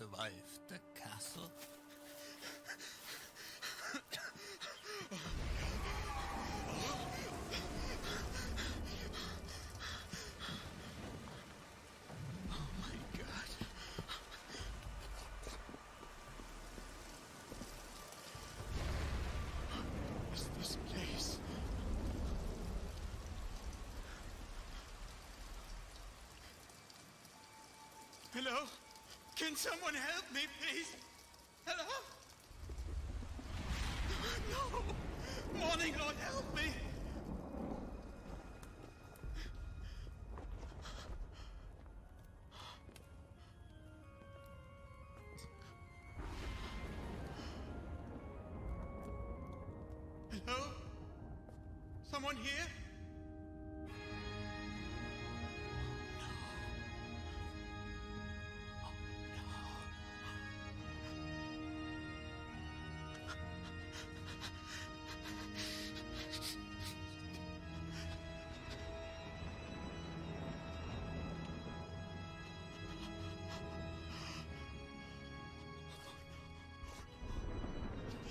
survived the castle? Oh my God. What's this place? Hello? Can someone help me, please? Hello? No! Morning, Lord, help me! Hello? Someone here?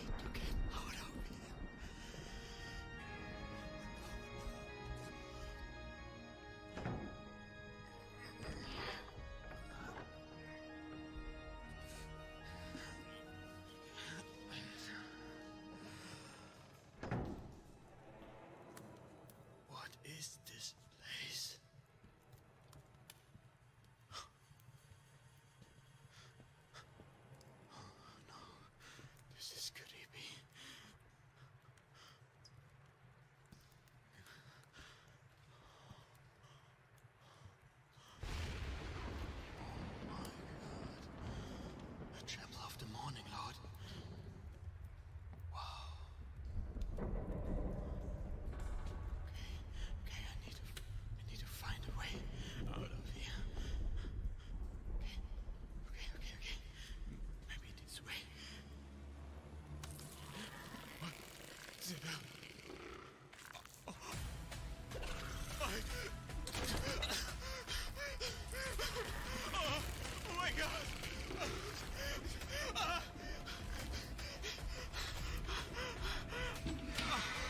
To get out of here. What is this place? Oh no, this is creepy. Oh my God. A tremble of the morning, Lord. Wow. Okay, I need to find a way out of here. Okay. Maybe this way. What? Isabel. Oh my God.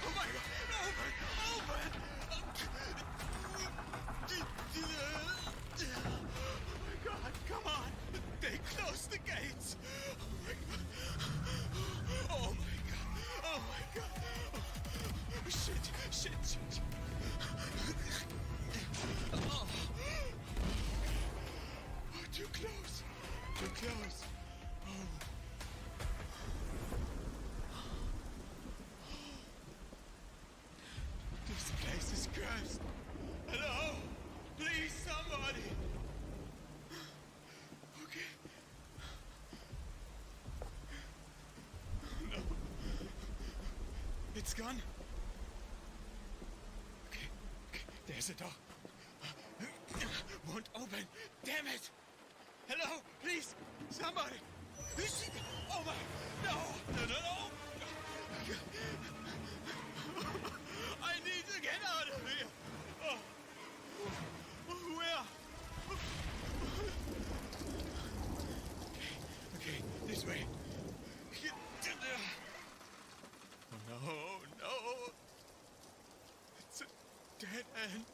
Oh my God. Open. Oh my God, come on. They closed the gates. Oh my God. Oh my God. Oh my God. Oh, shit. Oh. Oh, too close. Oh. This place is cursed. Hello? Please, somebody. Okay. No. It's gone. Okay. There's a door. Won't open. Damn it. Hello? Please. Somebody. Oh my. No. I need to get out of here. Where? Okay, this way. No. It's a dead end.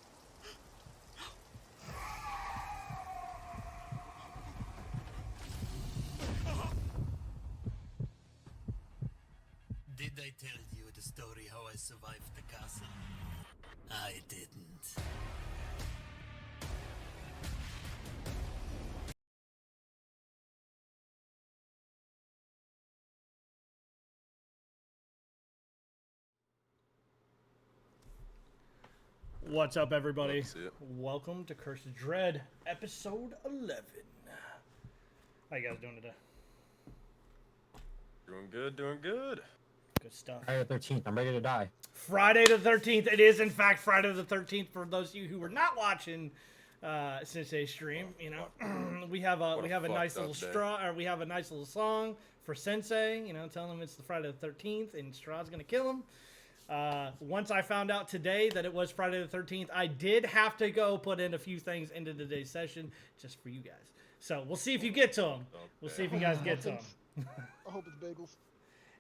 Did I tell you the story how I survived the castle? I didn't. What's up, everybody? Love to see it. Welcome to Cursed Dread, episode 11. How you guys doing today? Doing good. Good stuff. Friday the 13th. I'm ready to die. Friday the 13th. It is, in fact, Friday the 13th. For those of you who were not watching Sensei stream, you know, we have a nice little we have a nice little song for Sensei. You know, telling him it's the Friday the 13th and Straw's gonna kill him. Once I found out today that it was Friday the 13th, I did have to go put in a few things into today's session just for you guys. So we'll see if you get to them. We'll see if you guys get to them. I hope it's bagels.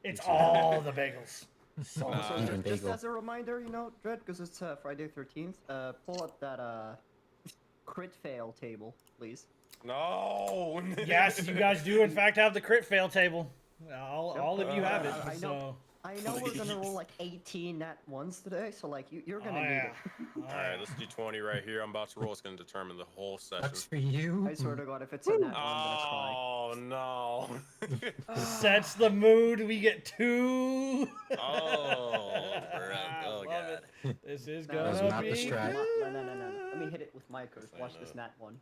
It's all the bagels. So just as a reminder, you know, Dread, because it's Friday 13th, pull up that crit fail table, please. No. Yes, you guys do in fact have the crit fail table. All of you have it. I know we're gonna roll like 18 nat ones today, so like you're gonna need it. Alright, let's do 20 right here. I'm about to roll. It's gonna determine the whole session. That's for you. I swear to God, if it's a nat one, I'm gonna Oh no. Sets the mood. We get 2. Oh, god. This is cry. gonna not the be strat. good. No. Let me hit it with my curse. Watch this nat one.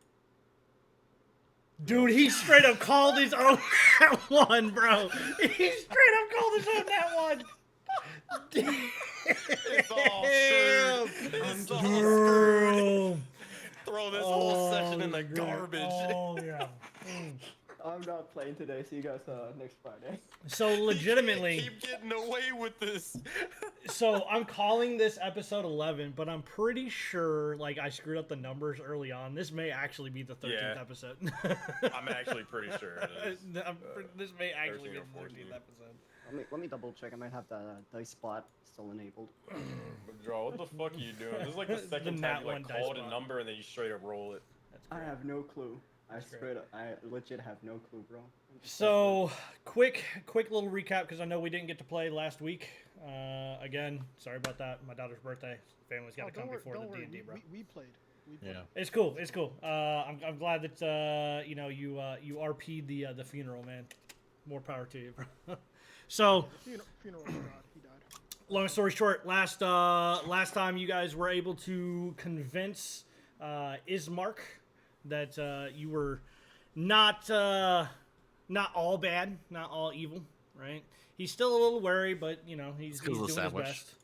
Dude, he straight up called his own that one, bro. He straight up called his own that one. It's all screwed. It's all screwed. Bro. Throw this whole session in the garbage. Oh, yeah. I'm not playing today. See you guys next Friday. So legitimately, Keep getting away with this. so I'm calling this episode 11, but I'm pretty sure like I screwed up the numbers early on. This may actually be the 13th episode. I'm actually pretty sure it is. This may actually be 13 the or 13th 14. episode. Let me double check. I might have the dice spot still enabled. But Joe, what the fuck are you doing? This is like the The second nat time you like one dice called a spot. number and then you straight up roll it. I have no clue. I That's straight up, I legit have no clue, bro. So, quick little recap because I know we didn't get to play last week. Again, sorry about that. My daughter's birthday. Family's got to come before the D&D, bro. We played. Yeah. It's cool. It's cool. I'm glad that you know you RP'd the funeral, man. More power to you, bro. So, Funeral of God. He died. long story short, last time you guys were able to convince Ismark that you were not all bad, not all evil, right? He's still a little wary, but you know he's doing his best.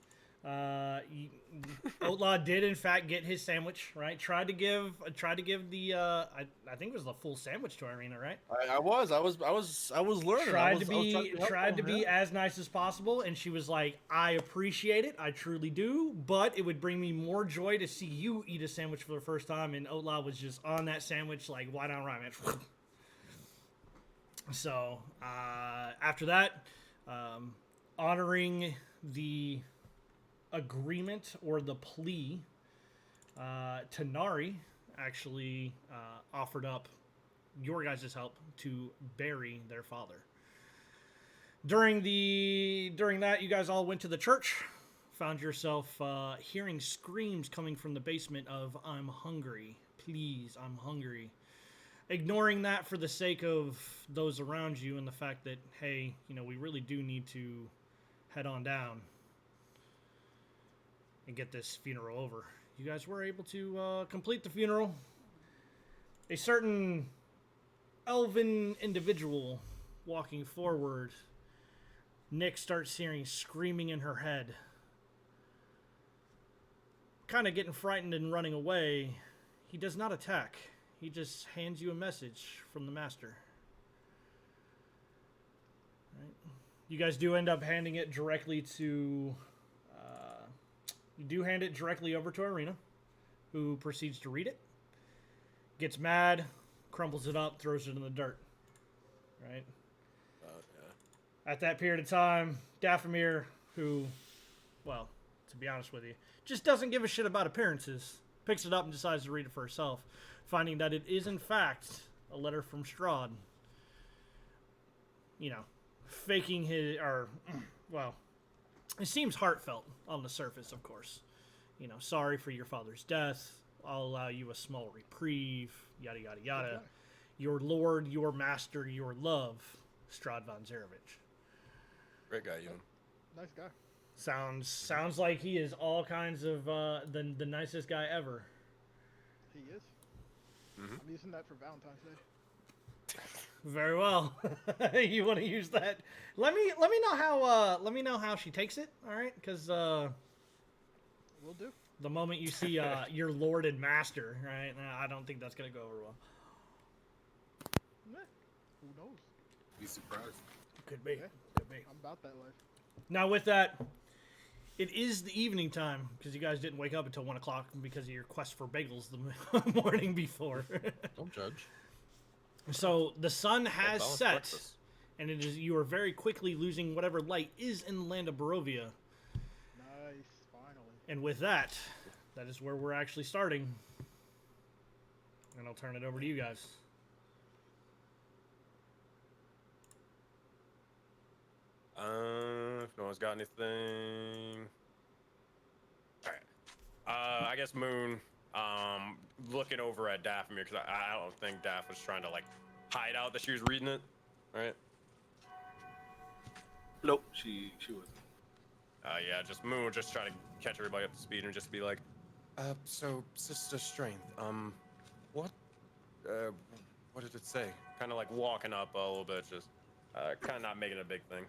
Outlaw did in fact get his sandwich, right? Tried to give the I think it was the full sandwich to Irina, right? I was learning. Tried to be as nice as possible, and she was like, "I appreciate it, I truly do, but it would bring me more joy to see you eat a sandwich for the first time." And Outlaw was just on that sandwich, like, "Why not, right, man?" So after that, honoring the agreement or the plea, Tanari actually offered up your guys' help to bury their father. During that, you guys all went to the church, found yourself hearing screams coming from the basement of "I'm hungry, please, I'm hungry." Ignoring that for the sake of those around you and the fact that, hey, you know, we really do need to head on down and get this funeral over. You guys were able to complete the funeral. A certain elven individual walking forward, Nick starts hearing screaming in her head. Kind of getting frightened and running away, he does not attack. He just hands you a message from the master. Right. You guys do end up handing it directly to... you do hand it directly over to Irina, who proceeds to read it. Gets mad, crumbles it up, throws it in the dirt. Right? At that period of time, Dathomir, who, well, to be honest with you, just doesn't give a shit about appearances, picks it up and decides to read it for herself, finding that it is in fact a letter from Strahd. You know, faking his, or, well, it seems heartfelt on the surface, of course. You know, sorry for your father's death. I'll allow you a small reprieve, yada, yada, yada. Okay. Your lord, your master, your love, Strahd von Zarovich. Great guy, Ewan. Nice guy. Sounds like he is all kinds of the nicest guy ever. He is. I'm using that for Valentine's Day. Very well. You want to use that? Let me know how she takes it. All right, because Will do. the moment you see your lord and master, right? I don't think that's gonna go over well. Meh. Who knows? Be surprised. Could be. Yeah. Could be. I'm about that life. Now with that, it is the evening time because you guys didn't wake up until 1 o'clock because of your quest for bagels the morning before. Don't judge. So the sun has balanced set, breakfast. and it is you are very quickly losing whatever light is in the land of Barovia. Nice, finally. And with that, that is where we're actually starting. And I'll turn it over to you guys. If no one's got anything. Alright. I guess Moon, looking over at Dathomir, because I don't think Daph was trying to, like, hide out that she was reading it, right? Nope, she wasn't. Yeah, just Moon was just trying to catch everybody up to speed and just be like, so, Sister Strength, what did it say? Kind of like walking up a little bit, just, kind of not making a big thing.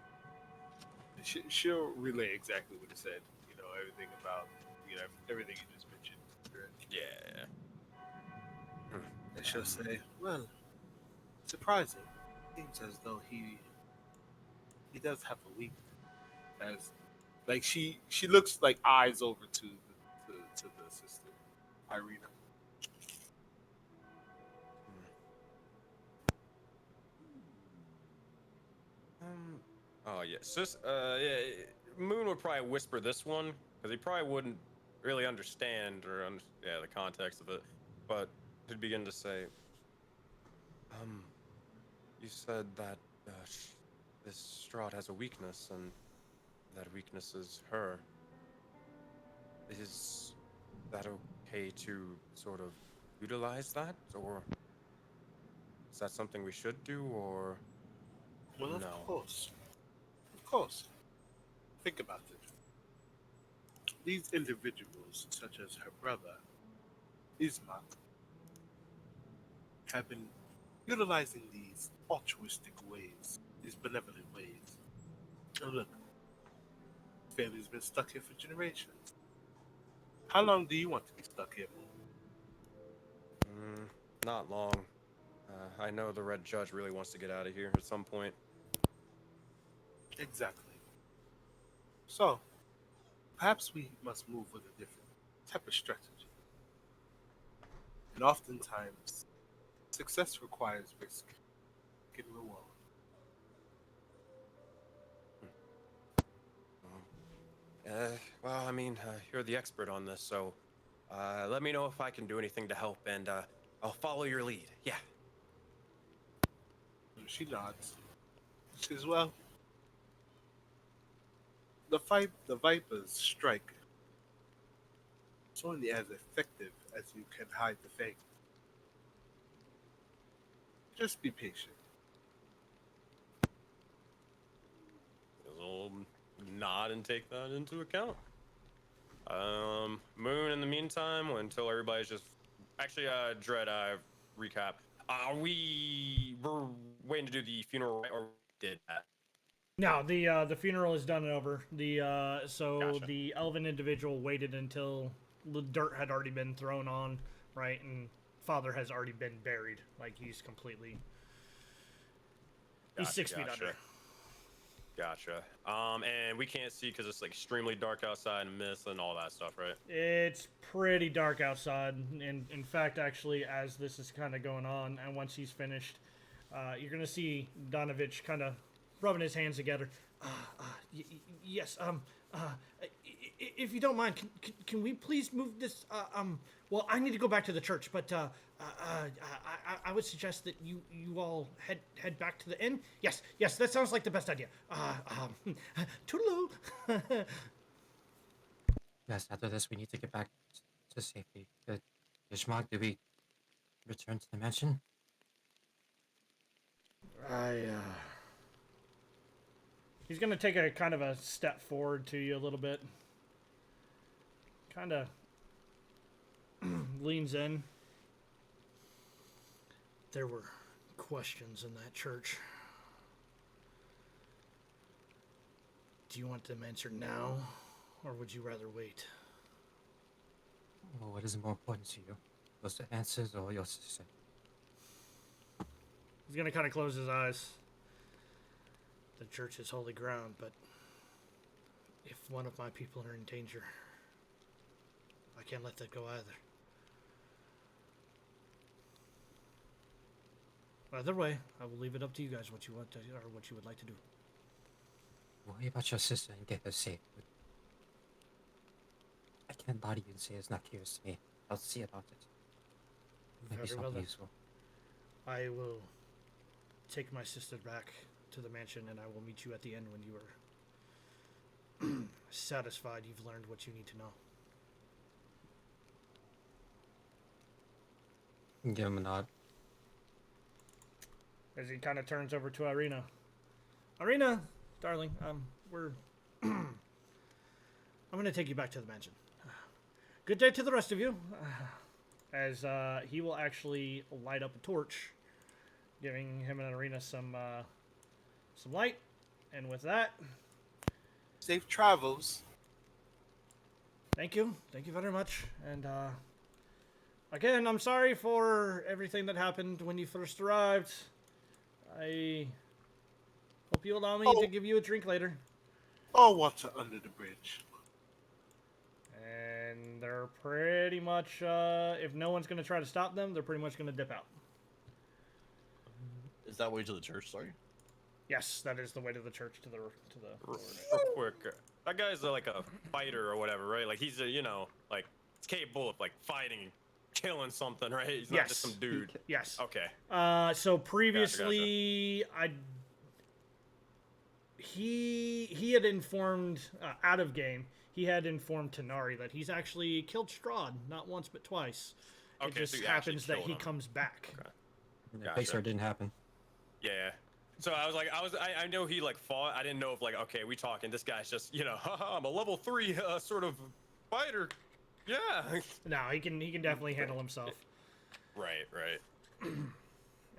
She'll relay exactly what it said. You know, everything about, everything you just mentioned. Yeah. And she'll say, well, surprising. Seems as though he does have a weakness. As, like, she looks like eyes over to the sister, Irina. Oh yeah, yeah, Moon would probably whisper this one because he probably wouldn't really understand the context of it, but he'd begin to say, you said that this Strahd has a weakness, and that weakness is her. Is that okay to sort of utilize that, or is that something we should do, or Well, no? Of course. Think about it. These individuals, such as her brother, Ismak, have been utilizing these altruistic ways, these benevolent ways. And look, family's been stuck here for generations. How long do you want to be stuck here, Moon? Not long. I know the Red Judge really wants to get out of here at some point. Exactly. So, perhaps we must move with a different type of strategy. And oftentimes, success requires risk and reward. Well, I mean, you're the expert on this, so let me know if I can do anything to help, and I'll follow your lead. Yeah. She nods. She says, well, the Vipers strike. It's only as effective as you can hide the fang. Just be patient. I'll nod and take that into account. Moon, in the meantime, until everybody's just... Actually, Dread, recap. We're waiting to do the funeral, right? Or did that? No, the funeral is done and over. Gotcha. The elven individual waited until the dirt had already been thrown on, right, and father has already been buried. Like he's completely. He's 6 feet under. Gotcha. And we can't see because it's like extremely dark outside and mist and all that stuff, right? It's pretty dark outside, and in fact, actually, as this is kind of going on, and once he's finished, you're gonna see Donovich kind of rubbing his hands together. Yes. If you don't mind, can we please move this? Well, I need to go back to the church, but I would suggest that you all head back to the inn. Yes, that sounds like the best idea. Toodaloo. Yes, after this, we need to get back to safety. Ishmak, do we return to the mansion? He's gonna take a kind of a step forward to you a little bit. Kind of leans in. There were questions in that church. Do you want them answered now, or would you rather wait? Well, what is more important to you? Those answers or your sister? He's gonna kind of close his eyes. The church is holy ground, but if one of my people are in danger, I can't let that go either. Either way, I will leave it up to you guys what you want to, or what you would like to do. Worry about your sister and get her safe. But I can't lie to you and say it's not curious to me. I'll see about it. Maybe Very well something then. useful. I will take my sister back to the mansion, and I will meet you at the end when you are satisfied you've learned what you need to know. Give him a nod. As he kind of turns over to Irina. Irina, darling, we're... I'm going to take you back to the mansion. Good day to the rest of you. As he will actually light up a torch, giving him and Irina some light. And with that... Safe travels. Thank you. Thank you very much. And, again, I'm sorry for everything that happened when you first arrived. I hope you allow me to give you a drink later. All water under the bridge. And they're pretty much, if no one's going to try to stop them, they're pretty much going to dip out. Is that way to the church? Sorry. Yes, that is the way to the church, to the Real quick, that guy's like a fighter or whatever, right? Like he's a, you know, like he's capable of like fighting, killing something, right? He's not just some dude. Yes. Okay. So previously, he had informed out of game. He had informed Tanari that he's actually killed Strahd not once but twice. Okay, it just so you actually happens that killed he him. comes back. Okay. The Pacer didn't happen. Yeah. So I know he like fought. I didn't know if like, okay, we talking. This guy's just, you know, haha, I'm a level 3 sort of fighter. Yeah. No, he can definitely handle himself. Right.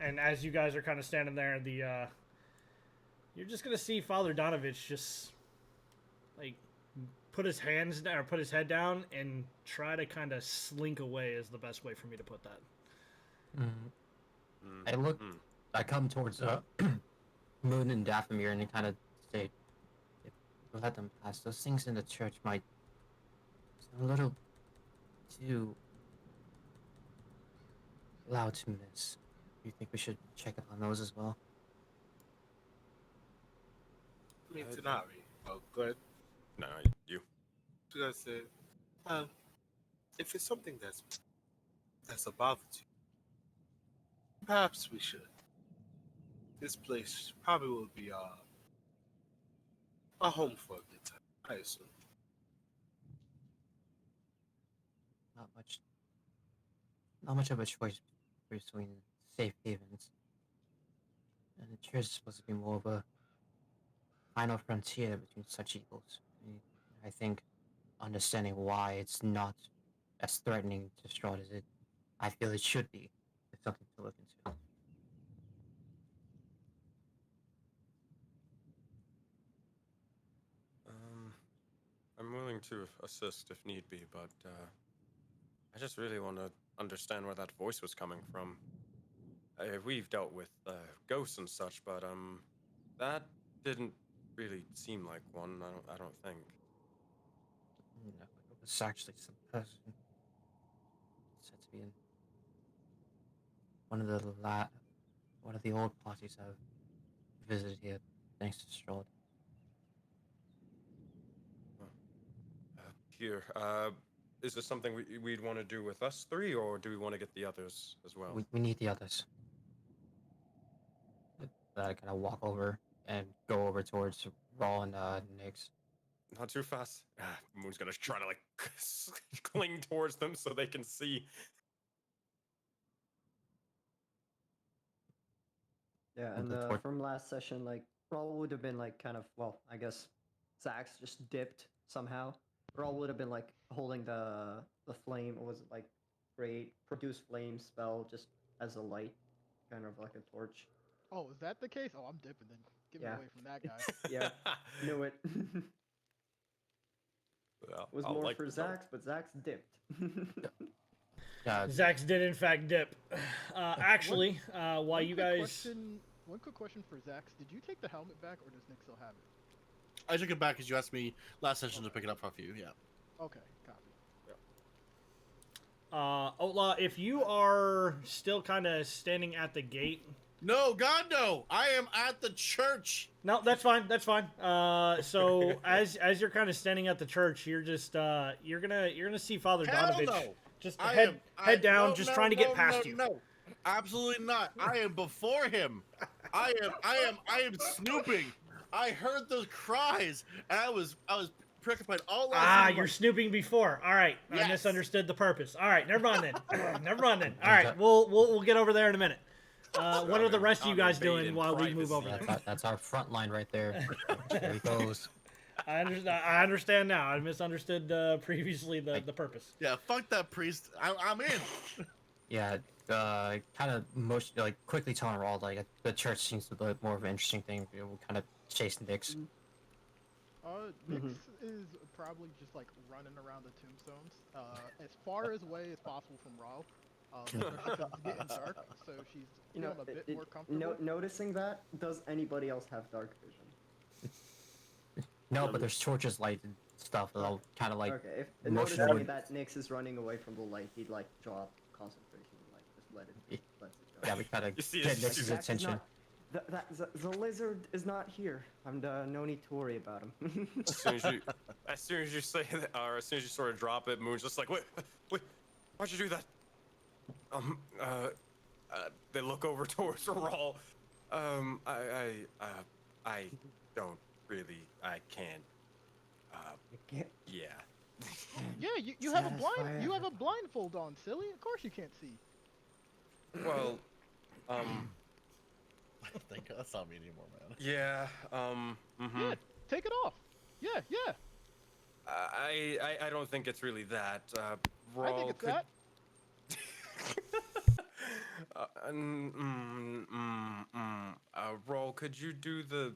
And as you guys are kind of standing there, you're just gonna see Father Donovich just like put his hands down or put his head down and try to kind of slink away is the best way for me to put that. I look. I come towards Moon and Dathomir and kind of say, if we let them pass, those things in the church might sound a little too loud to miss. Do you think we should check up on those as well? I mean, Tanari. Oh, go ahead. No, you. I was gonna say, if it's something that's a bother to you, perhaps we should. This place probably will be a home for a good time, I assume. Not much of a choice between safe havens. And the church is supposed to be more of a final frontier between such evils. I think understanding why it's not as threatening to Strahd as I feel it should be, is something to look into. I'm willing to assist if need be, but I just really want to understand where that voice was coming from. We've dealt with ghosts and such, but that didn't really seem like one. I don't think. No, it was actually some person said to be in one of the old parties I've visited here, thanks to Strahd. Here, is this something we'd want to do with us three, or do we want to get the others as well? We need the others. I kind of walk over and go over towards Raw and Nyx. Not too fast. Moon's gonna try to like cling towards them so they can see. Yeah, and from last session, like, Rawl would have been like kind of, well, I guess Zax just dipped somehow. Rawl would have been like holding the flame, or was it like produce flame spell just as a light, kind of like a torch. Oh, is that the case? Oh, I'm dipping then. Get me Yeah. away from that guy. Yeah, knew it. Well, It was I'll more like for the note. Zax, but Zax dipped. Zax did in fact dip. Actually, while One you quick guys... one quick question for Zax. Did you take the helmet back, or does Nick still have it? I took it back because you asked me last session to pick it up off you. Yeah. Okay, copy. Outlaw, if you are still kind of standing at the gate, No, God, no! I am at the church. No, that's fine. That's fine. So as you're kind of standing at the church, you're just you're gonna see Father Hell Donovich no! just I head am, down, no, just no, trying to get no, past no, you. No, absolutely not. I am before him. I am snooping. I heard those cries, and I was preoccupied all last Ah, night, you're like, snooping before. All right, I Yes. misunderstood the purpose. All right, never mind then. Never mind then. All right, we'll get over there in a minute. What are the rest of you guys doing while we move over there? That's our front line right there. There he goes. I understand now. I misunderstood previously the purpose. Yeah, fuck that priest. I'm in. Yeah, kind of most like quickly telling Raul like the church seems to be more of an interesting thing. We'll kind of chase Nix. Nix is probably just like running around the tombstones, as far as away as possible from Raul. It's getting dark, so she's feeling a bit more comfortable. Noticing that, does anybody else have dark vision? No, but there's torches, light, and stuff that'll kind of like. Okay, if noticing that Nix is running away from the light, he'd like drop concentration and like just let it go. Yeah, we kind of You see get this- Nix's attention. The lizard is not here. No need to worry about him. As soon as you say that, or as soon as you sort of drop it, Moon's just like, wait, why'd you do that? They look over towards Raul. I don't really, I can't. Yeah. Yeah, you have a blindfold on, silly. Of course you can't see. Well, Thank God, that's not me anymore, man. yeah, Yeah, take it off. Yeah. I don't think it's really that. Raul, I think it's that. Raul, could you do the?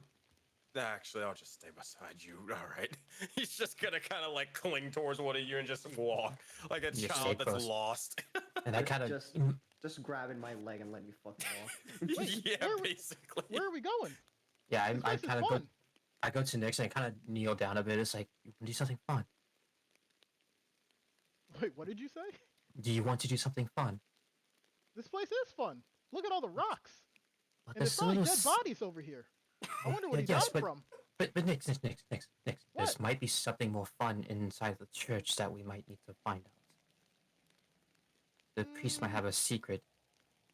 Actually, I'll just stay beside you. All right. He's just gonna kind of like cling towards one of you and just walk like a You child stay that's close. lost. And I kind of just grabbing my leg and let me fucking walk. Wait, Yeah, basically. Where are we going? yeah, This I place is kind of go. fun. I go to Nix and I kind of kneel down a bit. It's like, you want to do something fun? Wait, what did you say? Do you want to do something fun? This place is fun. Look at all the rocks. But And there's there's probably little dead s- bodies over here. I wonder what Yeah, he's yes, out but- from. But Nix. This What? might be something more fun inside the church that we might need to find out. The priest might have a secret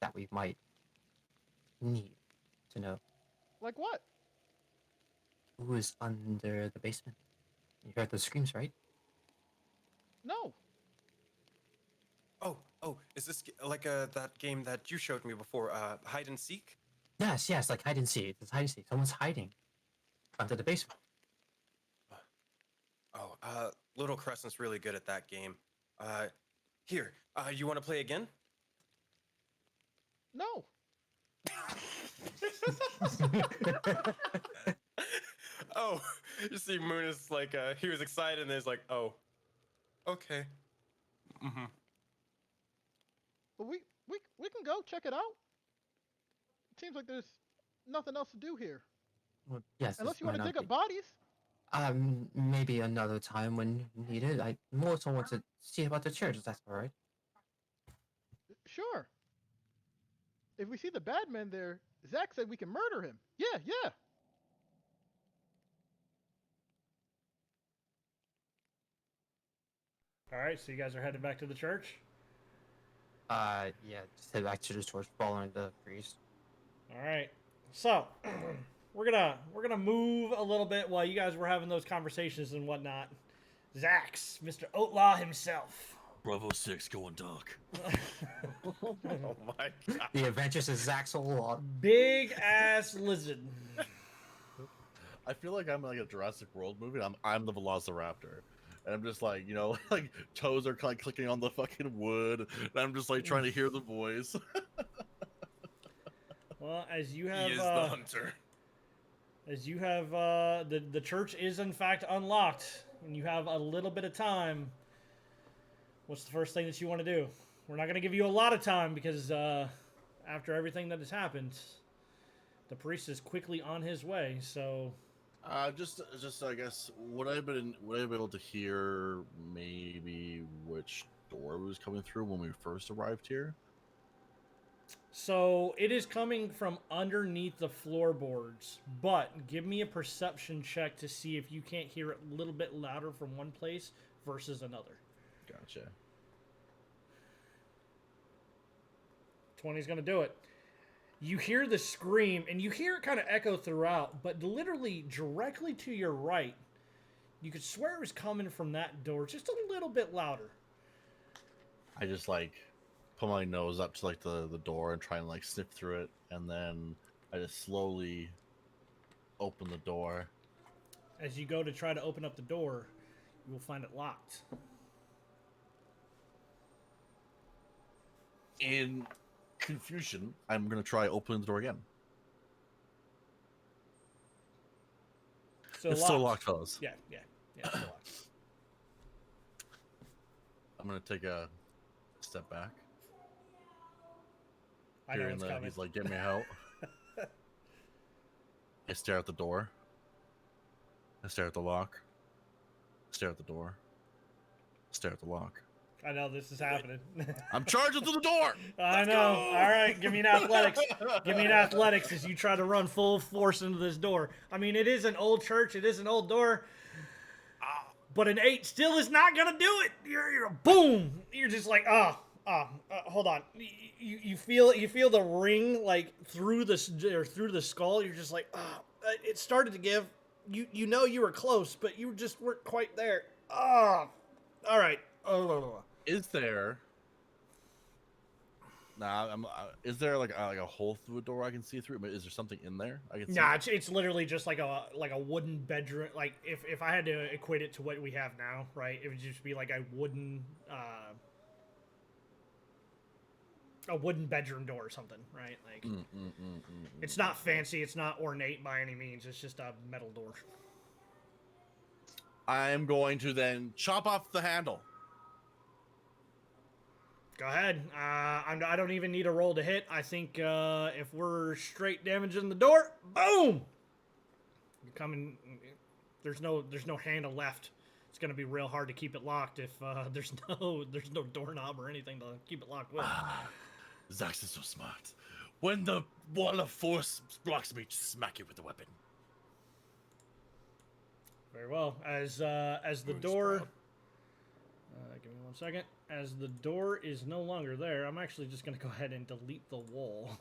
that we might need to know. Like what? Who is under the basement? You heard those screams, right? No. Oh, is this like that game that you showed me before, hide and seek? Yes, like hide and seek. It's hide and seek. Someone's hiding under the basement. Little Crescent's really good at that game. Here, you want to play again? No. Oh, you see, Moon is like, he was excited, and he's like, oh, okay. Mm-hmm. But we can go check it out. It seems like there's nothing else to do here. Well, yes. Unless this you want might to not dig up be- bodies. Maybe another time when needed. I more so want to see about the church. If that's all right. Sure. If we see the bad men there, Zach said we can murder him. Yeah. All right, so you guys are headed back to the church. Yeah. Just head back to the church, following the priest. All right, so we're gonna move a little bit while you guys were having those conversations and whatnot. Zax, Mr. Outlaw himself. Bravo 6 going dark. Oh my god. The Adventures of Zaxel. Big ass lizard. I feel like I'm like a Jurassic World movie. I'm the Velociraptor, and I'm just like, you know, like toes are like clicking on the fucking wood, and I'm just like trying to hear the voice. Well, as you He have is the hunter. the church is in fact unlocked, and you have a little bit of time. What's the first thing that you want to do? We're not going to give you a lot of time because after everything that has happened, the priest is quickly on his way. So, Just I guess would I have been able to hear maybe which door was coming through when we first arrived here? So it is coming from underneath the floorboards, but give me a perception check to see if you can't hear it a little bit louder from one place versus another. Gotcha. 20's going to do it. You hear the scream, and you hear it kind of echo throughout, but literally directly to your right, you could swear it was coming from that door, just a little bit louder. I just like put my nose up to like the door and try and like sniff through it, and then I just slowly open the door. As you go to try to open up the door, you will find it locked. In confusion, I'm gonna try opening the door again. So It's still locked, fellas. Yeah, it's still locked. I'm gonna take a step back. I know Hearing what's that coming. he's like, "Get me out." I stare at the door. I stare at the lock. Stare at the door. Stare at the lock. I know this is happening. I'm charging through the door. I know. All right, give me an athletics. Give me an athletics as you try to run full force into this door. I mean, it is an old church. It is an old door. But an 8 still is not gonna do it. You're boom. You're just like, hold on. You feel the ring like through the skull. You're just like, it started to give. You know you were close, but you just weren't quite there. All right. Is there? Nah, is there like a hole through a door I can see through? Is there something in there I can see? Nah, it's literally just like a wooden bedroom. Like if I had to equate it to what we have now, right? It would just be like a wooden bedroom door or something, right? Like it's not fancy, it's not ornate by any means. It's just a metal door. I'm going to then chop off the handle. Go ahead. I don't even need a roll to hit. I think if we're straight damaging the door, boom! You're coming. There's no handle left. It's gonna be real hard to keep it locked if there's no doorknob or anything to keep it locked with. Zax is so smart. When the wall of force blocks me, just smack it with the weapon. Very well. As the door. Give me 1 second. As the door is no longer there, I'm actually just going to go ahead and delete the wall.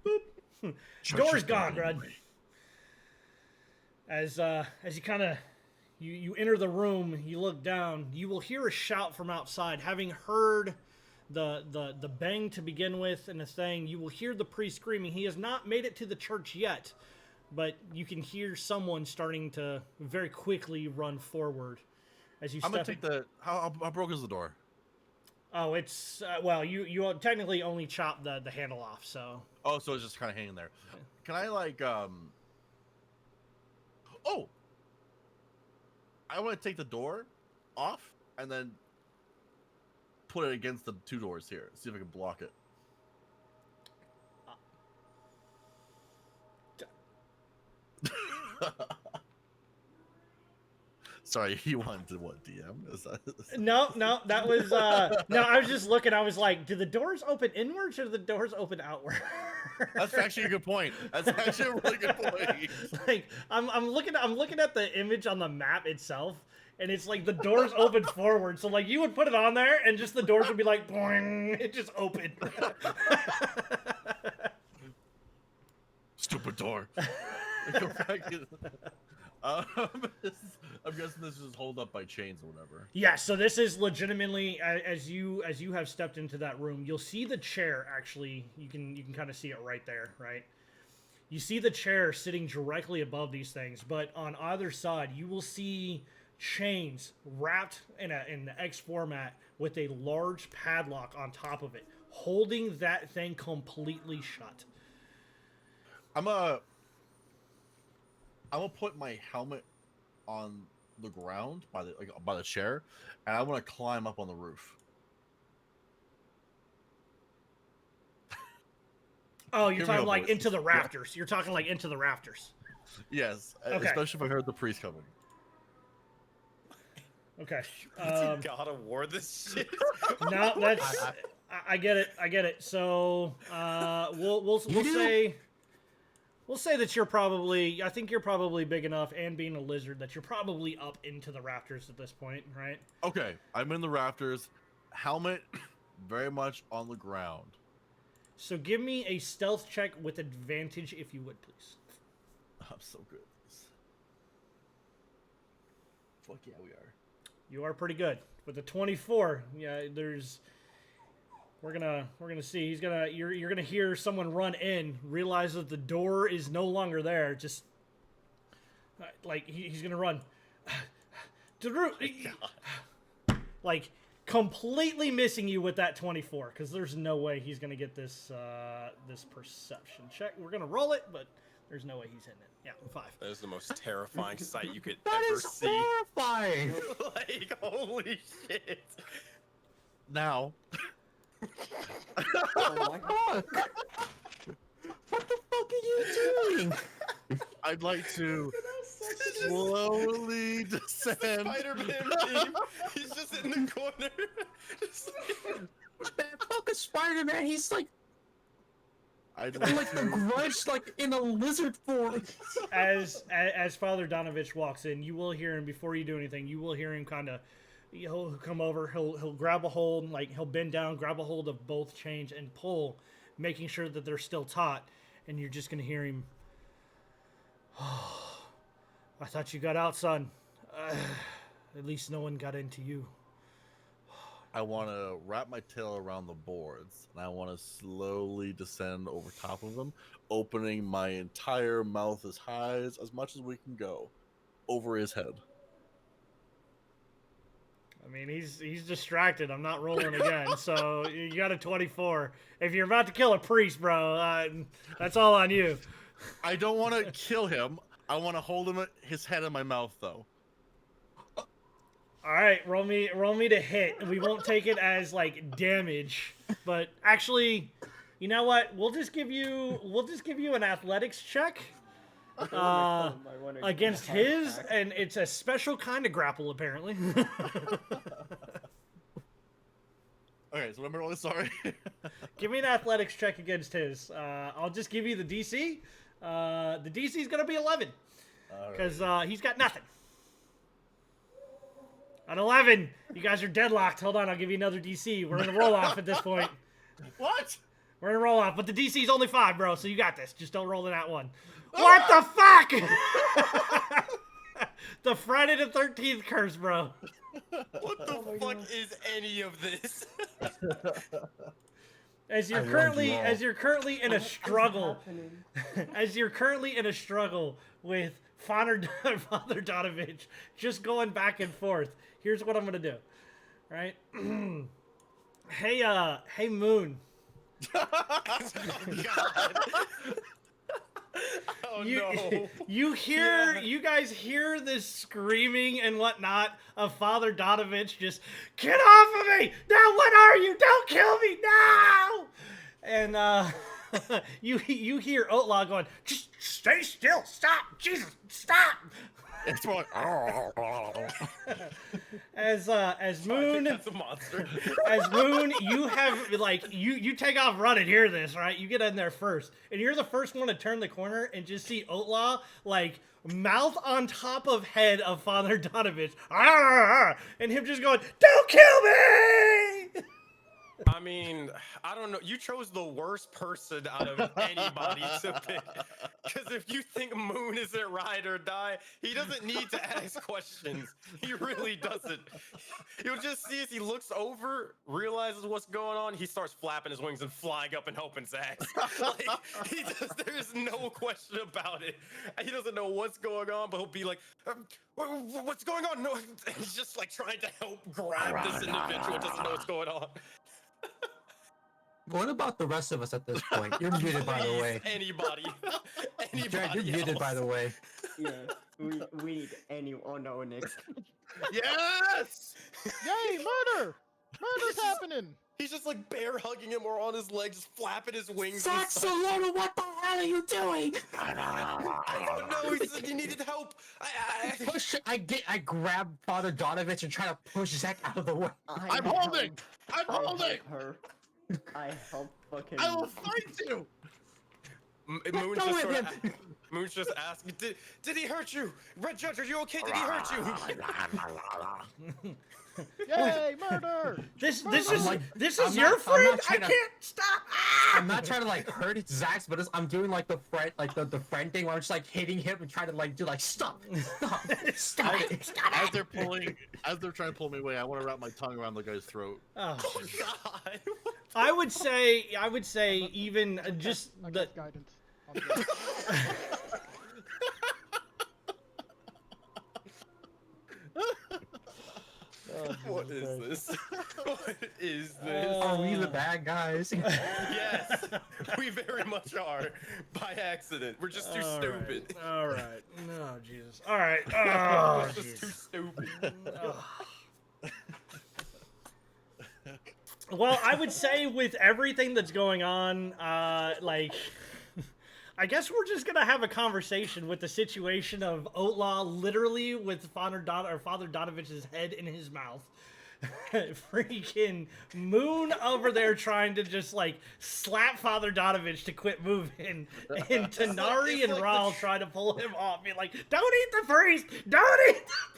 Boop. Door's gone, Grud. As you kind of you enter the room, you look down, you will hear a shout from outside. Having heard the bang to begin with and the thing, you will hear the priest screaming. He has not made it to the church yet, but you can hear someone starting to very quickly run forward. As you I'm gonna take the. How broke is the door? Oh, it's well, you technically only chop the handle off, so. Oh, so it's just kind of hanging there. Can I like Oh, I want to take the door off and then put it against the 2 doors here. See if I can block it. Sorry, you wanted to what, DM? Is that... No, that was no. I was just looking. I was like, do the doors open inwards or do the doors open outward? That's actually a good point. That's actually a really good point. Like, I'm looking at the image on the map itself, and it's like the doors open forward. So like you would put it on there, and just the doors would be like, boing, it just opened. Stupid door. Go back in. I'm guessing this is hold up by chains or whatever. Yeah, so this is legitimately as you have stepped into that room, you'll see the chair actually. You can kind of see it right there, right? You see the chair sitting directly above these things, but on either side you will see chains wrapped in the X format with a large padlock on top of it, holding that thing completely shut. I'm gonna put my helmet on the ground by the chair, and I want to climb up on the roof. Oh, you're talking like into the rafters. You're talking like into the rafters. Yes, okay. Especially if I heard the priest coming. Okay. God of War, this shit. No, that's. I get it. I get it. So we'll say that you're probably. I think you're probably big enough, and being a lizard, that you're probably up into the rafters at this point, right? Okay, I'm in the rafters. Helmet very much on the ground. So give me a stealth check with advantage, if you would, please. I'm so good. Fuck yeah, we are. You are pretty good with the 24. Yeah, we're gonna see. You're gonna hear someone run in, realize that the door is no longer there. Just like he's gonna run. Like completely missing you with that 24, because there's no way he's gonna get this this perception check. We're gonna roll it, but there's no way he's hitting it. Yeah, 5. That is the most terrifying sight you could That ever is see. horrifying. Like, holy shit. Now. Oh my god. What the fuck are you doing? I'd like to slowly descend. Spider-Man team. He's just in the corner. Man, fucking Spider-Man, he's like I'd like a grudge, like in a lizard form. As Father Donovich walks in, you will hear him before you do anything. You will hear him kind of. He'll come over. He'll grab a hold, like he'll bend down, grab a hold of both chains and pull, making sure that they're still taut. And you're just gonna hear him. Oh, I thought you got out, son. At least no one got into you. I want to wrap my tail around the boards, and I want to slowly descend over top of them, opening my entire mouth as high as much as we can go, over his head. I mean, he's distracted. I'm not rolling again, so you got a 24. If you're about to kill a priest, bro, that's all on you. I don't want to kill him. I want to hold his head in my mouth, though. All right, roll me to hit. We won't take it as like damage, but actually, you know what? We'll just give you an athletics check against his, and it's a special kind of grapple apparently. Okay, so remember what? Sorry. Give me an athletics check against his. I'll just give you the DC. The DC is gonna be 11 because he's got nothing. An 11. You guys are deadlocked. Hold on, I'll give you another DC. We're in a roll off at this point. What? We're in a roll off, but the DC is only 5, bro. So you got this. Just don't roll in that one. What the fuck? The Friday the 13th curse, bro. What the fuck is any of this? As you're currently in a struggle, as you're currently in a struggle with Father Donovich, just going back and forth. Here's what I'm gonna do, right? Hey, Moon. Oh, God. Oh, no. You guys hear this screaming and whatnot of Father Donovich just, get off of me! Now what are you? Don't kill me now! And you hear Outlaw going, just stay still, stop, Jesus, stop! It's like, as Moon, That's a monster. as Moon, you have like you take off running. Hear this, right? You get in there first, and you're the first one to turn the corner and just see Outlaw like mouth on top of head of Father Donovich, and him just going, "Don't kill me!" I mean, I don't know. You chose the worst person out of anybody to pick. Because if you think Moon isn't ride or die, he doesn't need to ask questions. He really doesn't. You'll just see as he looks over, realizes what's going on, he starts flapping his wings and flying up and helping Zax. Like, there's no question about it. He doesn't know what's going on, but he'll be like, what's going on? No, he's just like trying to help grab this individual, doesn't know what's going on. What about the rest of us at this point? You're muted, by the way. Anybody. Jared, you're muted, by the way. Yeah, we need any. Oh no, next. yes! Yay, murder! Murder's happening! He's just like bear hugging him or on his legs, just flapping his wings. Saxolona, what the hell are you doing? I don't know. He said he needed help. I grab Father Donovich and try to push Zack out of the way. I'm holding! I'm holding! Her. I helped fucking. I will fight you. Moon's just sort of, Moon's just asking, did he hurt you? Red Judge, are you okay? Did he hurt you? Yay, murder! This I'm is like- this I'm is not- your I'm friend. not I trying to- can't stop. I'm not trying to like hurt Zax, but I'm doing like the friend, like the friend thing where I'm just like hitting him and trying to like do like stop it, stop it. As they're trying to pull me away, I want to wrap my tongue around the guy's throat. Oh, Oh God. I would say even just I the got guidance. On the- What is this? What is this? Are we the bad guys? Yes, we very much are. By accident. We're just too All stupid. right. All right. No, Jesus. All right. Oh, We're just too stupid. Well, I would say with everything that's going on, like, I guess we're just gonna have a conversation with the situation of Outlaw literally with Father Donovich's head in his mouth. Freaking Moon over there trying to just like slap Father Donovich to quit moving, and Tanari it's and like the Raul trying to pull him off, being like, "Don't eat the priest! Don't eat the priest!"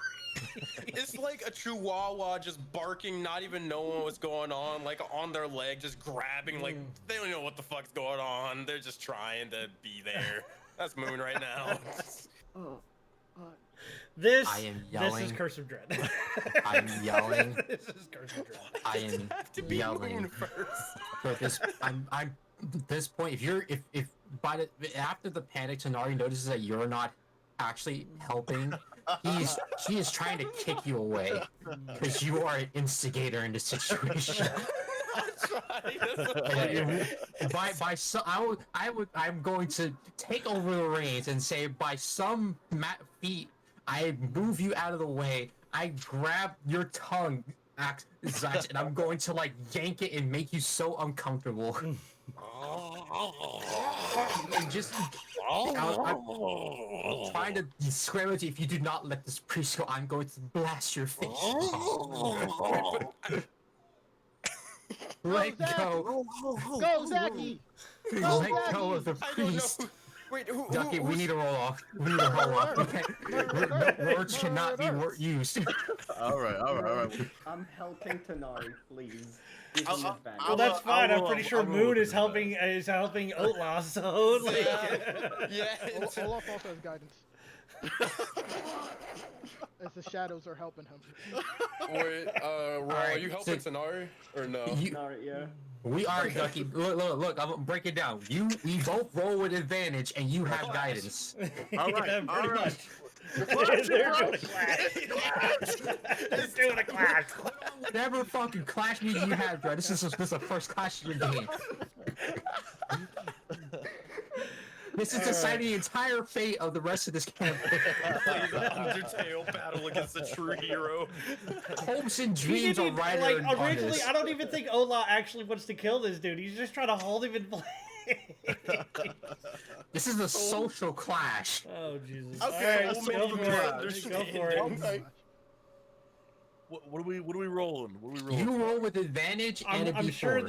It's like a chihuahua just barking, not even knowing what's going on, like on their leg, just grabbing, like they don't know what the fuck's going on. They're just trying to be there. That's Moon right now. Oh, This I am This is yelling. Curse of Dread. I'm yelling. This is Curse of Dread. I am Have to be yelling. Moon first. So at this, I'm at this point. If by the after the panic, Tanari notices that you're not actually helping, she is trying to kick you away because you are an instigator in the situation. That's right. That's right. by some, I'm going to take over the reins and say by some feat, I move you out of the way. I grab your tongue, Zax, and I'm going to like yank it and make you so uncomfortable. And just, I'm trying to scream at you. If you do not let this priest go, I'm going to blast your face. Let go. Go, Zachy! Let go of the I don't know. priest. Wait, Ducky, we need to roll off. We need to roll off. Okay. Words cannot be used. All right. I'm helping Tanari, please. Give I'll- me advantage. Well, that's fine. I'm roll pretty up- sure I'll roll Moon up is with helping Outlaw. So like, Yeah. it's- Olaf also has guidance. As the shadows are helping him. Wait, Raw, Alright, are you helping so- Tanari or no? Tanari, yeah. We are Ducky. Look. I'm gonna break it down. We both roll with advantage, and you have guidance. All right, yeah, all pretty right. much. They're doing a clash. They're doing a clash. Whatever fucking clash meeting you have, bro. This is the first clash of your game. This is deciding the entire fate of the rest of this campaign. Play the Undertale battle against a true hero. Hopes and He dreams are didn't, right like, on originally, this. I don't even think Outlaw actually wants to kill this dude. He's just trying to hold him in place. This is a social clash. Oh, Jesus. Okay, Alright, we'll go make for you it. Go for it. Okay. What are we rolling? What are we rolling? You roll with advantage and a I'm D4. sure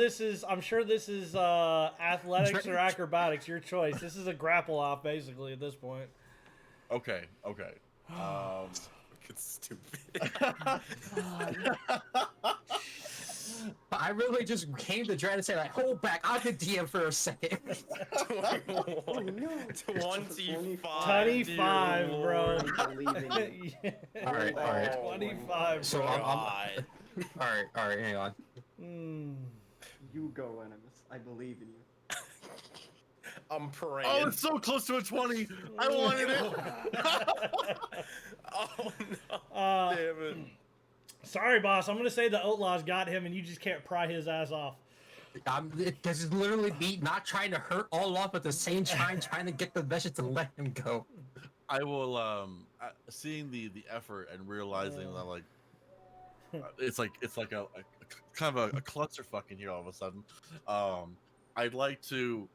this is athletics or acrobatics, your choice. This is a grapple off basically at this point. Okay. It's stupid. I really just came to try to say like, hold back, I'll be DM for a second. 25, bro. I believe in you. Yeah. Alright. 25. So bro. I'm alright, hang on. You go, Animus. I believe in you. I'm praying. Oh, it's so close to a 20. I wanted it. Oh no! Damn it! Sorry, boss. I'm gonna say the Outlaws got him, and you just can't pry his ass off. This is literally me not trying to hurt all off at the same time, trying to get the message to let him go. I will seeing the effort and realizing that like it's like a kind of a clusterfuck in here all of a sudden. I'd like to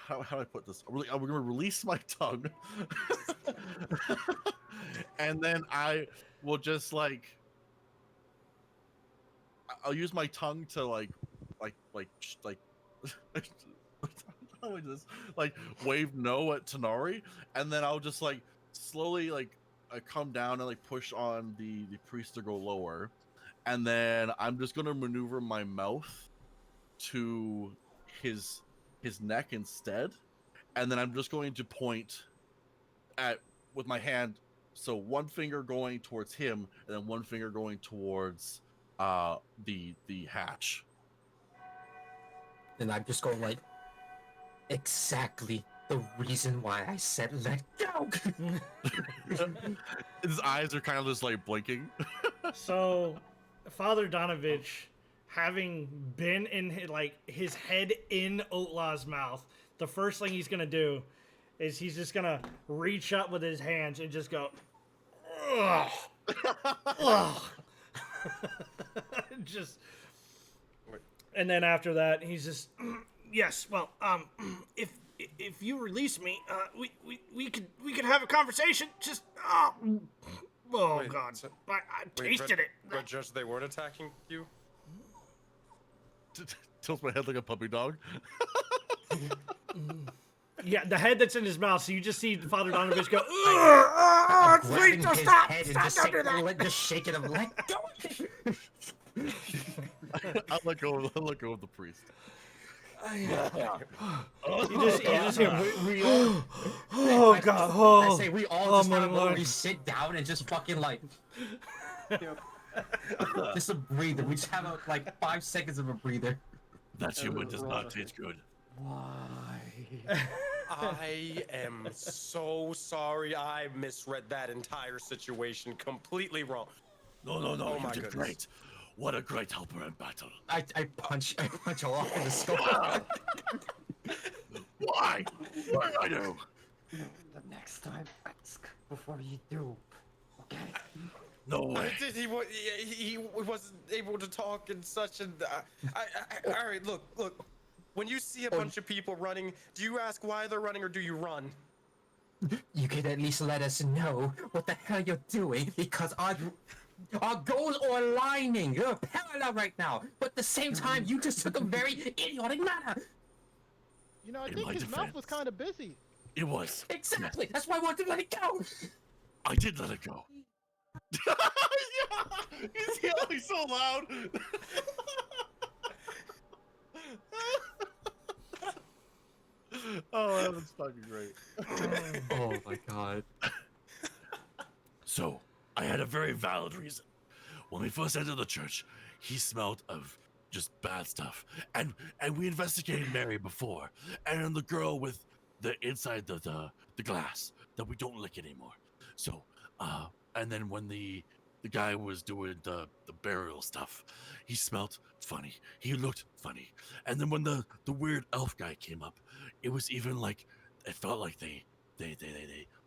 how do I put this? We're gonna release my tongue, and then I will just like I'll use my tongue to like how is this? Like wave no at Tanari, and then I'll just like slowly like I come down and like push on the priest to go lower, and then I'm just gonna maneuver my mouth to his neck instead, and then I'm just going to point at with my hand, so one finger going towards him and then one finger going towards the hatch. And I'm just going like, exactly the reason why I said let go. His eyes are kind of just like blinking. So, Father Donovich, having been in his head in Outlaw's mouth, the first thing he's gonna do is he's just gonna reach up with his hands and just go, ugh, ugh. Just, and then after that, he's just, yes, well, if you release me, we could have a conversation. Just, oh Wait, God, so- I tasted it. But Judge, they weren't attacking you? Tilts my head like a puppy dog. Yeah, the head that's in his mouth. So you just see Father Donovich go, I'm please grabbing don't his stop! head and Stop, just, don't do that! just shaking him, let go. I'll let go of the priest. You just hear, oh God, oh. I say we all Oh, just my have a moment Lord. we sit down and just fucking like, just a breather. We just have like 5 seconds of a breather. That human does not taste good. Why? I am so sorry. I misread that entire situation completely wrong. No, Oh you my did goodness. great. What a great helper in battle. I punch a lot in the skull. Why? What did I do? The next time, ask before you do. Okay? No way. He wasn't able to talk and such. And all right, look. When you see a bunch of people running, do you ask why they're running or do you run? You could at least let us know what the hell you're doing, because our goals are aligning. You're parallel right now, but at the same time, you just took a very idiotic manner. You know, I In think my his mouth was defense. kind of busy. It was. Exactly. That's why I wanted to let it go. I did let it go. He's yelling so loud. Oh, that was fucking great. Oh my god. So, I had a very valid reason. When we first entered the church, he smelled of just bad stuff. And we investigated Mary before. And the girl with the inside the glass that we don't lick anymore. So, and then when the guy was doing the burial stuff, he smelled funny. He looked funny. And then when the weird elf guy came up, it was even like, it felt like they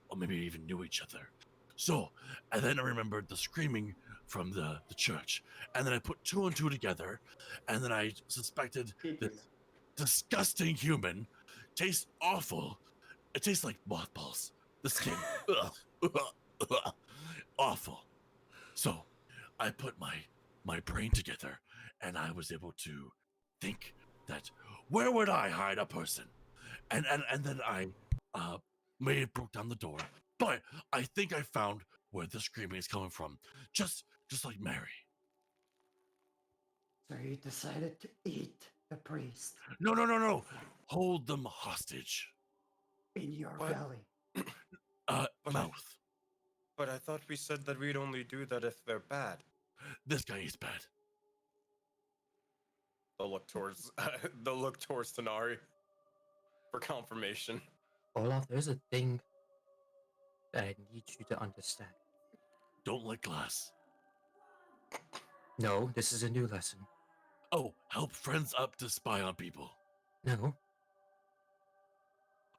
or maybe even knew each other. So, and then I remembered the screaming from the church. And then I put 2 and 2 together, and then I suspected this disgusting human tastes awful. It tastes like mothballs. The skin. Awful. So, I put my brain together, and I was able to think that where would I hide a person? And then I may have broke down the door, but I think I found where the screaming is coming from. Just like Mary. So you decided to eat the priest No. Hold them hostage. in your What? belly. Mouth. But I thought we said that we'd only do that if they're bad. This guy is bad. They'll look towards Tanari for confirmation. Olaf, there's a thing that I need you to understand. Don't like glass. No, this is a new lesson. Oh, help friends up to spy on people. No,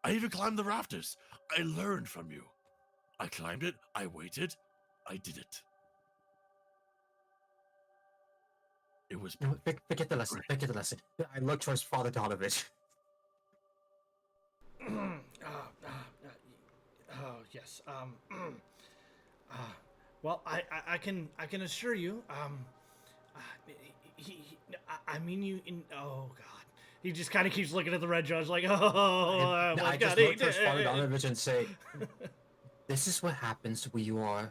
I even climbed the rafters. I learned from you. I climbed it, I waited, I did it. It was no, forget the lesson. Forget the lesson. I look towards Father Donovich. Oh yes. Well, I can assure you, I mean, oh God. He just kind of keeps looking at the red judge like, oh, I just look towards Father Donovich and say, this is what happens when you are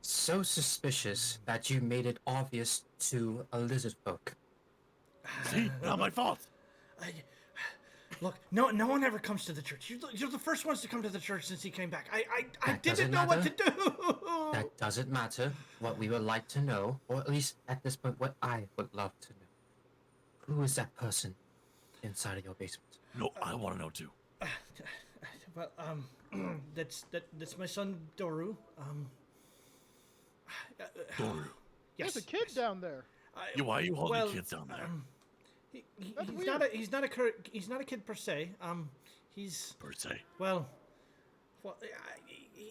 so suspicious that you made it obvious to a lizard folk. See, not my fault. Look, no one ever comes to the church. You're the first ones to come to the church since he came back. I didn't know what to do. That doesn't matter. What we would like to know, or at least at this point, what I would love to know. Who is that person inside of your basement? No, I want to know too. Well, that's my son Doru. Doru. Yes. There's a kid down there. Yeah, why are you holding kids down there? He's not a kid per se. He's Per se. well,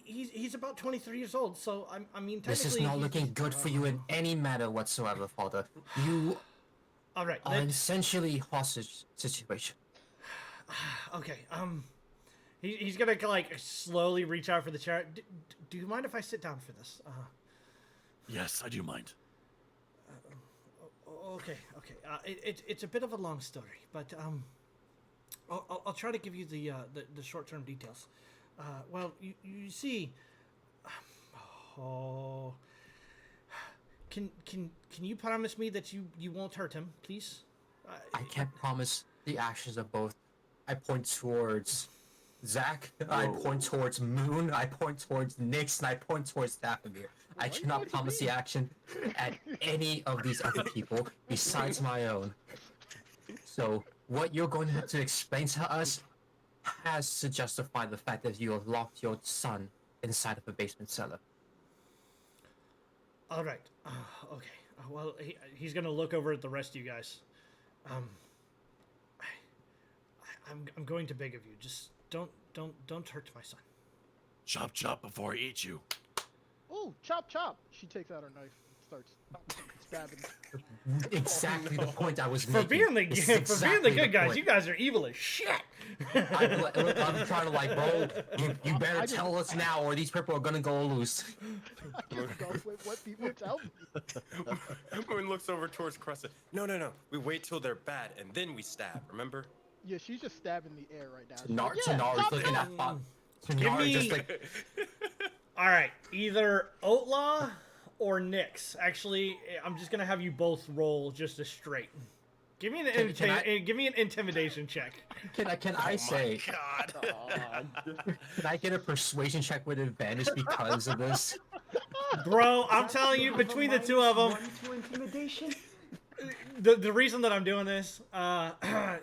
he's about 23 years old. So I mean, this is not looking good for you in any manner whatsoever, Father. You all right? are essentially hostage situation. Okay. He's gonna like slowly reach out for the chair. Do you mind if I sit down for this? Yes, I do mind. Okay. It's a bit of a long story, but I'll try to give you the short-term details. Well, you see, can you promise me that you won't hurt him, please? I can't promise the actions of both. I point towards Zach. I point towards Moon. I point towards Nyx, and I point towards Dathomir. I cannot promise the action at any of these other people besides my own. So what you're going to have to explain to us has to justify the fact that you have locked your son inside of a basement cellar. All right. Okay. Well, he's gonna look over at the rest of you guys. I'm going to beg of you. Just don't hurt my son. Chop before I eat you. Oh, chop! She takes out her knife and starts stabbing. Exactly the point I was For making. being the good guys, you guys are evil as shit. I'm trying to like, bro, you better tell us now, or these people are gonna go loose. What people tell me. Moon looks over towards Cressa. No. We wait till they're bad and then we stab. Remember? Yeah, she's just stabbing the air right now. Tanari's looking at Bob. Tanari just like. All right, either Outlaw or Nyx. Actually, I'm just gonna have you both roll just a straight. Give me an intimidation check. Can I say? God. Can I get a persuasion check with advantage because of this? Bro, I'm telling you, between the two of them, the reason that I'm doing this,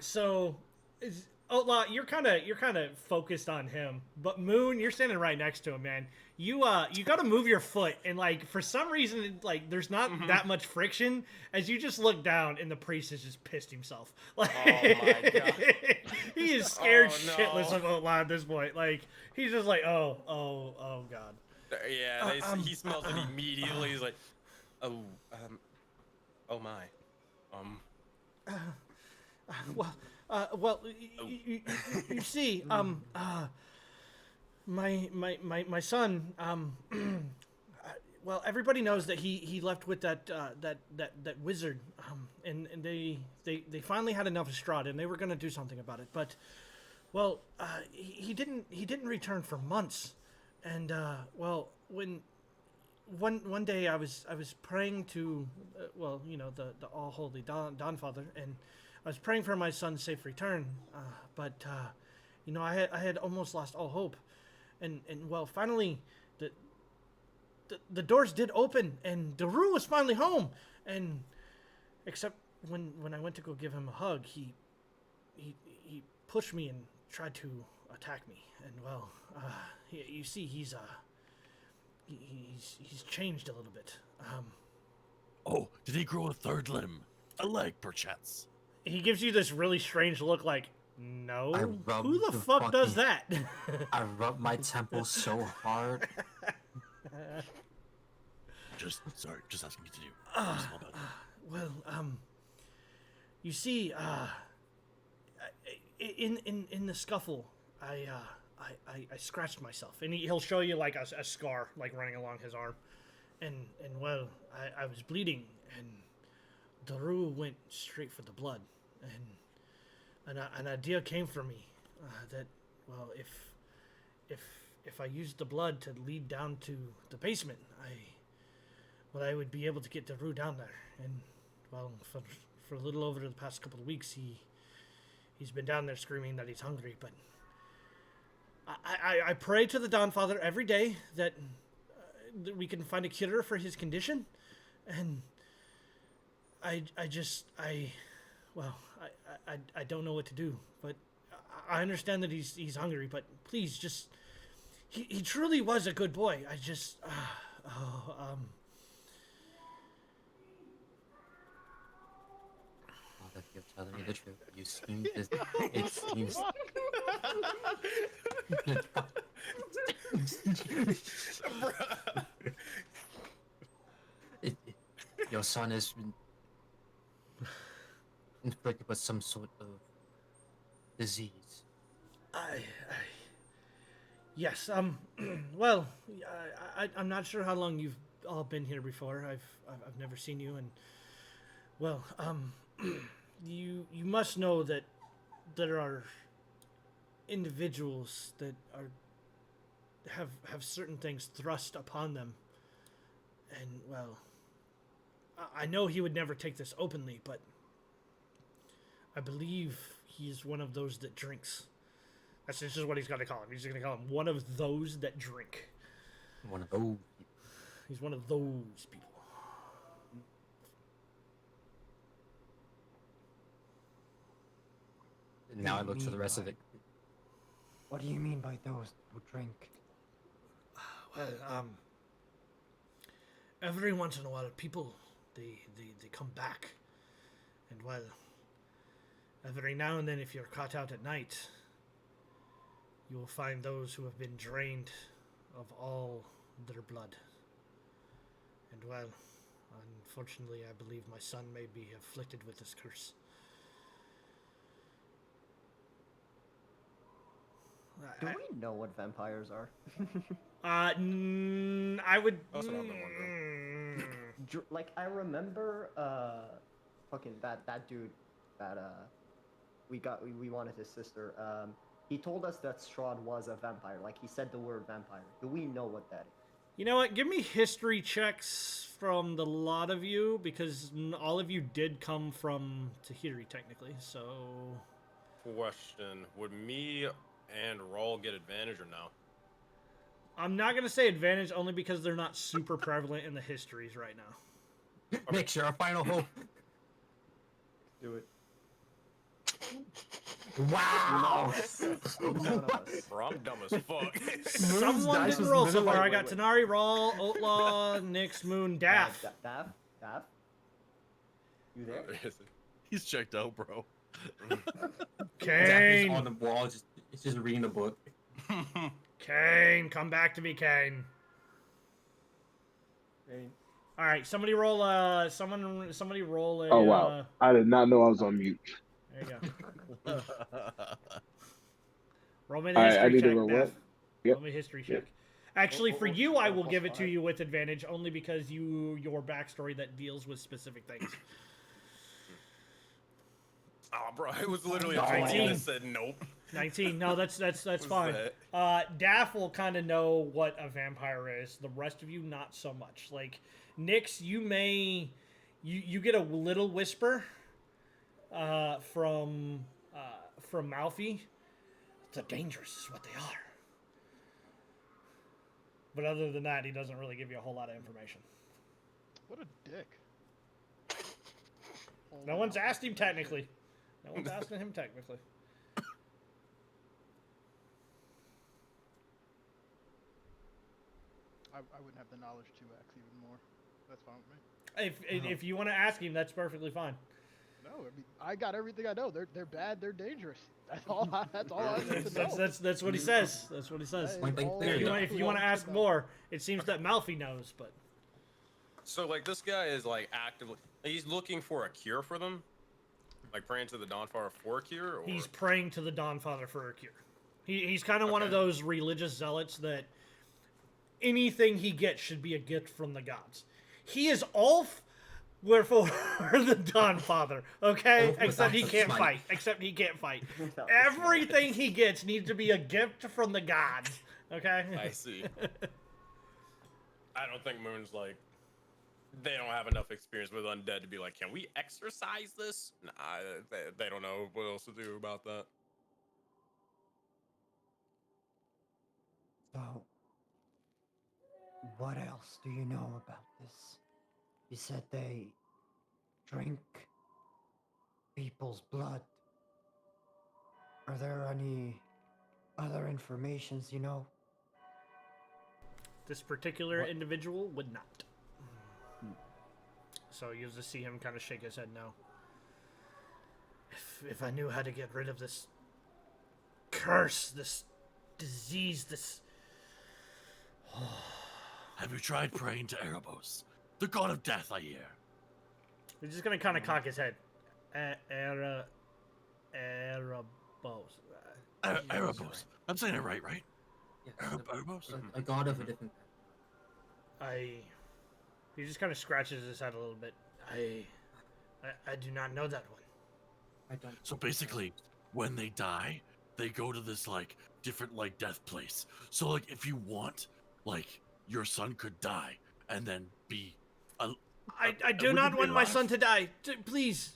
so is Outlaw, you're kind of focused on him, but Moon, you're standing right next to him, man. You got to move your foot, and like for some reason, like there's not that much friction as you just look down, and the priest has just pissed himself. Like, Oh my God. he is scared Oh, no. shitless of Outlaw at this point. Like he's just like, oh God. Yeah, he smells it immediately. He's like, oh my. Well, you see, my son, well, everybody knows that he left with that wizard, and they finally had enough of Strahd, and they were gonna do something about it, but, well, he didn't return for months, and well, when one day I was praying to, well, you know, the all holy Dawnfather, and I was praying for my son's safe return, but you know, I had almost lost all hope, and well, finally, the doors did open, and Daru was finally home, and except when I went to go give him a hug, he pushed me and tried to attack me, and well, you see, he's changed a little bit. Oh, did he grow a third limb? A leg, perchance? He gives you this really strange look like, no, rub who the the fuck does fucking- that? I rubbed my temple so hard. Just asking you to do. Well, you see, in the scuffle, I scratched myself, and he'll show you like a scar like running along his arm, and well, I was bleeding, and Daru went straight for the blood, and an idea came from me that, well, if I used the blood to lead down to the basement, I would be able to get Daru down there. And well, for a little over the past couple of weeks, he's been down there screaming that he's hungry. But I pray to the Dawnfather every day that we can find a cure for his condition, and I don't know what to do, but I understand that he's hungry, but please just, he truly was a good boy. I just, Father, you're telling me the truth. You seem to, it seems. Your son has been inflicted with some sort of disease. Yes, well, I'm not sure how long you've all been here before. I've never seen you, and well, you must know that there are individuals that have certain things thrust upon them, and well, I know he would never take this openly, but I believe he's one of those that drinks. That's just what he's going to call him. He's going to call him one of those that drink. One of those. He's one of those people. And now I look to the rest of it. What do you mean by those who drink? Well, every once in a while, people they come back, and well, every now and then, if you're caught out at night, you will find those who have been drained of all their blood. And well, unfortunately, I believe my son may be afflicted with this curse. Do we know what vampires are? I would. Also not been wondering. Like, I remember, fucking that dude that we wanted his sister. He told us that Strahd was a vampire. Like, he said the word vampire. Do we know what that is? You know what? Give me history checks from the lot of you, because all of you did come from Tahiri, technically, so... Question. Would me and Raul get advantage or no? I'm not going to say advantage, only because they're not super prevalent in the histories right now. Make sure our final hope. Do it. Wow! Bro, I'm dumb as fuck. Someone didn't roll so far. I got Tanari, Raul, Outlaw, Nyx, Moon, Daff. Daff? You there? He's checked out, bro. Kane! On the wall, it's just reading the book. Kane, come back to me, Kane. All right, somebody roll. Somebody roll a. Oh wow! I did not know I was on mute. There you go. Roll me the history check, Beth. Yep. Roll me history check. Actually, for you, I will give it to you with advantage, only because your backstory that deals with specific things. Oh, bro, it was literally a 19. that said nope. 19. No, that's fine. Daff will kind of know what a vampire is. The rest of you, not so much. Like, Nyx, you may... You get a little whisper from Malfi. The dangerous is what they are. But other than that, he doesn't really give you a whole lot of information. What a dick. No one's asked him technically. No one's asking him technically. I wouldn't have the knowledge to ask even more. That's fine with me. If you want to ask him, that's perfectly fine. No, I mean, I got everything I know. They're bad. They're dangerous. That's all. That's all I need to know. That's what he says. That's what he says. If you want to ask more, it seems that Malfi knows, but. So like this guy is like actively, he's looking for a cure for them, like praying to the Dawnfather for a cure. Or? He's praying to the Dawnfather for a cure. He's kind of one of those religious zealots that anything he gets should be a gift from the gods. He is Wherefore the Dawn Father, okay? Oh, Except he that's can't smart. fight. Except he can't fight. That was Everything he gets needs to be a gift from the gods, okay? I see. I don't think Moon's like, they don't have enough experience with undead to be like, can we exercise this? Nah, they don't know what else to do about that. So, what else do you know about this? You said they drink people's blood. Are there any other informations you know? This particular What? individual would not. So you'll just see him kind of shake his head no. If I knew how to get rid of this curse, this disease, this... Have you tried praying to Erebos, the god of death, I hear? He's just gonna kind of cock his head. Erebos. Erebos. I'm saying it right? Yes, Erebos? a god of a different. He just kind of scratches his head a little bit. I do not know that one. I don't. So basically, when they die, they go to this like different like death place. So like if you want, like your son could die and then be. I do would not you be want my alive? son to die. Please.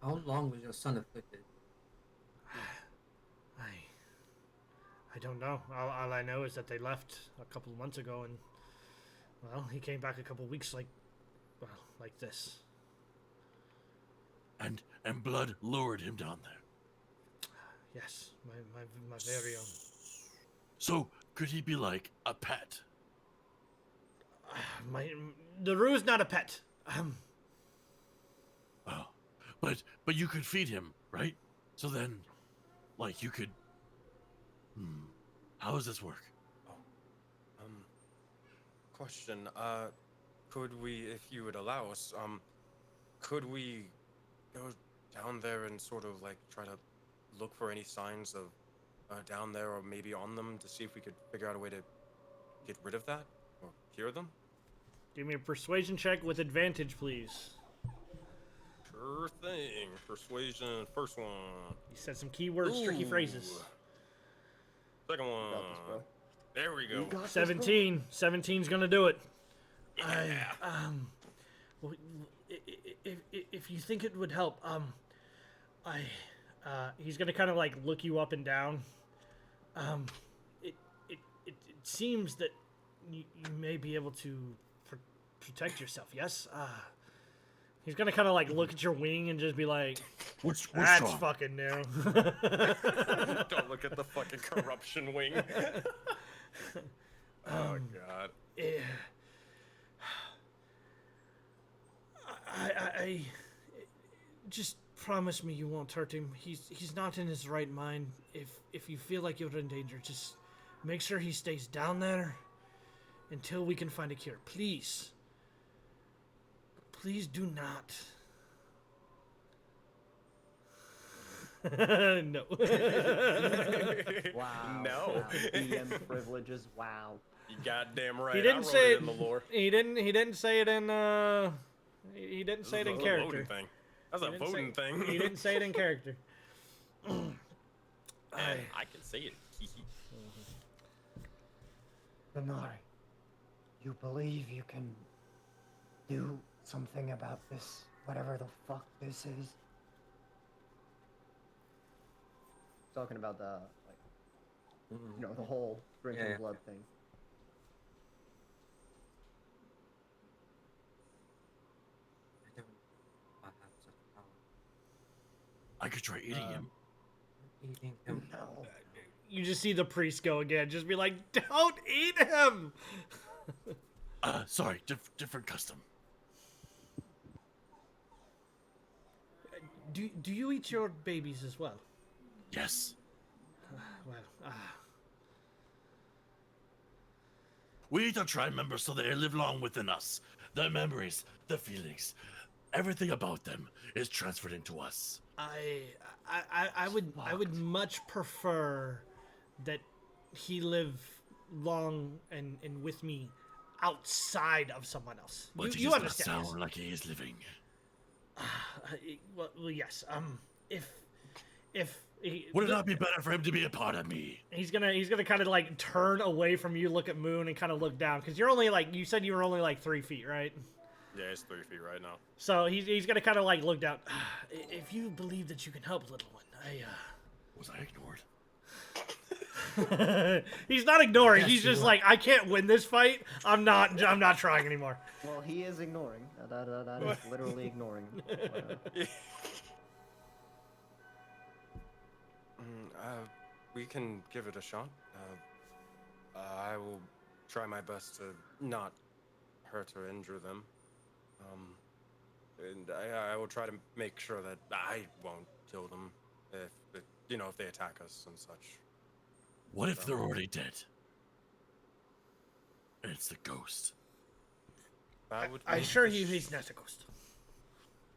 How long was your son afflicted? I don't know. All I know is that they left a couple of months ago, and well, he came back a couple of weeks like this. And blood lured him down there. Yes, my very own. So could he be like a pet? The Rue's not a pet. Oh, but you could feed him, right? So then, like you could. How does this work? Question. Could we, if you would allow us, could we go down there and sort of like try to look for any signs of down there or maybe on them to see if we could figure out a way to get rid of that or cure them? Give me a persuasion check with advantage, please. Sure thing. Persuasion, first one. You said some keywords, tricky phrases. Second one. Got this, bro. There we go. You got this, bro. 17. 17's gonna do it. Yeah. Well, if you think it would help, he's gonna kind of like look you up and down. It seems that you may be able to protect yourself. Yes. He's gonna kind of like look at your wing and just be like, Which "That's strong? fucking new." Don't look at the fucking corruption wing. Oh god. Yeah. I just promise me you won't hurt him. He's not in his right mind. If you feel like you're in danger, just make sure he stays down there until we can find a cure. Please. Please do not. No. Wow. No. Wow. DM privileges. Wow. You goddamn right. He I didn't wrote say it it in the lore. He didn't say it in he didn't say it in That's a character. voting thing. That's He a didn't say- voting thing. He didn't say it in character. I can say it. Denari, you believe you can do something about this, whatever the fuck this is? Talking about the, like, you know, the whole drinking Yeah. blood thing. I don't have such power. I could try eating him. Eating him. No. You just see the priest go again. Just be like, don't eat him. Sorry, different custom. Do you eat your babies as well? Yes. Well, We eat our tribe members so they live long within us. Their memories, their feelings, everything about them is transferred into us. I would much prefer that he live long and with me outside of someone else. But he You does not understand? Yes. sound like he is living. Well, yes. If he, Would it not be better for him to be a part of me? he's gonna kind of like turn away from you, look at Moon, and kind of look down because you're only like you said you were only like 3 feet, right? Yeah, it's 3 feet right now. So he's gonna kind of like look down. If you believe that you can help, little one, Was I ignored? He's not ignoring. Yes, He's you just were. like, I can't win this fight. I'm not trying anymore. Well, he is ignoring. That is literally ignoring. We can give it a shot. I will try my best to not hurt or injure them. And I will try to make sure that I won't kill them if they attack us and such. What if they're already dead? And it's the ghost. That would I make assure this- you, he's not a ghost.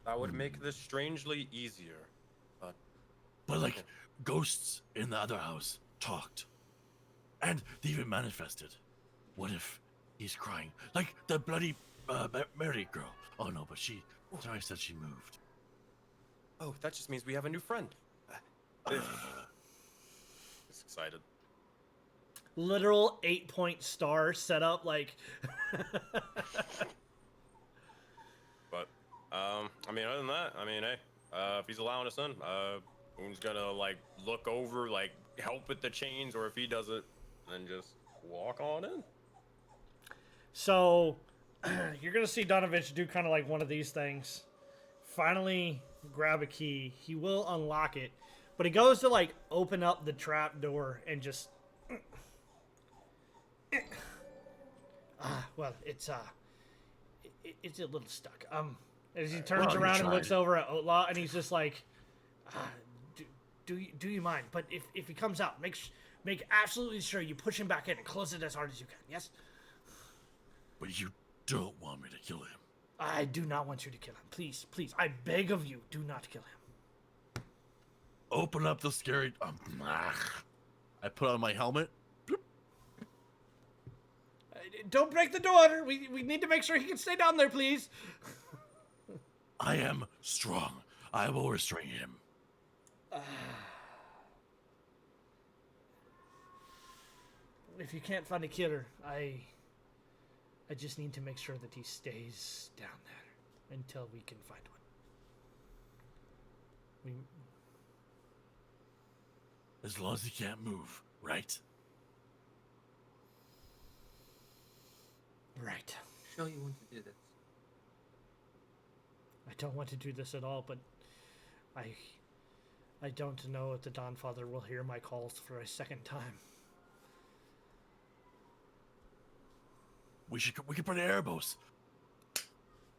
That would make this strangely easier, but But ghosts in the other house talked. And they even manifested. What if he's crying? Like the bloody Mary girl. Oh no, but I said she moved. oh, that just means we have a new friend. Just excited. Literal 8-point star set up like. But other than that, hey, if he's allowing us in, Moon's gonna look over, help with the chains, or if he does it, then just walk on in. So, you're gonna see Donovich do kind of like one of these things. Finally, grab a key. He will unlock it, but he goes to open up the trap door and just. Well, it's a little stuck. As he turns Well, you around and tried. looks over at Outlaw, and he's just like, do you mind? But if he comes out, make absolutely sure you push him back in and close it as hard as you can. Yes. But you don't want me to kill him. I do not want you to kill him. Please, please, I beg of you, do not kill him. Open up the scary. I put on my helmet. Don't break the door. We need to make sure he can stay down there, please. I am strong. I will restrain him. If you can't find a killer, I just need to make sure that he stays down there until we can find one. As long as he can't move, right? Right. Sure you want to do this? I don't want to do this at all, but I don't know if the Dawnfather will hear my calls for a second time. We can put Erebos.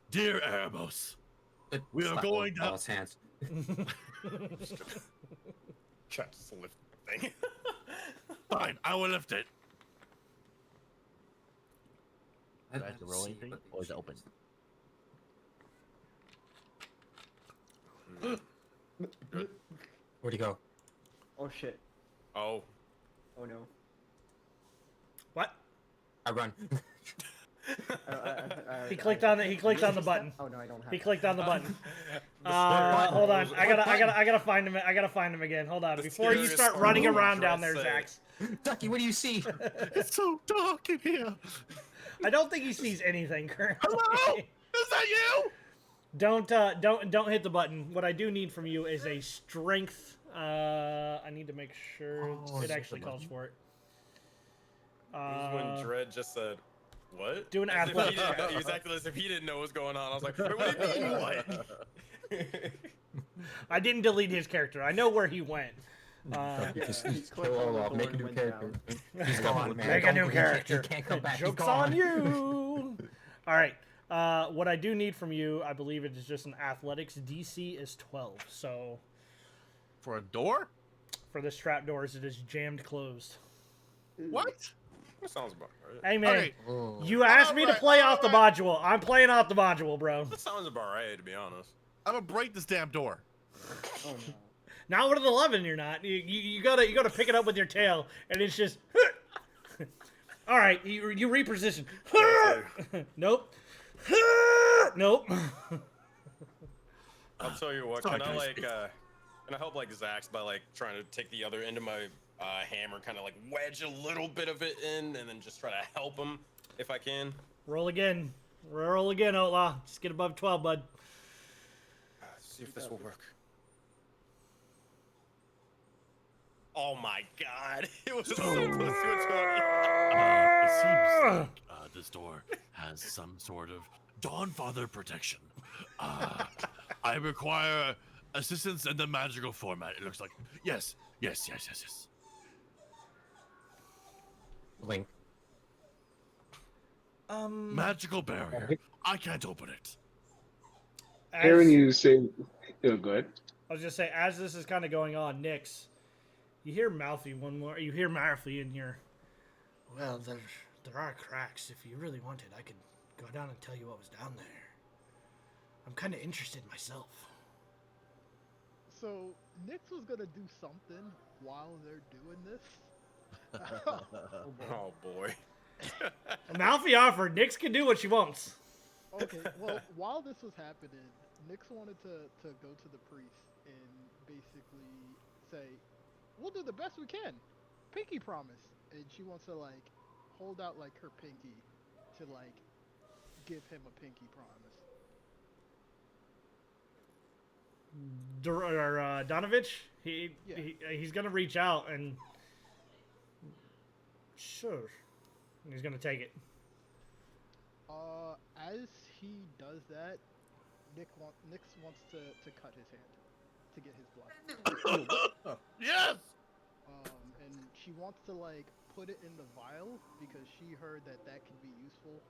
Dear Erebos, we are Slap going down. Paul's hands. Try to lift the thing. Fine, I will lift it. Do I have to roll anything, or is it open? Where'd he go? Oh shit. Oh. Oh no. What? I run. He clicked on the button. Oh no, I don't have. He clicked on the button. Hold on. I gotta find him. I gotta find him again. Hold on. The Before you scariest start running horror around down there, dress, Zax. Ducky, what do you see? It's so dark in here. I don't think he sees anything currently. Hello? Is that you? Don't hit the button. What I do need from you is a strength. I need to make sure it actually calls for it. When Dredd just said, "What?" Do an As if he athletics. didn't- He was acting as if he didn't know what was going on. I was like, "Wait, what do you mean what?" I didn't delete his character. I know where he went. Just he clicked kill on the all, door make a and new went character. down. He's gone, man. Make a new He character. can't come back. Joke's He's gone. on you. All right. What I do need from you, I believe it is just an athletics. DC is 12. So For a door? for this trap doors, it is jammed closed. What? That sounds about right. Hey man, Okay. Oh. you asked me to Alright, play off the alright. module. I'm playing off the module, bro. That sounds about right, to be honest. I'm gonna break this damn door. Oh no. Not with an 11, you're not. You gotta pick it up with your tail, and it's just. All right, you reposition. Nope. Nope. I'll tell you what. Can I help like Zax by like trying to take the other end of my hammer, kind of like wedge a little bit of it in, and then just try to help him if I can. Roll again. Roll again, Outlaw. Just get above 12, bud. See if this will work. Oh my God! It was so close to a 20. It seems like this door has some sort of Dawnfather protection. I require assistance in the magical format. It looks like yes. Link. Magical barrier. I can't open it. Hearing you say, "Feel good." I was just say, as this is kind of going on, Nyx, you hear Malfi You hear Malfi in here. Well, there are cracks. If you really wanted, I could go down and tell you what was down there. I'm kind of interested myself. So Nyx was gonna do something while they're doing this. Oh boy. Malfi offered. Nyx can do what she wants. Okay, well, while this was happening, Nyx wanted to go to the priest and basically say, we'll do the best we can. Pinky promise. And she wants to, like, hold out, like, her pinky to, like, give him a pinky promise. Donovich, he's going to reach out and... Sure. He's going to take it. As he does that, Nyx wants to cut his hand to get his blood. Yes. And she wants to like put it in the vial because she heard that could be useful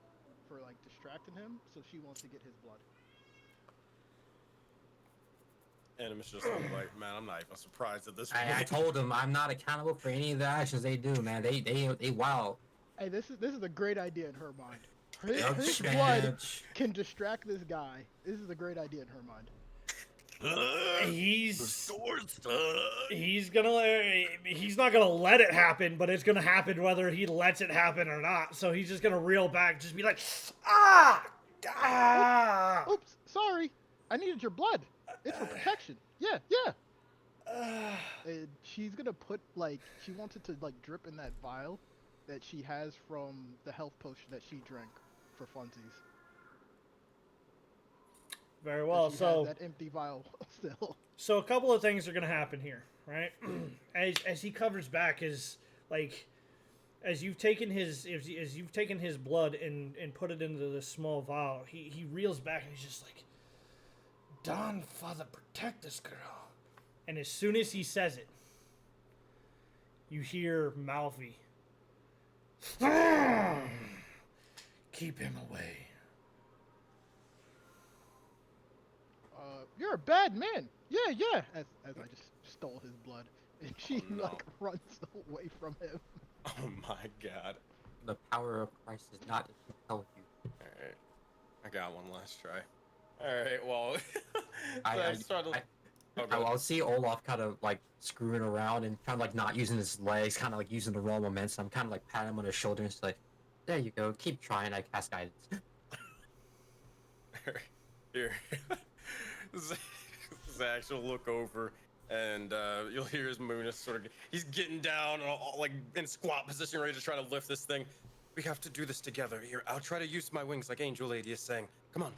for like distracting him. So she wants to get his blood. Animus just like, man, I'm not even surprised at this. I told him I'm not accountable for any of the actions they do, man. They wild. Hey, this is a great idea in her mind. His blood can distract this guy. This is a great idea in her mind. He's not gonna let it happen, but it's gonna happen whether he lets it happen or not. So he's just gonna reel back, just be like, Oops, sorry. I needed your blood. It's for protection. Yeah. And she's gonna put she wants it to drip in that vial that she has from the health potion that she drank for funsies. Very well. So that empty vial still. So a couple of things are gonna happen here, right? as he covers back, as you've taken his blood and put it into this small vial, he reels back and he's just like, Dawn, Father, protect this girl. And as soon as he says it, you hear Malfi. Keep him away. You're a bad man. Yeah. As I just stole his blood, and she runs away from him. Oh my God. The power of Christ is not to compel you. All right, I got one last try. All right, well, I'll see Olaf kind of like screwing around and kind of like not using his legs, kind of like using the raw momentum, kind of like pat him on his shoulder and say, like, there you go, keep trying, I cast guidance. Here. Zax will look over and you'll hear his Munis sort of, he's getting down all, like in squat position, ready to try to lift this thing. We have to do this together. Here, I'll try to use my wings like Angel Lady is saying. Come on,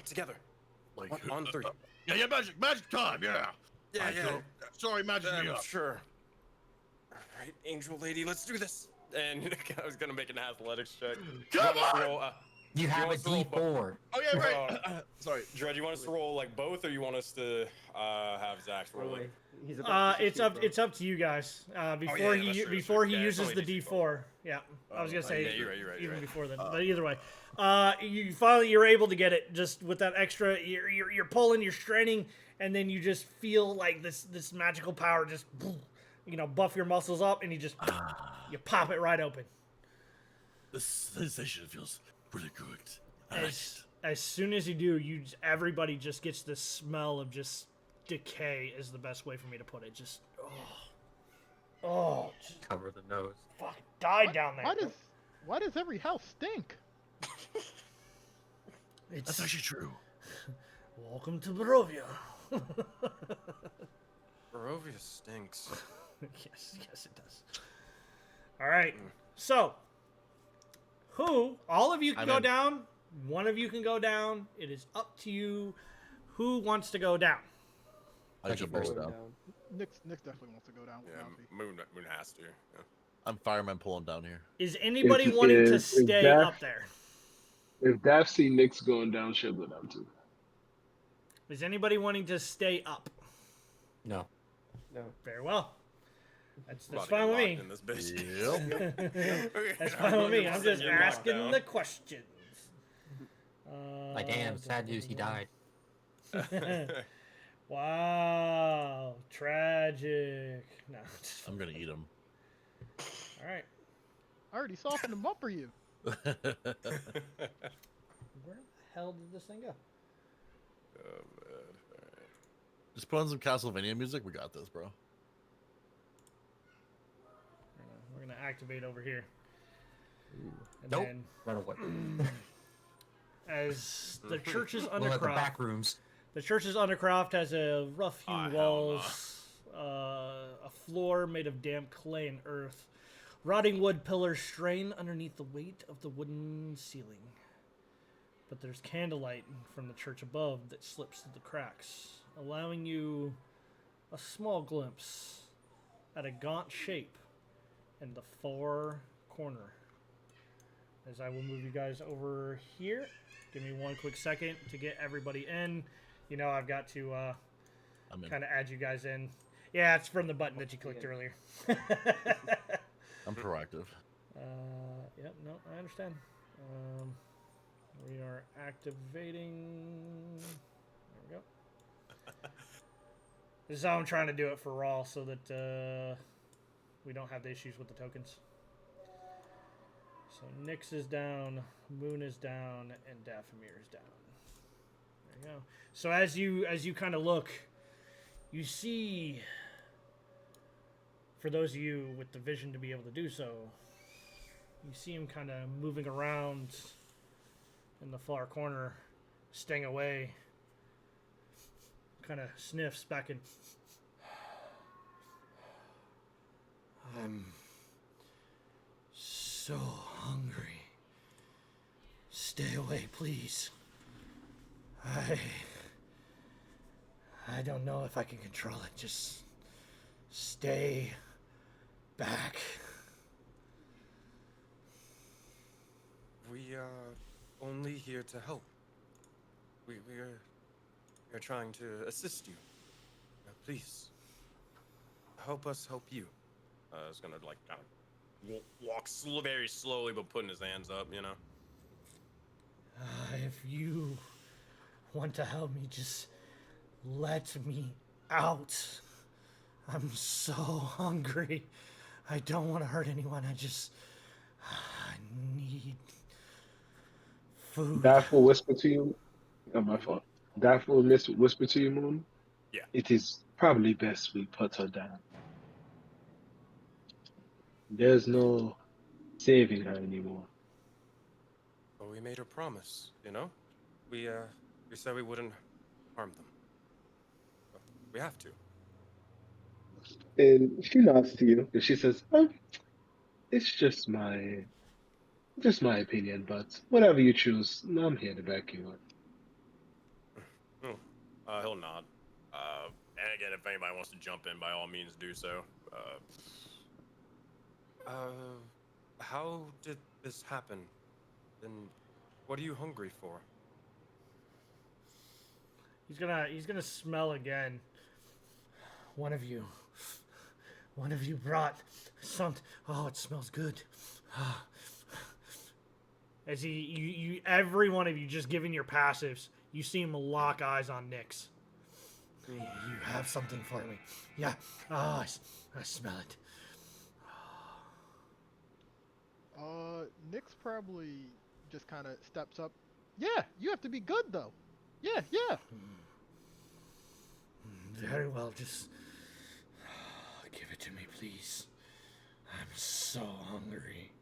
together. Like on three. Yeah, magic time, yeah. Yeah. Sorry, magic me up. Sure. All right, Angel Lady, let's do this. And I was gonna make an athletics check. Come on! You have a D4. Oh yeah, right. Sorry, Dred, you want us to roll like both, or you want us to have Zax roll it? It's up to you guys. Before he uses the D4. Yeah, I was gonna say yeah, you're right. Even before then, but either way, you're able to get it just with that extra. You're pulling, you're straining, and then you just feel like this magical power just buff your muscles up, and you pop it right open. The sensation feels pretty good. As soon as you do, everybody just gets this smell of just decay is the best way for me to put it. Just cover the nose. Fuck, died down there. Why does every house stink? That's actually true. Welcome to Barovia. Barovia stinks. Yes, it does. All right. So, all of you can go down. One of you can go down. It is up to you. Who wants to go down? I should first. pull it down. Nick definitely wants to go down with Yeah, Malfi. Moon has to. Yeah. I'm fireman pulling down here. Is anybody wanting to if stay Daph- up there? If Daph see Nick's going down, she'll go down too. Is anybody wanting to stay up? No. No. Very well. That's About to fine get with locked me. in this bitch. Yep. That's fine with me. I'm just 100% getting locked asking down. the questions. My damn, sad news, he died. Wow, tragic. No. I'm gonna eat him. All right. I already softened him up for you. Where the hell did this thing go? Oh, man. Alright. Just put on some Castlevania music. We got this, bro. We're gonna activate over here. And Nope. then, Run away. as the church's We're at the Undercroft, back rooms. the church's Undercroft has a rough-hewn hell no. walls, a floor made of damp clay and earth. Rotting wood pillars strain underneath the weight of the wooden ceiling. But there's candlelight from the church above that slips through the cracks, allowing you a small glimpse at a gaunt shape in the far corner. As I will move you guys over here. Give me one quick second to get everybody in. You know I've got to I'm in. kind of add you guys in. Yeah, it's from the button that you clicked earlier. I'm proactive. Yep, no, I understand. We are activating. There we go. This is how I'm trying to do it for Raw so that we don't have the issues with the tokens. So Nyx is down, Moon is down, and Dathomir is down. There you go. So as you kind of look, you see, for those of you with the vision to be able to do so, you see him kind of moving around in the far corner, staying away, kind of sniffs back in. I'm so hungry. Stay away, please. I don't know if I can control it. Just stay back. We are only here to help. We are trying to assist you. Please help us help you. It's gonna like kind of walk very slowly, but putting his hands up, you know. If you want to help me, just let me out. I'm so hungry. I don't want to hurt anyone. I need food. Daph will whisper to you. Oh, my fault. Daph will whisper to you, Moon. Yeah. It is probably best we put her down. There's no saving her anymore. But we made her promise, you know. We said we wouldn't harm them. But we have to. And she nods to you and she says, it's just my opinion, but whatever you choose, I'm here to back you up. He'll nod. And again, if anybody wants to jump in, by all means do so. How did this happen? And what are you hungry for? He's gonna smell again. One of you brought something. Oh, it smells good. As you every one of you just giving your passives, you see him lock eyes on Nyx. You have something for me. Yeah. Oh, I smell it. Nyx probably just kind of steps up. Yeah, you have to be good though. Yeah. Very well, just give it to me, please. I'm so hungry.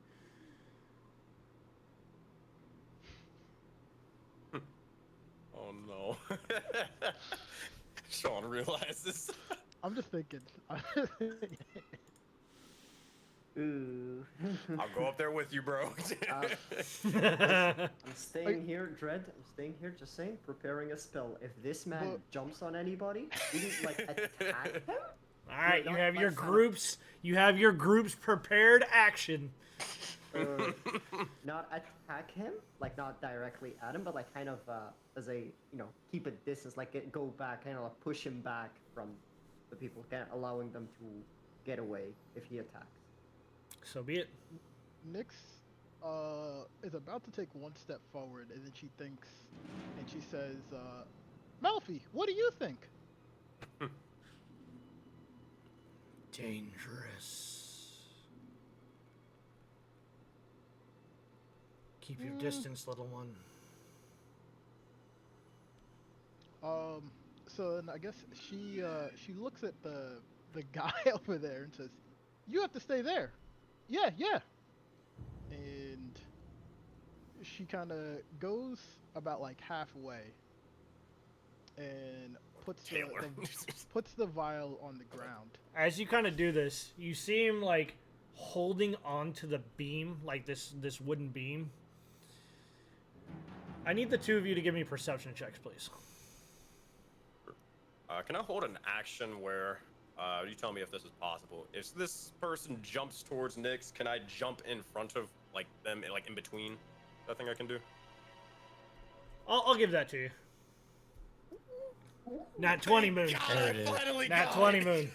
Sean realizes. I'm just thinking. Ooh. I'll go up there with you, bro. I'm staying here, Dread. I'm staying here, just saying, preparing a spell. If this man jumps on anybody, we need like attack him. All right, No, you not have your like kind of- groups. You have your groups prepared action. Not attack him, like not directly at him, but like kind of as a keep a distance, like go back, kind of like push him back from the people, kind of allowing them to get away if he attacks. So be it. Nyx is about to take one step forward, and then she thinks, and she says, Malfi, what do you think? Dangerous. Keep your distance, little one. So then I guess she looks at the guy over there and says, "You have to stay there." Yeah. And she kind of goes about like halfway and puts the vial on the ground. As you kind of do this, you see him like holding onto the beam, like this wooden beam. I need the two of you to give me perception checks, please. Can I hold an action where you tell me if this is possible? If this person jumps towards Nyx, can I jump in front of like them, like in between? That thing I can do? I'll give that to you. Nat 20 moon. There it is. Nat 20 moon.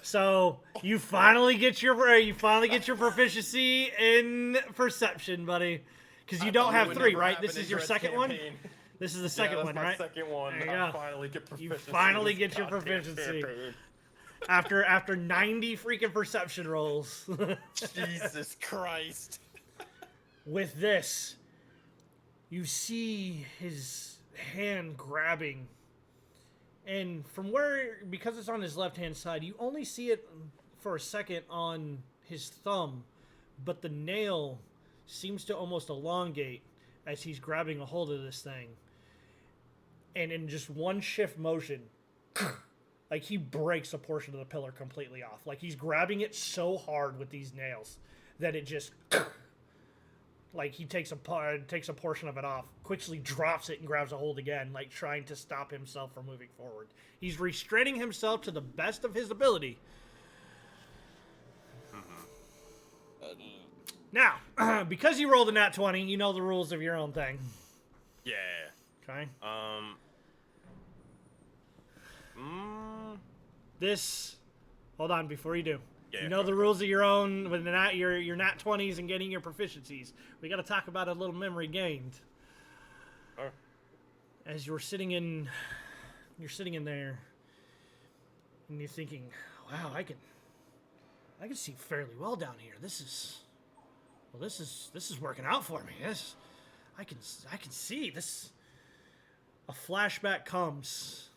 So you finally get your proficiency in perception, buddy, because you don't have 3, right? This is your second one. This is the second one, right? Second one. There you I go. finally get proficiency. You finally in get this your goddamn proficiency. campaign. After 90 freaking perception rolls. Jesus Christ. With this, you see his hand grabbing. And from because it's on his left-hand side, you only see it for a second on his thumb, but the nail seems to almost elongate as he's grabbing a hold of this thing. And in just one shift motion, like he breaks a portion of the pillar completely off. Like he's grabbing it so hard with these nails that it just like he takes a portion of it off, quickly drops it and grabs a hold again, like trying to stop himself from moving forward. He's restraining himself to the best of his ability. Now, because you rolled a nat 20, you know the rules of your own thing. Yeah. Okay. Hold on, before you do. Yeah, you know the rules of your own with your nat 20s and getting your proficiencies. We got to talk about a little memory gained. Oh. As you're sitting in there, and you're thinking, "Wow, I can see fairly well down here. This is working out for me. I can see this." A flashback comes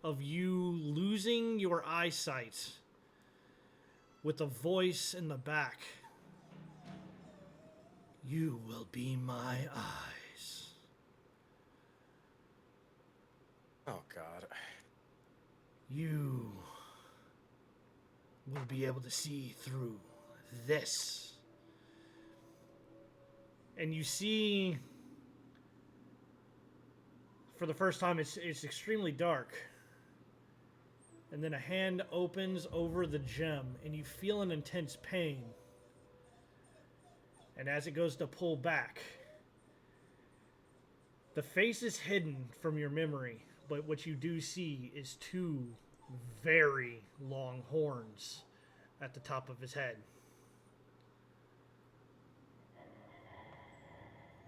of you losing your eyesight with a voice in the back. "You will be my eyes." Oh God. You will be able to see through this. And you see, for the first time, it's extremely dark. And then a hand opens over the gem, and you feel an intense pain. And as it goes to pull back, the face is hidden from your memory, but what you do see is 2 very long horns at the top of his head.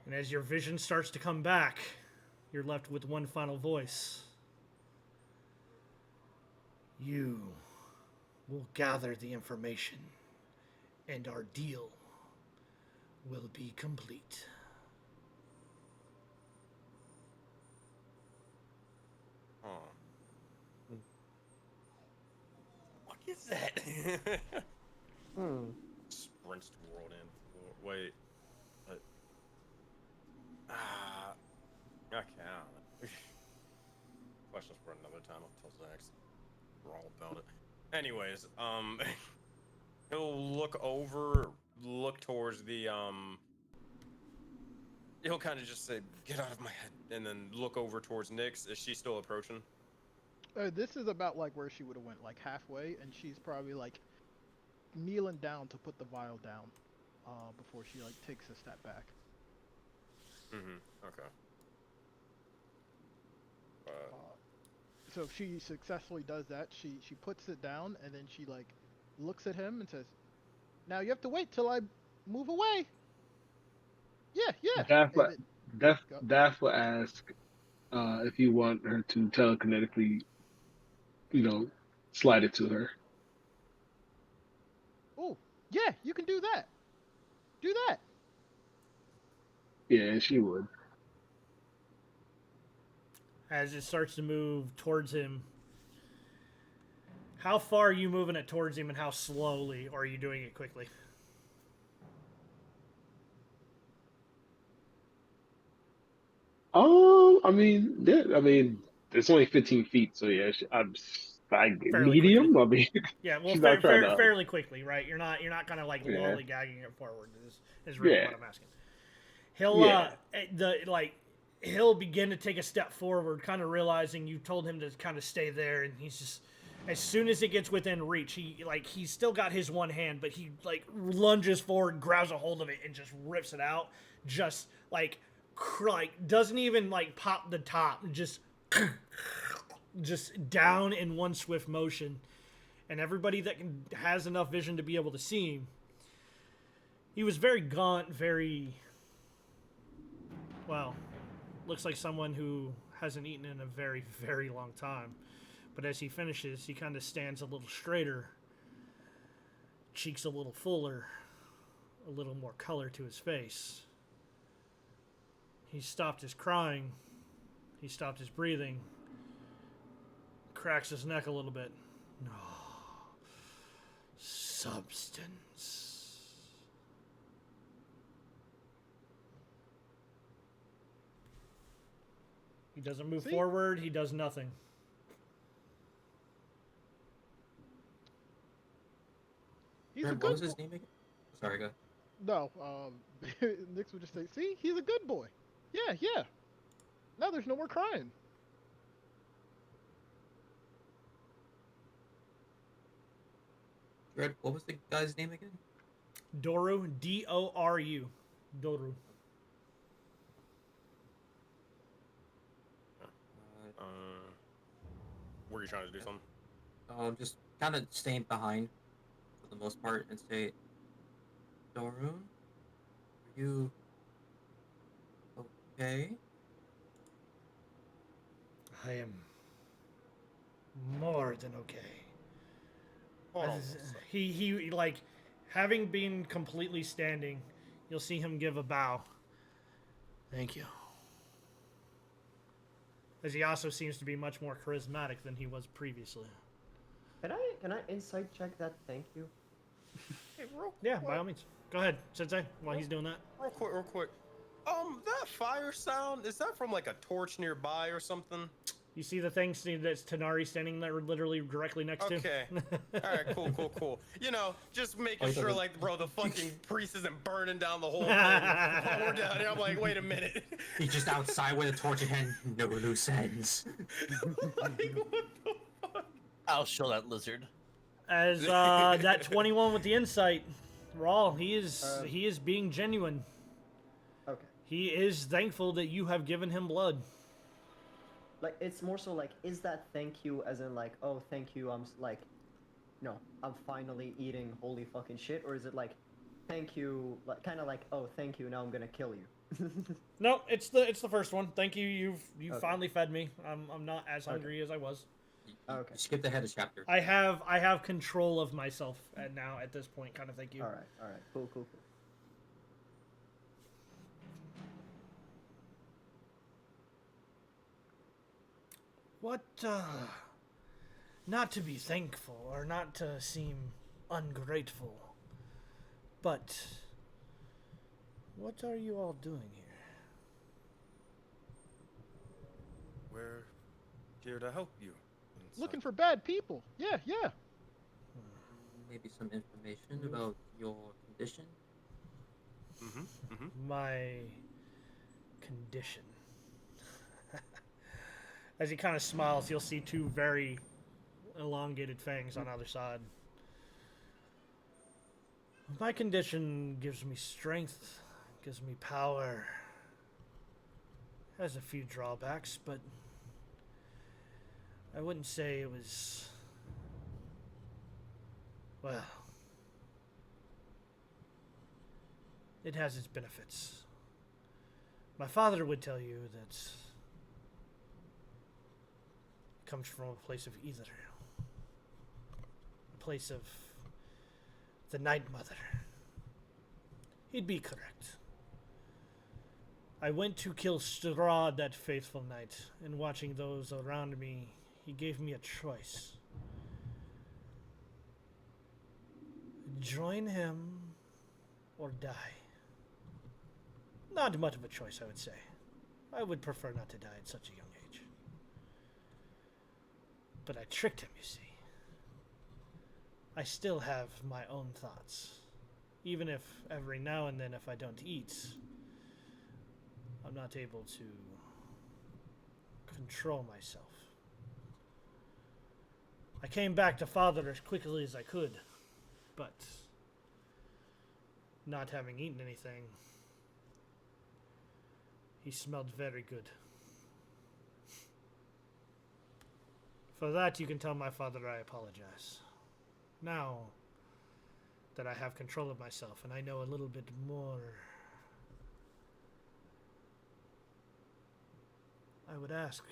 And as your vision starts to come back, you're left with one final voice. "You will gather the information, and our deal will be complete." Oh. What is that? Sprints to world end. Wait. I yeah. Questions for another time. I'll tell Zax all about it. Anyways, he'll look towards the he'll kind of just say, "Get out of my head," and then look over towards Nyx. Is she still approaching? This is about like where she would have went, like halfway, and she's probably like kneeling down to put the vial down, before she like takes a step back. Okay. So if she successfully does that, she puts it down, and then she like looks at him and says, "Now you have to wait till I move away." Yeah. Daph will ask if you want her to telekinetically, slide it to her. Oh, yeah, you can do that. Do that. Yeah, she would. As it starts to move towards him, how far are you moving it towards him, and how slowly, or are you doing it quickly? I mean, it's only 15 feet, so yeah, I'm Fairly medium. quickly. I mean, Yeah, well, she's not trying to- fairly quickly, right? You're not kind of like Yeah. lollygagging it forward. Is really Yeah. what I'm asking. He'll begin to take a step forward, kind of realizing you told him to kind of stay there, and he's just, as soon as it gets within reach, he's still got his one hand, but he like lunges forward, grabs a hold of it, and just rips it out. Just like doesn't even like pop the top, just down in one swift motion. And everybody that has enough vision to be able to see him, he was very gaunt, looks like someone who hasn't eaten in a very, very long time. But as he finishes, he kind of stands a little straighter, cheeks a little fuller, a little more color to his face. He stopped his crying. He stopped his breathing. Cracks his neck a little bit. No. Substance. He doesn't move forward. He does nothing. What was his name again? Sorry, go. No, Nyx would just say, "See, he's a good boy. Yeah. Now there's no more crying." Red, what was the guy's name again? Doru, D-O-R-U. Doru. Were you trying to do something? Just kind of staying behind for the most part and say, Dorun, are you okay? I am more than okay. He like, having been completely standing, you'll see him give a bow. Thank you. As he also seems to be much more charismatic than he was previously. Can I insight check that? Thank you. Hey, Yeah, by all means. Go ahead, Sensei, while he's doing that. Real quick. That fire sound, is that from like a torch nearby or something? You see the thing that's Tanari standing there literally directly next to him? Okay. Alright, cool. Just making sure, like, bro, the fucking priest isn't burning down the whole thing while we're down here. I'm like, wait a minute. He's just outside with a torch in hand, no loose ends. Like, what the fuck? I'll show that lizard. As that 21 with the insight, Raw, he is being genuine. Okay. He is thankful that you have given him blood. Like, it's more so like, is that thank you as in like, oh, thank you, I'm finally eating holy fucking shit, or is it like, thank you, like, kind of like, oh, thank you, now I'm gonna kill you? No, it's the first one. Thank you. You've Okay. finally fed me. I'm not as hungry as I was. Okay. You skipped ahead a chapter. I have control of myself now at this point. Kind of. Thank you. All right. Cool. What? Not to be thankful or not to seem ungrateful, but what are you all doing here? we're here to help you. and Looking such. for bad people. Yeah, yeah. Maybe some information about your condition. My condition. As he kind of smiles, you'll see two very elongated fangs on either side. My condition gives me strength, gives me power. Has a few drawbacks, but I wouldn't say it was... Well... It has its benefits. My father would tell you that it comes from a place of either. A place of the Night Mother. He'd be correct. I went to kill Strahd that faithful night, and watching those around me, he gave me a choice. Join him or die. Not much of a choice, I would say. I would prefer not to die at such a young age. But I tricked him, you see. I still have my own thoughts. Even if every now and then, if I don't eat, I'm not able to control myself. I came back to Father as quickly as I could, but not having eaten anything, he smelled very good. For that, you can tell my father I apologize. Now that I have control of myself and I know a little bit more, I would ask,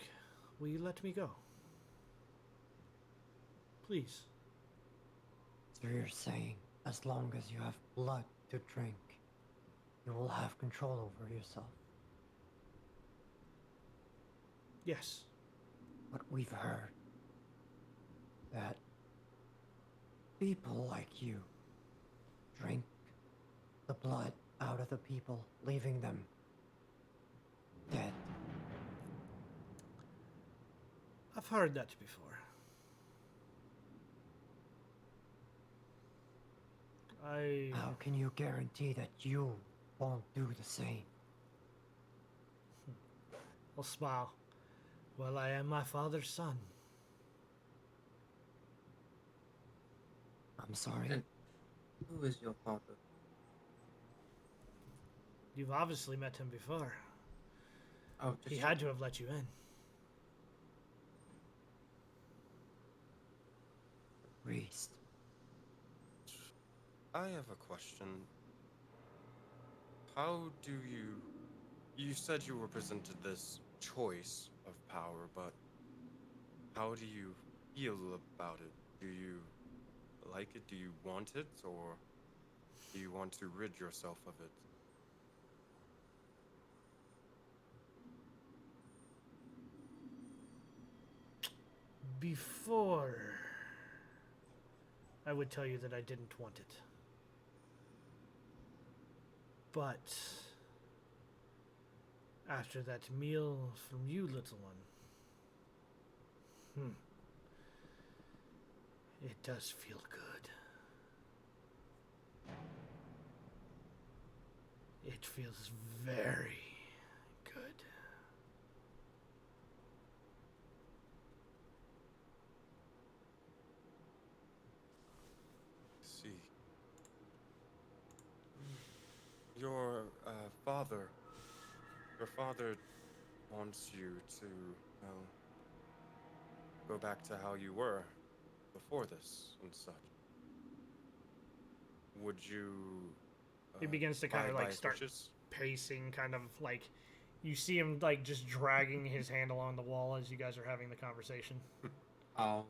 will you let me go? Please. So you're saying, as long as you have blood to drink, you will have control over yourself. Yes. But we've heard that people like you drink the blood out of the people, leaving them dead. I've heard that before. How can you guarantee that you won't do the same? I'll smile. Well, I am my father's son. I'm sorry. And who is your father? You've obviously met him before. Oh, He had to have let you in. Priest. I have a question. How do you... You said you were presented this choice of power, but how do you feel about it? Do you like it? Do you want it? Or do you want to rid yourself of it? Before, I would tell you that I didn't want it. But after that meal from you, little one, it does feel good. It feels very good. See. Your father wants you to, well, go back to how you were before this and such. Would you... He begins to kind of like start pacing, kind of like you see him like just dragging his hand along the wall as you guys are having the conversation. I'm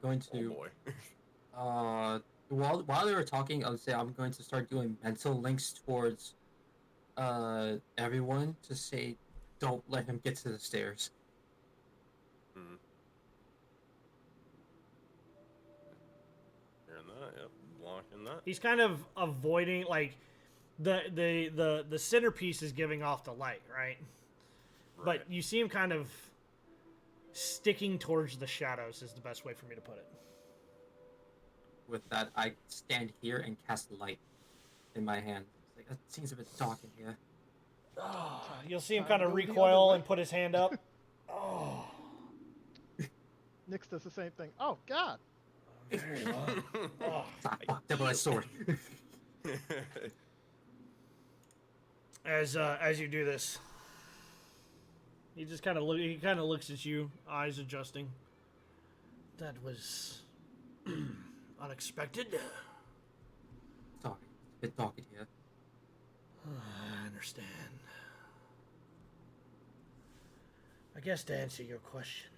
going to. Oh boy. While they were talking, I would say I'm going to start doing mental links towards everyone to say, don't let him get to the stairs. Mm-hmm. Hearing that, yep, blocking that. He's kind of avoiding like the centerpiece is giving off the light, right? But you see him kind of sticking towards the shadows is the best way for me to put it. With that, I stand here and cast light in my hand. It's like, it seems a bit dark in here. You'll see him Time kind to of go the other recoil way. and put his hand up. Oh, Nyx does the same thing. Oh God! very well. Oh. Ah, fuck, double-edged sword. As you do this, he just kind of looks at you, eyes adjusting. That was unexpected. Dark. A bit dark in here. I understand. I guess to answer your question,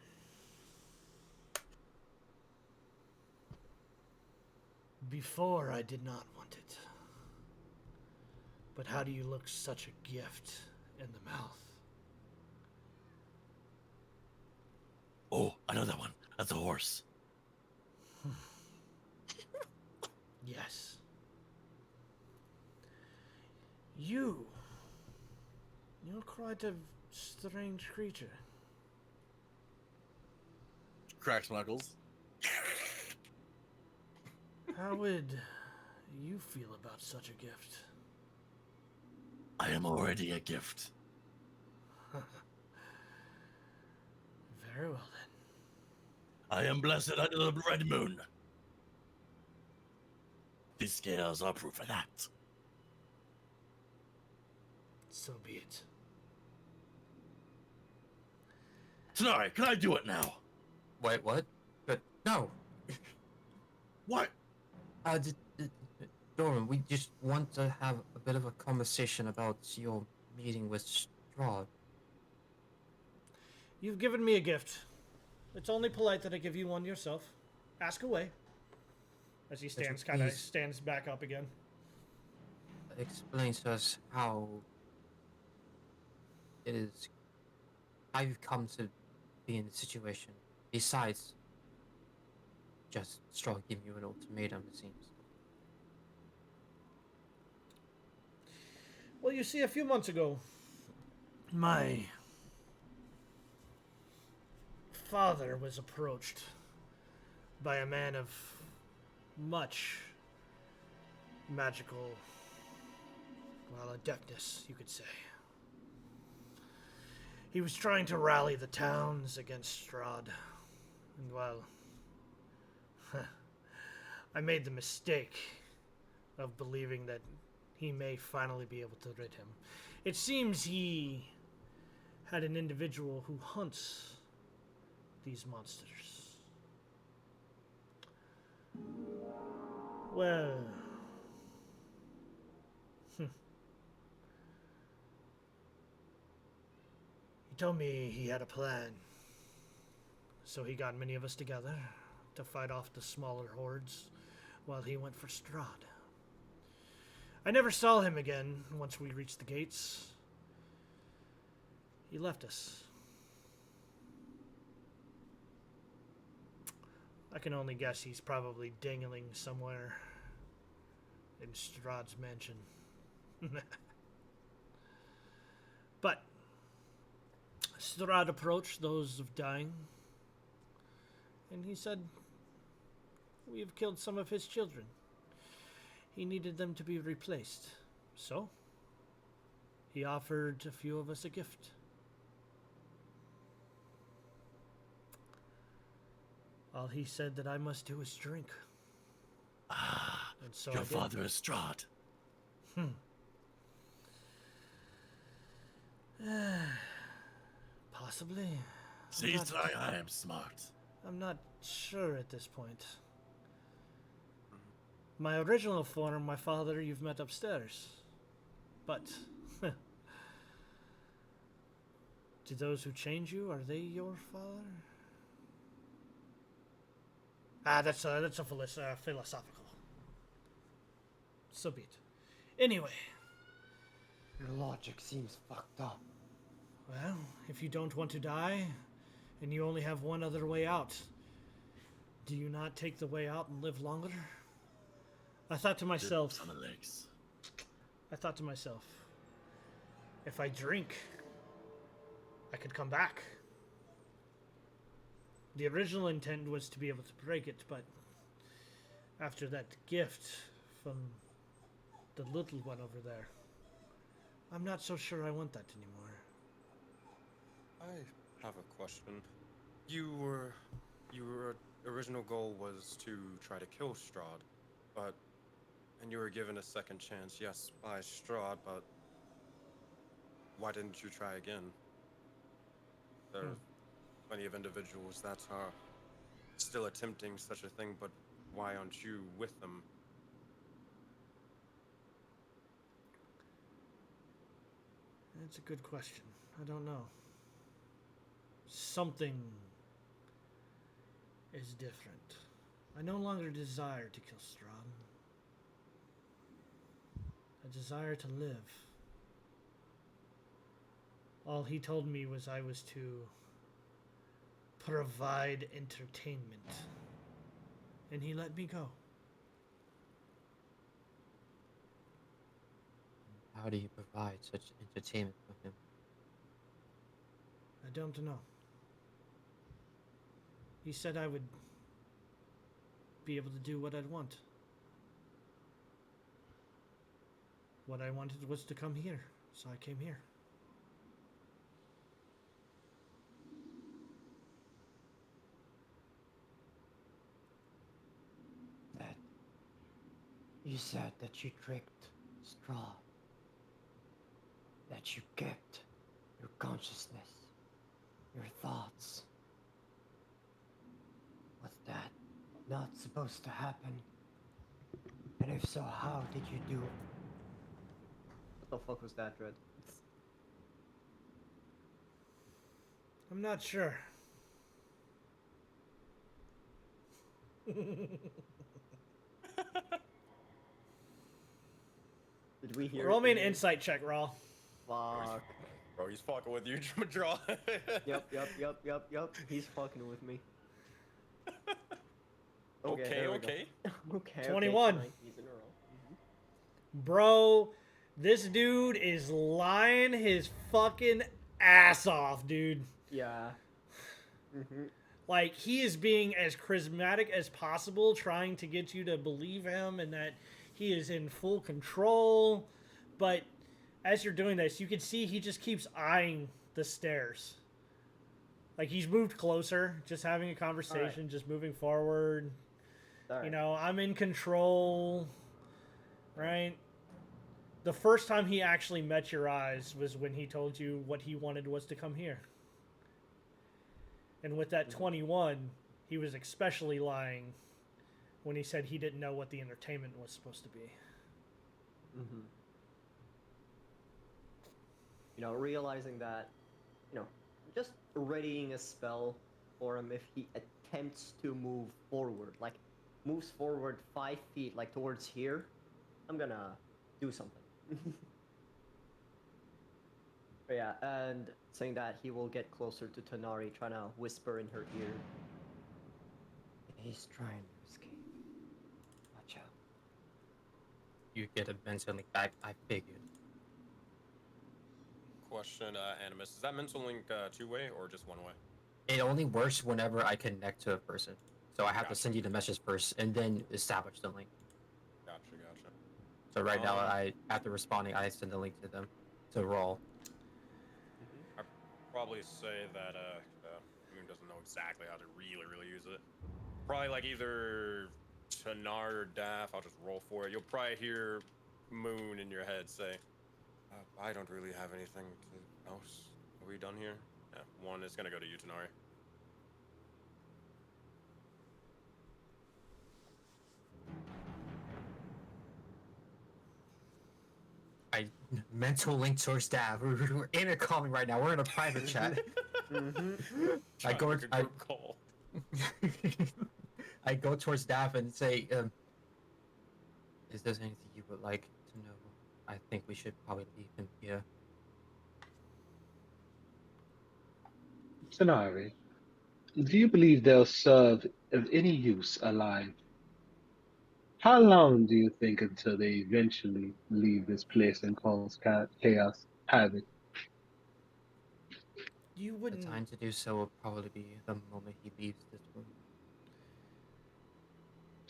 before I did not want it. But how do you look such a gift in the mouth? Oh, I know that one. That's a horse. Yes. You're quite a strange creature. Cracks knuckles. How would you feel about such a gift? I am already a gift. Very well then. I am blessed under the red moon. These scales are proof of that. So be it. Tanari, can I do it now? Wait, what? But no. What? Doran, we just want to have a bit of a conversation about your meeting with Strahd. You've given me a gift. It's only polite that I give you one yourself. Ask away. As he stands back up again. Explain to us how it is, how you've come to be in the situation. Besides just Strahd giving you an ultimatum, it seems. Well, you see, a few months ago, my father was approached by a man of much magical, well, adeptness, you could say. He was trying to rally the towns against Strahd, and well, I made the mistake of believing that he may finally be able to rid him. It seems he had an individual who hunts these monsters. Well, he told me he had a plan. So he got many of us together to fight off the smaller hordes while he went for Strahd. I never saw him again once we reached the gates. He left us. I can only guess he's probably dangling somewhere in Strahd's mansion. But Strahd approached those of dying, and he said, "We have killed some of his children. He needed them to be replaced. So, he offered a few of us a gift." All he said that I must do is drink. Ah, and so your I did. father is Strahd. Possibly. See, I am smart. I'm not sure at this point. My original form, my father, you've met upstairs. But, do those who change you, are they your father? That's a philosophical. So be it. Anyway. Your logic seems fucked up. Well, if you don't want to die, and you only have one other way out, do you not take the way out and live longer? I thought to myself, if I drink, I could come back. The original intent was to be able to break it, but after that gift from the little one over there, I'm not so sure I want that anymore. I have a question. Your original goal was to try to kill Strahd, and you were given a second chance, yes, by Strahd, but why didn't you try again? There are plenty of individuals that are still attempting such a thing, but why aren't you with them? That's a good question. I don't know. Something is different. I no longer desire to kill Strahd. I desire to live. All he told me was I was to provide entertainment. And he let me go. How do you provide such entertainment for him? I don't know. He said I would be able to do what I'd want. What I wanted was to come here, so I came here. That you said that you tricked Straw. That you kept your consciousness, your thoughts. Was that not supposed to happen? And if so, how did you do it? What the fuck was that, Dread? I'm not sure. Did we hear? Roll me an insight check, Raw. Fuck. Bro, he's fucking with you, Draw. Yep. He's fucking with me. Okay. Okay. 21. 2 90s in a row. Bro, this dude is lying his fucking ass off, dude. Yeah. Like, he is being as charismatic as possible, trying to get you to believe him and that he is in full control. But as you're doing this, you can see he just keeps eyeing the stairs. Like, he's moved closer, just having a conversation, just moving forward. You know, I'm in control, right? The first time he actually met your eyes was when he told you what he wanted was to come here. And with that 21, he was especially lying when he said he didn't know what the entertainment was supposed to be. You know, realizing that, you know, just readying a spell for him if he attempts to move forward, like moves forward 5 feet, like towards here, I'm gonna do something. But yeah, and saying that he will get closer to Tanari, trying to whisper in her ear. He's trying to escape. Watch out. You get a mental link. I figured. Question, Animus. Is that mental link two-way or just one way? It only works whenever I connect to a person. So I have to send you the message first and then establish the link. Gotcha. So right now, after responding, I send the link to them to roll. I'd probably say that Moon doesn't know exactly how to really use it. Probably like either Tanar or Daff. I'll just roll for it. You'll probably hear Moon in your head say, I don't really have anything else. Are we done here? Yeah, one is gonna go to you, Tanari. I mental link towards Dav. We're intercoming right now. We're in a private chat. I go towards Dav and say, is there anything you would like to know? I think we should probably leave him here. Tanari, do you believe they'll serve of any use alive? How long do you think until they eventually leave this place and cause chaos, havoc? You The wouldn't. time to do so will probably be the moment he leaves this room.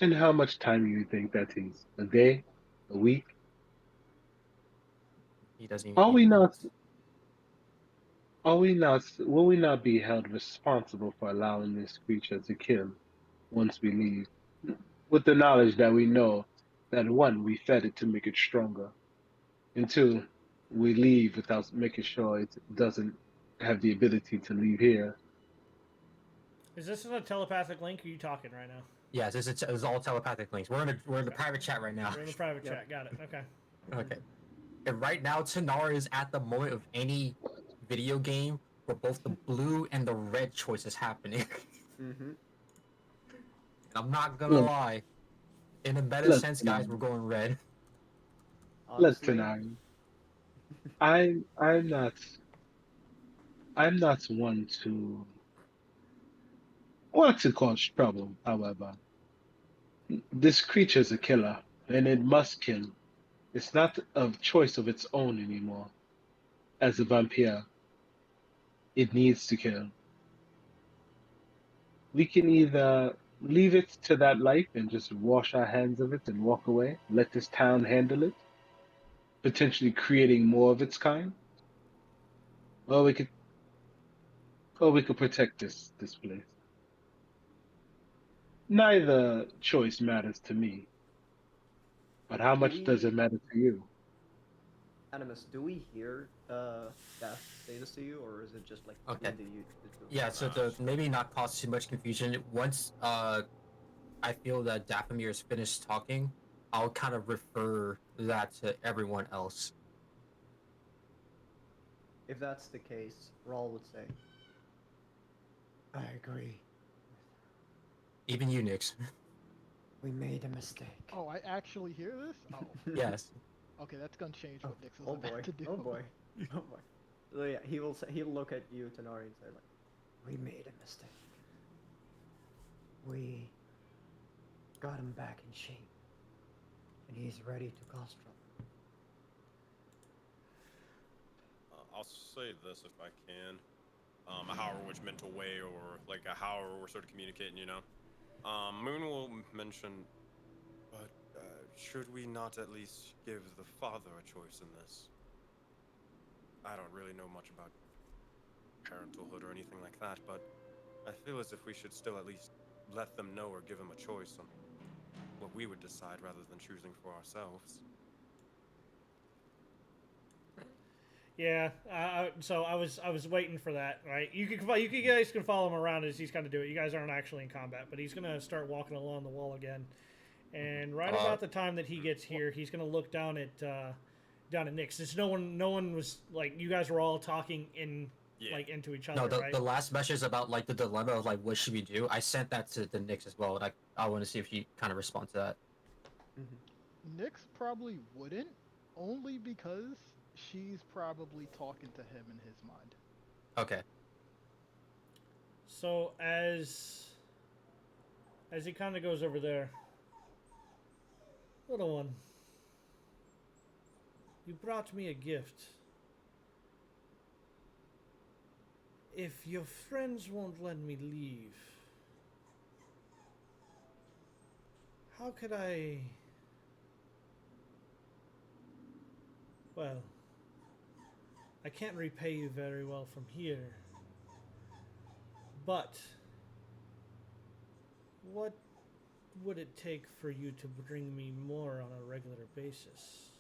And how much time do you think that is? A day? A week? He doesn't even Are need we not? minutes. Are we not? Will we not be held responsible for allowing this creature to kill once we leave? With the knowledge that we know that one, we fed it to make it stronger, and two, we leave without making sure it doesn't have the ability to leave here. Is this a telepathic link? Or are you talking right now? Yes, it's all telepathic links. We're in the private chat right now. We're in the private chat. Got it. Okay. Okay. And right now, Tanara is at the moment of any video game where both the blue and the red choice is happening. Mm-hmm. I'm not gonna lie. In a meta Look, sense, guys, we're going red. Look, Honestly, Tanari, I'm not one to want to cause trouble. However, this creature's a killer, and it must kill. It's not of choice of its own anymore. As a vampire, it needs to kill. We can either leave it to that life and just wash our hands of it and walk away, let this town handle it, potentially creating more of its kind, or we could protect this place. Neither choice matters to me, but how much does it matter to you? Animus, do we hear Death say this to you, or is it just like Okay. into you? Yeah, so to maybe not cause too much confusion, once I feel that Dathomir is finished talking, I'll kind of refer that to everyone else. If that's the case, Rawl would say, I agree. Even you, Nix. We made a mistake. Oh, I actually hear this? Oh. Yes. Okay, that's gonna change what Nix is Oh about boy. to do. Oh boy. Oh boy. So yeah, he'll look at you, Tanari, and say like, we made a mistake. We got him back in shape. And he's ready to cause trouble. I'll say this if I can. However which mental way or like however we're sort of communicating, you know. Moon will mention, but should we not at least give the father a choice in this? I don't really know much about parenthood or anything like that, but I feel as if we should still at least let them know or give them a choice on what we would decide rather than choosing for ourselves. Yeah. So I was waiting for that. Right. You guys can follow him around as he's kind of doing it. You guys aren't actually in combat, but he's gonna start walking along the wall again. And right about the time that he gets here, he's gonna look down at Nix. Since no one was like, you guys were all talking like into each other. No, right? the last message about like the dilemma of like what should we do, I sent that to the Nix as well, and I want to see if he kind of responds to that. Nix probably wouldn't, only because she's probably talking to him in his mind. Okay. So as he kind of goes over there, little one, you brought me a gift. If your friends won't let me leave, how could I? Well, I can't repay you very well from here. But what would it take for you to bring me more on a regular basis?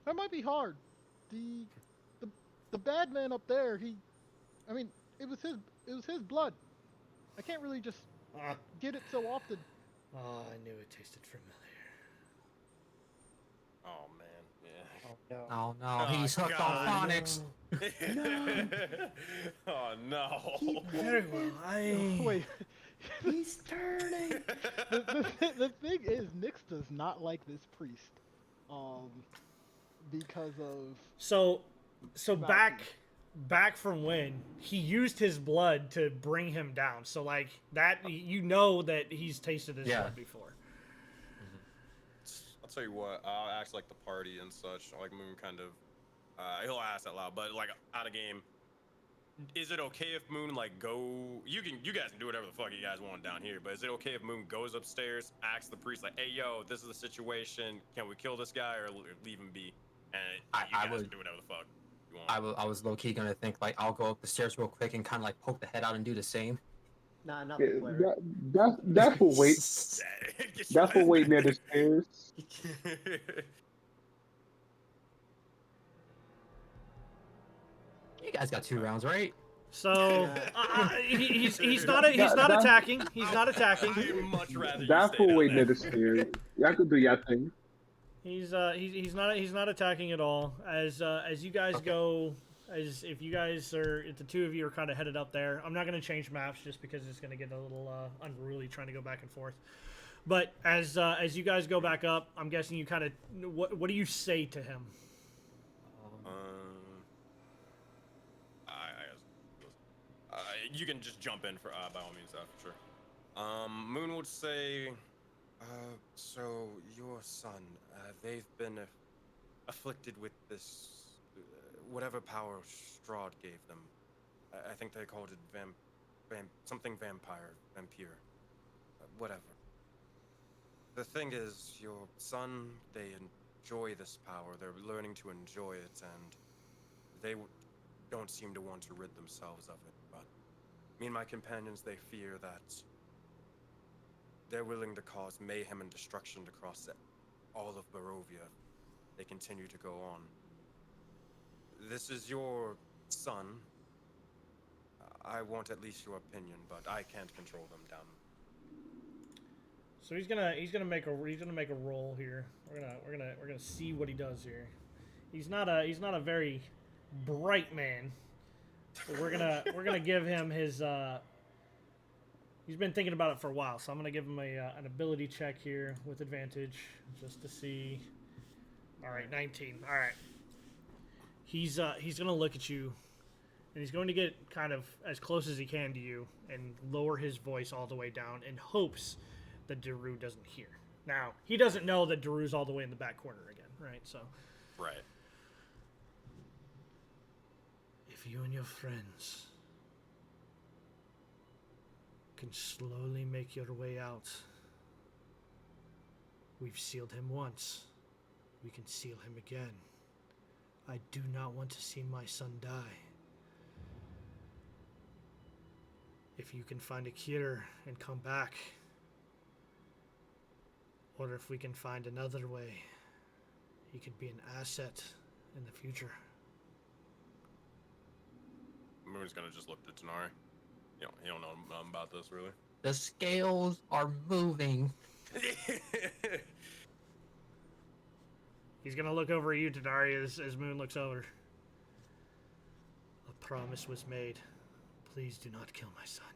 That might be hard. The bad man up there, it was his blood. I can't really just get it so often. Oh, I knew it tasted familiar. Oh man, yeah. Oh no, he's hooked on phonics. Oh no. Very well, Wait. He's turning. The thing is, Nix does not like this priest. Because of so back from when he used his blood to bring him down. So like that, you know that he's tasted his blood before. I'll tell you what. I'll ask like the party and such. Like Moon kind of, he'll ask that loud, but like out of game. Is it okay if Moon like you guys can do whatever the fuck you guys want down here, but is it okay if Moon goes upstairs, asks the priest like, hey yo, this is the situation, can we kill this guy or leave him be? And you guys can do whatever the fuck you want. I was low key gonna think like I'll go up the stairs real quick and kind of like poke the head out and do the same. Nah, not the cleric. That's for wait. That's for waiting near the stairs. You guys got 2 rounds, right? So he's not attacking. He's not attacking. I'd much rather. That's for waiting near the stairs. Y'all can do your thing. He's not attacking at all. As you guys go, as if you guys are, if the two of you are kind of headed up there, I'm not going to change maps just because it's going to get a little unruly trying to go back and forth. But as you guys go back up, I'm guessing you kind of what do you say to him? You can just jump in for by all means, for sure. Moon would say, so your son, they've been afflicted with this, whatever power Strahd gave them. I think they called it something vampire, whatever. The thing is, your son, they enjoy this power. They're learning to enjoy it, and they don't seem to want to rid themselves of it. But me and my companions, they fear that they're willing to cause mayhem and destruction across all of Barovia. They continue to go on. This is your son. I want at least your opinion, but I can't control them down. So he's gonna make a roll here. We're gonna see what he does here. He's not a very bright man. So we're gonna give him his. He's been thinking about it for a while, so I'm gonna give him an ability check here with advantage, just to see. All right, 19. All right. He's gonna look at you, and he's going to get kind of as close as he can to you, and lower his voice all the way down in hopes that Daru doesn't hear. Now he doesn't know that Daru's all the way in the back corner again, right? So. Right. If you and your friends can slowly make your way out, we've sealed him once. We can seal him again. I do not want to see my son die. If you can find a cure and come back, or if we can find another way, he could be an asset in the future. Moon's gonna just look to Tanari. He don't know nothing about this, really. The scales are moving. He's gonna look over at you, Tanari, as Moon looks over. A promise was made. Please do not kill my son.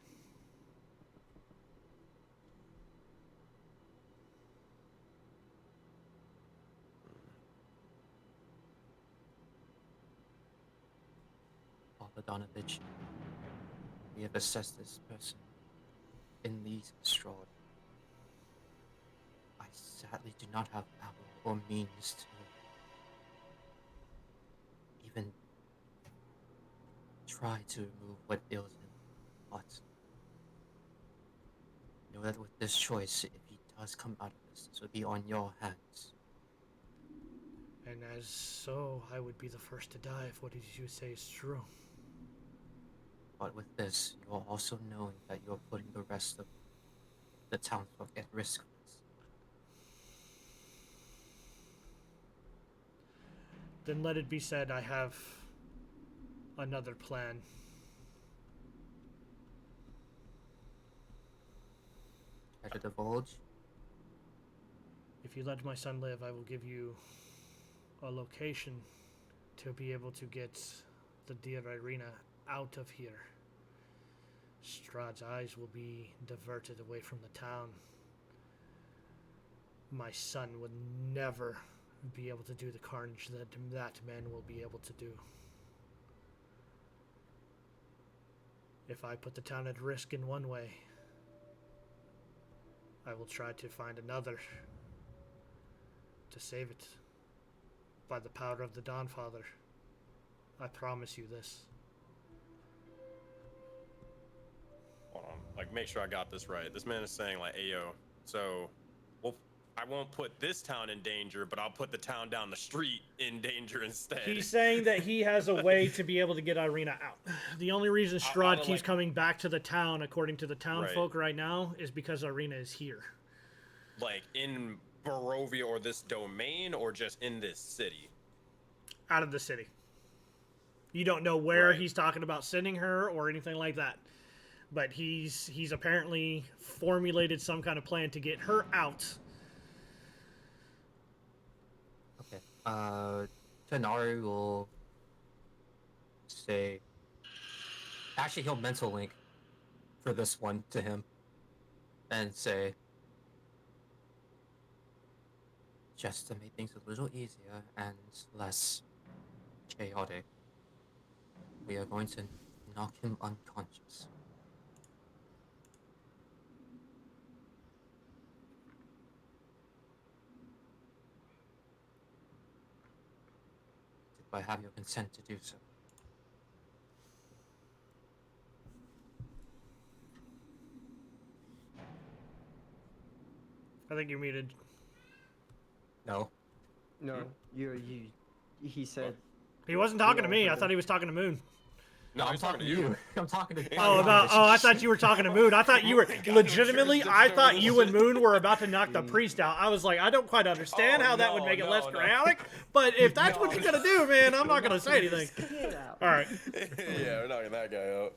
Donovich, we have assessed this person in these Strahd. I sadly do not have power or means to even try to remove what ails him, but know that with this choice, if he does come out of this will be on your hands. And as so, I would be the first to die if what you say is true. But with this, you're also knowing that you're putting the rest of the townsfolk at risk for this. Then let it be said, I have another plan. Try to divulge? If you let my son live, I will give you a location to be able to get the Dear Irina out of here. Strahd's eyes will be diverted away from the town. My son would never be able to do the carnage that man will be able to do. If I put the town at risk in one way, I will try to find another to save it. By the power of the Dawnfather. I promise you this. Hold on. Like, make sure I got this right. This man is saying, like, ayo, so, well, I won't put this town in danger, but I'll put the town down the street in danger instead. He's saying that he has a way to be able to get Irina out. The only reason Strahd keeps coming back to the town, according to the town folk right now, is because Irina is here. Like, in Barovia or this domain, or just in this city? Out of the city. You don't know where he's talking about sending her or anything like that. But he's apparently formulated some kind of plan to get her out. Okay. Tanari will say... Actually, he'll mental link for this one to him. And say... Just to make things a little easier and less chaotic, we are going to knock him unconscious. If I have your consent to do so. I think you're muted. No. No, he said... He wasn't talking to me. I thought he was talking to Moon. No, I'm talking to you. I'm talking to... I thought you were talking to Moon. I thought you were... Legitimately, I thought you and Moon were about to knock the priest out. I was like, I don't quite understand how that would make it less chaotic, but if that's what you're going to do, man, I'm not going to say anything. All right. Yeah, we're knocking that guy out.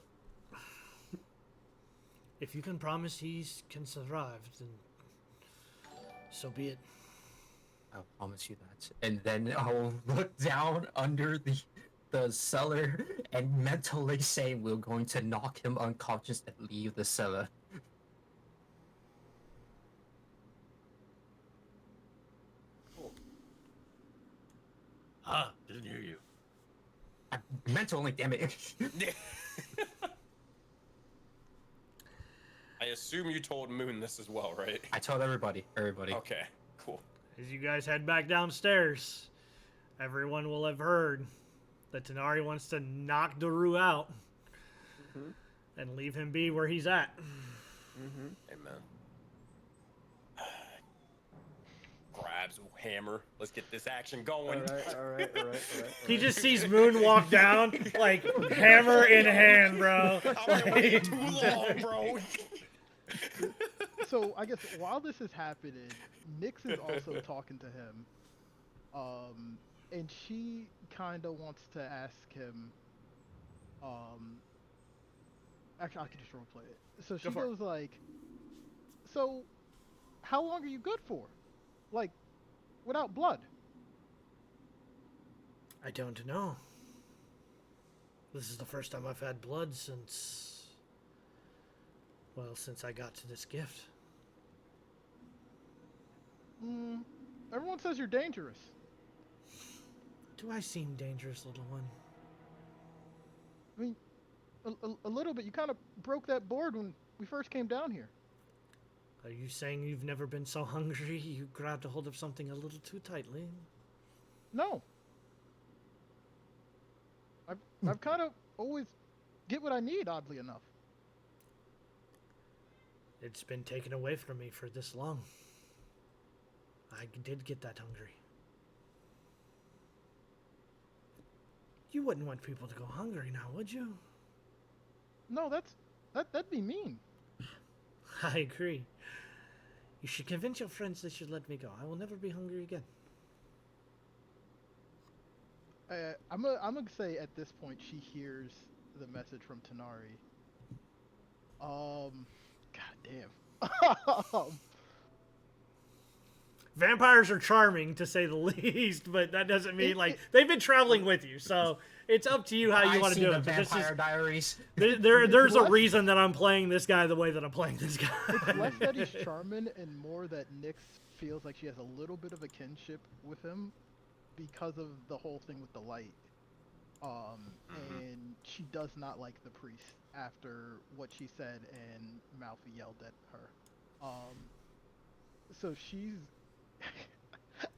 If you can promise he can survive, then so be it. I'll promise you that. And then I'll look down under the cellar and mentally say we're going to knock him unconscious and leave the cellar. Huh? Didn't hear you. Mentally, damn it. I assume you told Moon this as well, right? I told everybody. Okay, cool. As you guys head back downstairs, everyone will have heard that Tanari wants to knock Daru out and leave him be where he's at. Amen. Grabs hammer. Let's get this action going. All right. He just sees Moon walk down, like, hammer in hand, bro. Too long, bro. So I guess while this is happening, Nyx is also talking to him, and she kind of wants to ask him. Actually, I can just roleplay it. So she goes like, "So, how long are you good for? Like, without blood?" I don't know. This is the first time I've had blood since I got to this gift. Everyone says you're dangerous. Do I seem dangerous, little one? I mean, a little bit. You kind of broke that board when we first came down here. Are you saying you've never been so hungry you grabbed a hold of something a little too tightly? No. I've kind of always get what I need, oddly enough. It's been taken away from me for this long. I did get that hungry. You wouldn't want people to go hungry now, would you? No, that'd be mean. I agree. You should convince your friends they should let me go. I will never be hungry again. I'm gonna say at this point she hears the message from Tanari. God damn. Vampires are charming, to say the least, but that doesn't mean, like, they've been traveling with you, so it's up to you how you want to do it. Vampire Diaries. There's a reason that I'm playing this guy the way that I'm playing this guy. It's less that he's charming and more that Nyx feels like she has a little bit of a kinship with him because of the whole thing with the light. And she does not like the priest after what she said and Malfi yelled at her. So she's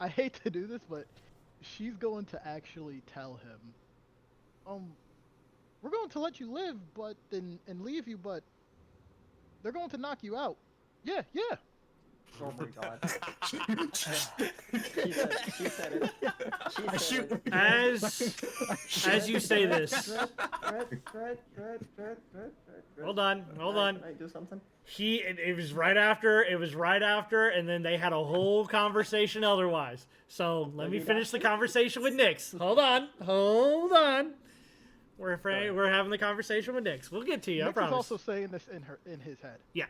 I hate to do this, but she's going to actually tell him, we're going to let you live, but and leave you, but they're going to knock you out. Yeah, yeah. Oh my god. She said it. She said it. As you say this. Hold on. Can I do something? It was right after, and then they had a whole conversation otherwise. So let me finish the conversation with Nix. Hold on. We're having the conversation with Nix. We'll get to you, I Nix promise. is also saying this in his head. Yeah.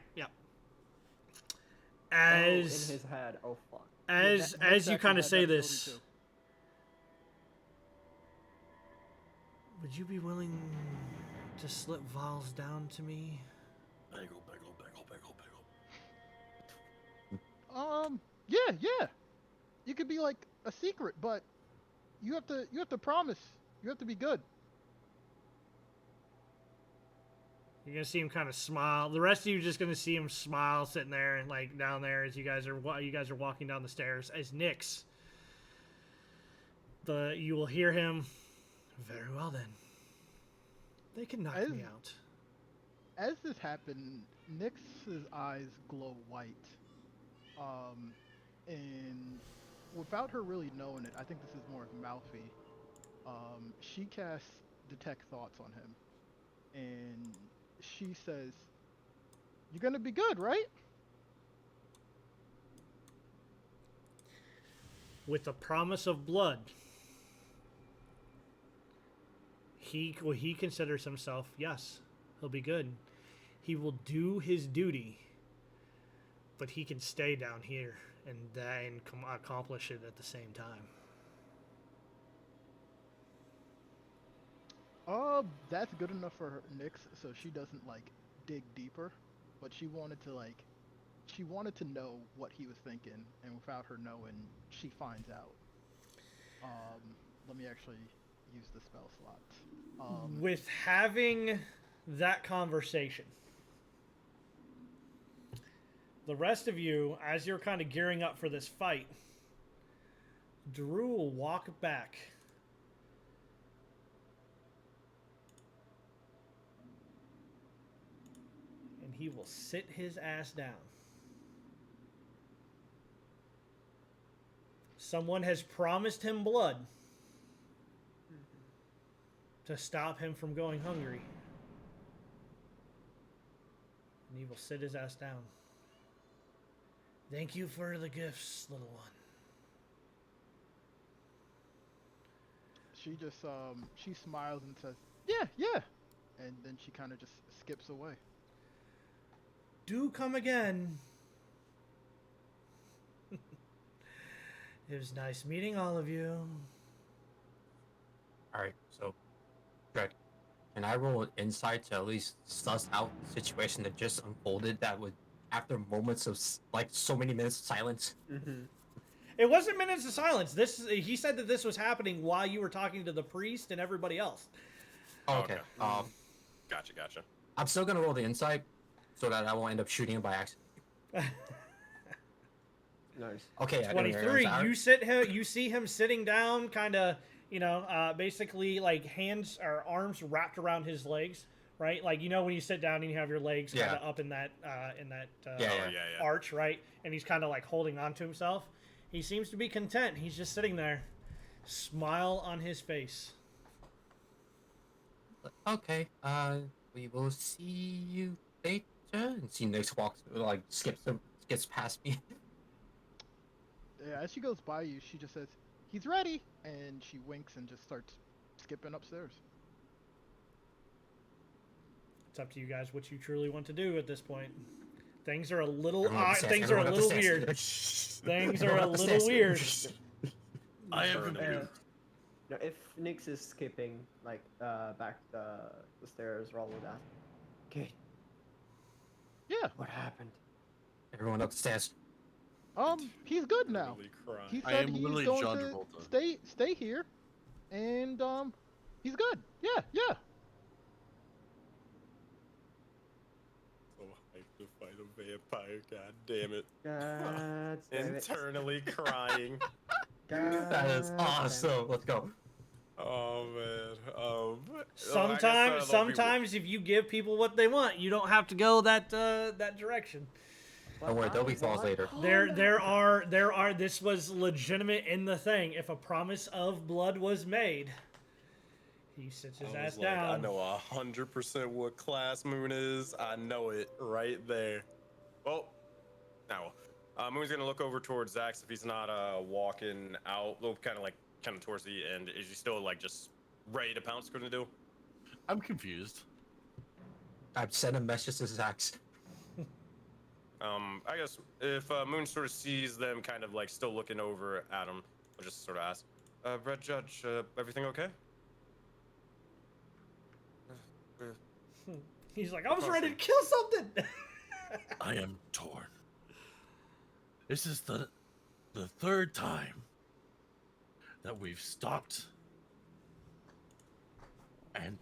In his head. Oh fuck. As you kind of say this, would you be willing to slip vials down to me? Bagel. Yeah. You could be like a secret, but you have to promise. You have to be good. You're gonna see him kind of smile. The rest of you are just gonna see him smile, sitting there and like down there as you guys are walking down the stairs. As Nix, you will hear him. Very well then. They can knock me out. As this happened, Nix's eyes glow white. And without her really knowing it, I think this is more of Malfi. She casts Detect Thoughts on him, and she says, "You're gonna be good, right?" With the promise of blood, he considers himself, yes, he'll be good. He will do his duty, but he can stay down here and accomplish it at the same time. That's good enough for her, Nyx, so she doesn't like dig deeper, but she wanted to know what he was thinking, and without her knowing, she finds out. Let me actually use the spell slot. With having that conversation, the rest of you, as you're kind of gearing up for this fight, Drew will walk back. And he will sit his ass down. Someone has promised him blood to stop him from going hungry. And he will sit his ass down. Thank you for the gifts, little one. She just she smiles and says, "Yeah," and then she kind of just skips away. Do come again. It was nice meeting all of you. Alright, so good. Can I roll an insight to at least suss out the situation that just unfolded that would, after moments of like so many minutes of silence? Mm-hmm. It wasn't minutes of silence. He said that this was happening while you were talking to the priest and everybody else. Oh, okay. Gotcha. I'm still gonna roll the insight so that I won't end up shooting him by accident. Nice. Okay. 23. You see him sitting down, kind of, basically like hands or arms wrapped around his legs, right? Like when you sit down and you have your legs kind of up in that arch, right? And he's kind of like holding on to himself. He seems to be content. He's just sitting there, smile on his face. Okay. We will see you later. And see Nyx walks, like skips past me. Yeah, as she goes by you, she just says, "He's ready," and she winks and just starts skipping upstairs. It's up to you guys what you truly want to do at this point. Things are a little weird. Things are a little weird. I am confused. No, if Nyx is skipping like back the stairs, Raul would ask, "Okay, Yeah. what happened?" Everyone upstairs. He's good now. Really crying. He I said am he's literally going John to Travolta. stay here, and he's good. Yeah. So hyped to fight a vampire. God damn it. God damn it. Internally crying. That is awesome. Let's go. Oh man. Sometimes if you give people what they want, you don't have to go that direction. Don't worry, there'll be falls later. There are. This was legitimate in the thing. If a promise of blood was made, he sits his ass down. I know 100% what class Moon is. I know it right there. Well, now Moon's gonna look over towards Zax if he's not walking out, kind of towards the end. Is he still like just ready to pounce? Gonna do? I'm confused. I've sent a message to Zax. I guess if Moon sort of sees them kind of like still looking over at him, I'll just sort of ask, Red Judge, everything okay? He's like, I was ready to kill something. I am torn. This is the third time that we've stopped and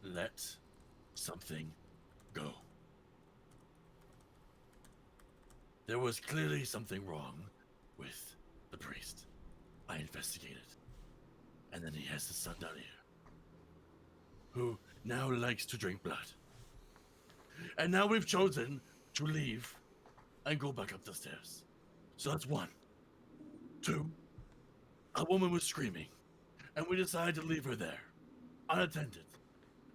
let something go. There was clearly something wrong with the priest. I investigated. And then he has his son down here, who now likes to drink blood. And now we've chosen to leave and go back up the stairs. So that's 1. 2, a woman was screaming, and we decided to leave her there, unattended,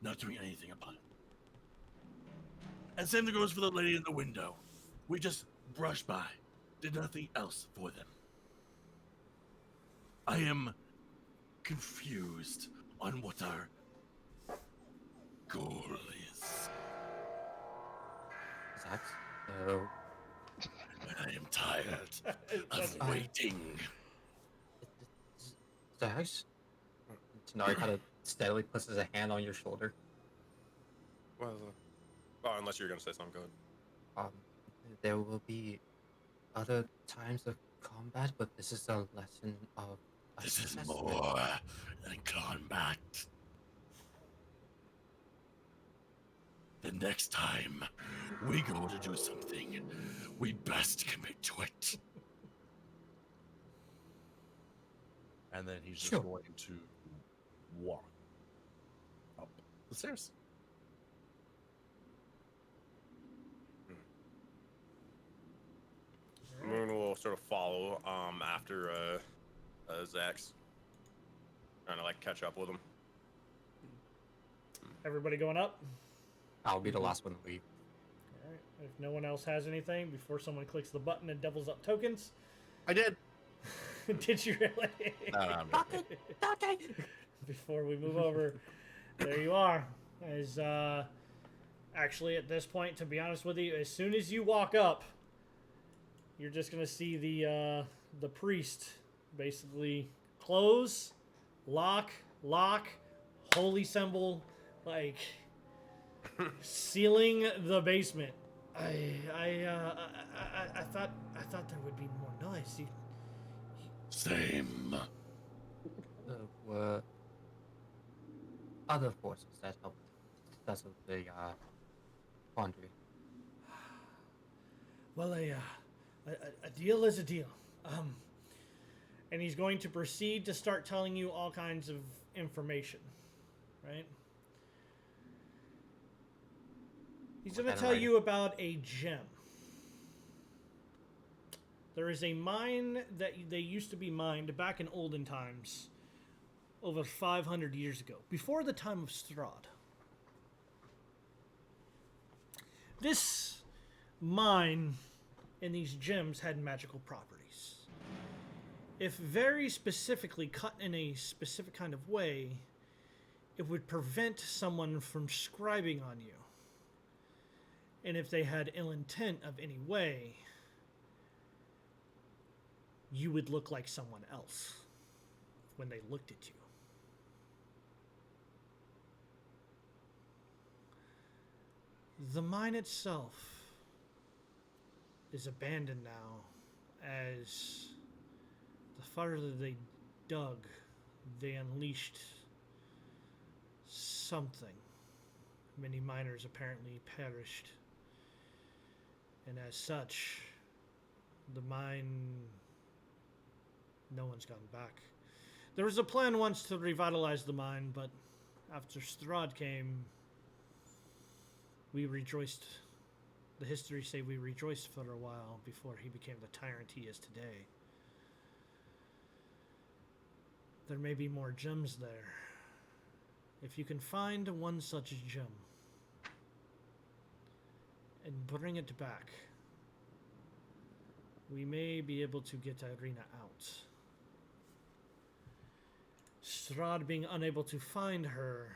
not doing anything about it. And same thing goes for the lady in the window. We just brushed by, did nothing else for them. I am confused on what our goal is. Zax? No. And I am tired of waiting. Zax? Tanari kind of steadily puts his hand on your shoulder. Well, unless you're gonna say something, go ahead. There will be other times of combat, but this is a lesson of This is more than combat. The next time we go to do something, we best commit to it. And then he's just Sure. going to walk up the stairs. Moon will sort of follow after Zax, trying to like catch up with him. Everybody going up? I'll be the last one to leave. All right. If no one else has anything, before someone clicks the button and doubles up tokens. I did. Did you really? No, I'm not. Before we move over, there you are. As actually at this point, to be honest with you, as soon as you walk up, you're just gonna see the priest basically close, lock, holy symbol, like sealing the basement. I thought there would be more noise. Same. There were other forces that helped settle the quandary. Well, a deal is a deal. And he's going to proceed to start telling you all kinds of information, right? He's going to tell you about a gem. There is a mine that they used to be mined back in olden times, over 500 years ago, before the time of Strahd. This mine and these gems had magical properties. If very specifically cut in a specific kind of way, it would prevent someone from scribing on you. And if they had ill intent of any way, you would look like someone else when they looked at you. The mine itself is abandoned now, as the farther they dug, they unleashed something. Many miners apparently perished. And as such, the mine, no one's gone back. There was a plan once to revitalize the mine, but after Strahd came, we rejoiced. The history say we rejoiced for a while before he became the tyrant he is today. There may be more gems there. If you can find one such gem and bring it back, we may be able to get Irina out. Strahd being unable to find her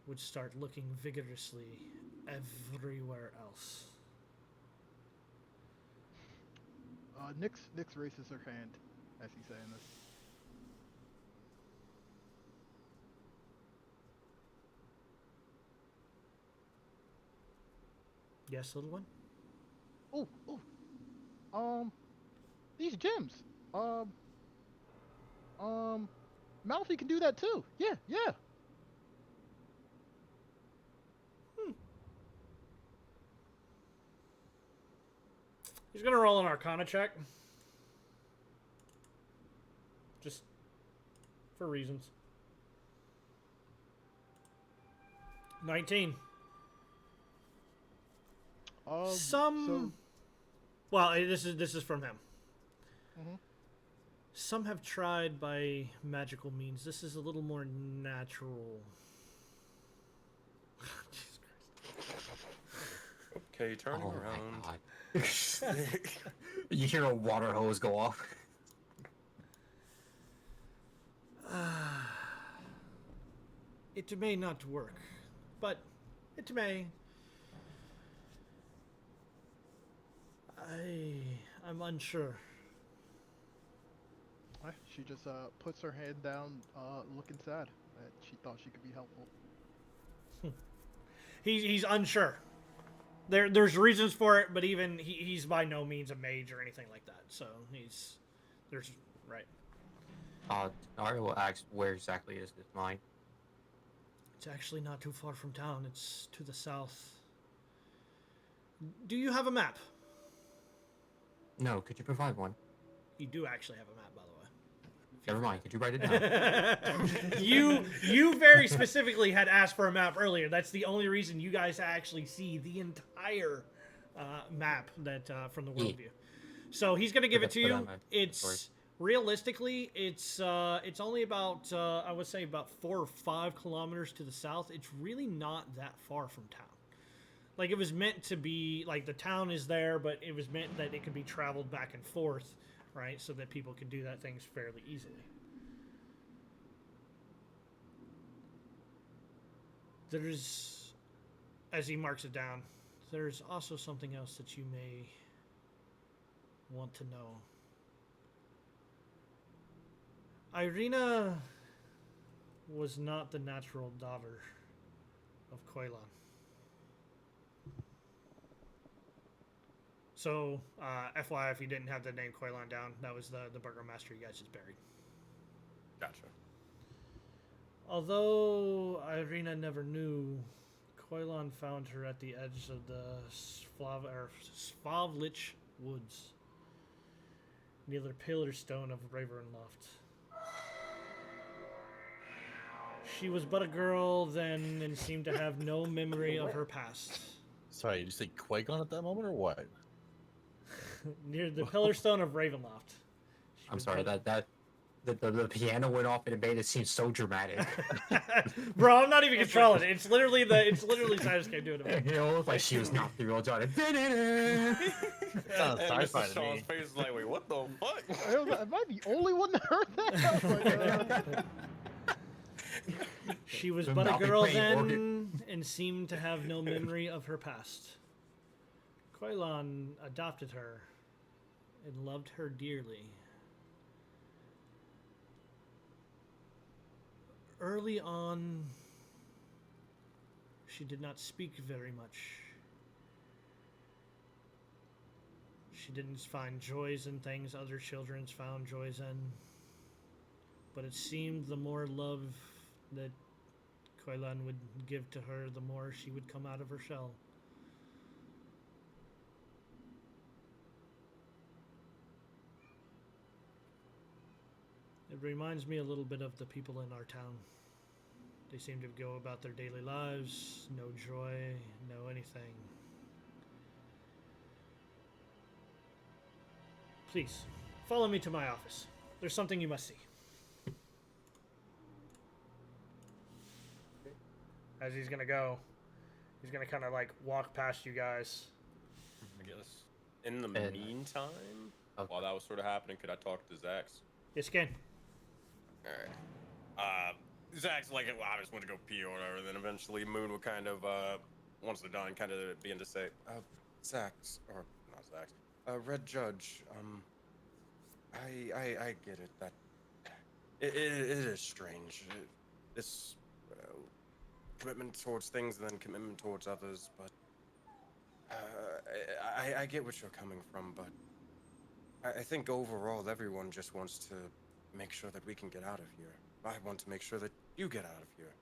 would start looking vigorously everywhere else. Nyx raises her hand as he's saying this. Yes, little one? These gems. Malfi can do that too. Yeah. He's gonna roll an Arcana check. Just for reasons. 19. Well, this is from him. Mhm. Some have tried by magical means. This is a little more natural. Jesus Christ. Okay, turning around. My God. You hear a water hose go off. It may not work, but it may. I'm unsure. She just puts her head down, looking sad. She thought she could be helpful. He's unsure. There's reasons for it, but even he's by no means a mage or anything like that. So there's right. Arya will ask, where exactly is this mine? It's actually not too far from town. It's to the south. Do you have a map? No, could you provide one? You do actually have a map, by the way. Never mind, could you write it down? You very specifically had asked for a map earlier. That's the only reason you guys actually see the entire map that from the world view. So he's gonna give it to you. It's realistically, it's only about I would say about 4 or 5 kilometers to the south. It's really not that far from town. Like, it was meant to be, like, the town is there, but it was meant that it could be traveled back and forth, right? So that people could do that things fairly easily. There's, as he marks it down, there's also something else that you may want to know. Irina was not the natural daughter of Koilan. So, FYI, if you didn't have the name Koilan down, that was the burgomaster you guys just buried. Gotcha. Although Irina never knew, Koilan found her at the edge of the Svavlich woods, near the pillar stone of Ravenloft. She was but a girl then and seemed to have no memory of her past. Sorry, did you say Qui-Gon at that moment or what? Near the pillar stone of Ravenloft. I'm sorry, the piano went off and it made it seem so dramatic. Bro, I'm not even controlling it. It's literally Cytoscape doing it. You know, like she was not the real daughter. Sounds sci-fi to Sean's me. face is like, wait, what the fuck? Am I the only one that heard that? She was but a girl then and seemed to have no memory of her past. Koilan adopted her and loved her dearly. Early on, she did not speak very much. She didn't find joys in things other children found joys in. But it seemed the more love that Koilan would give to her, the more she would come out of her shell. It reminds me a little bit of the people in our town. They seem to go about their daily lives, no joy, no anything. Please, follow me to my office. There's something you must see. As he's gonna go, he's gonna kind of like walk past you guys. I guess. In the meantime, while that was sort of happening, could I talk to Zax? Yes, you can. Alright. Zax, like, well, I just went to go pee or whatever, then eventually Moon will kind of, once they're done, kind of begin to say, Zax, or not Zax, Red Judge, I get it, that, it is strange. This, commitment towards things and then commitment towards others, but, I get what you're coming from, but I think overall everyone just wants to make sure that we can get out of here. I want to make sure that you get out of here.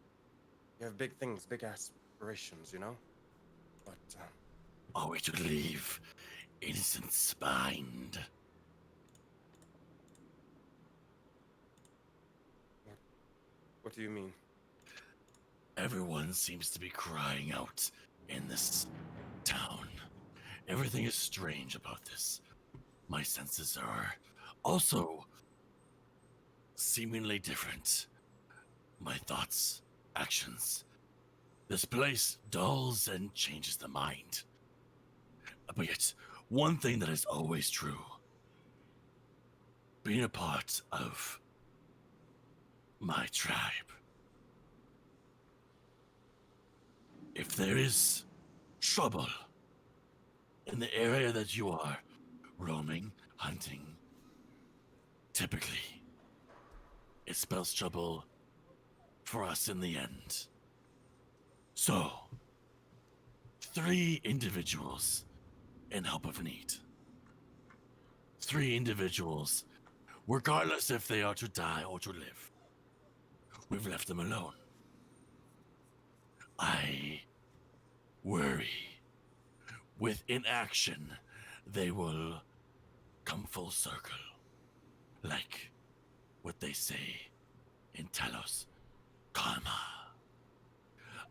You have big things, big aspirations, you know? But, Are we to leave innocents behind? What do you mean? Everyone seems to be crying out in this town. Everything is strange about this. My senses are also seemingly different. My thoughts, actions. This place dulls and changes the mind. But yet, one thing that is always true. Being a part of my tribe. If there is trouble in the area that you are roaming, hunting, typically, it spells trouble for us in the end. So, 3 individuals in help of need. 3 individuals, regardless if they are to die or to live. We've left them alone. I worry. With inaction, they will come full circle. Like what they say in Talos, karma.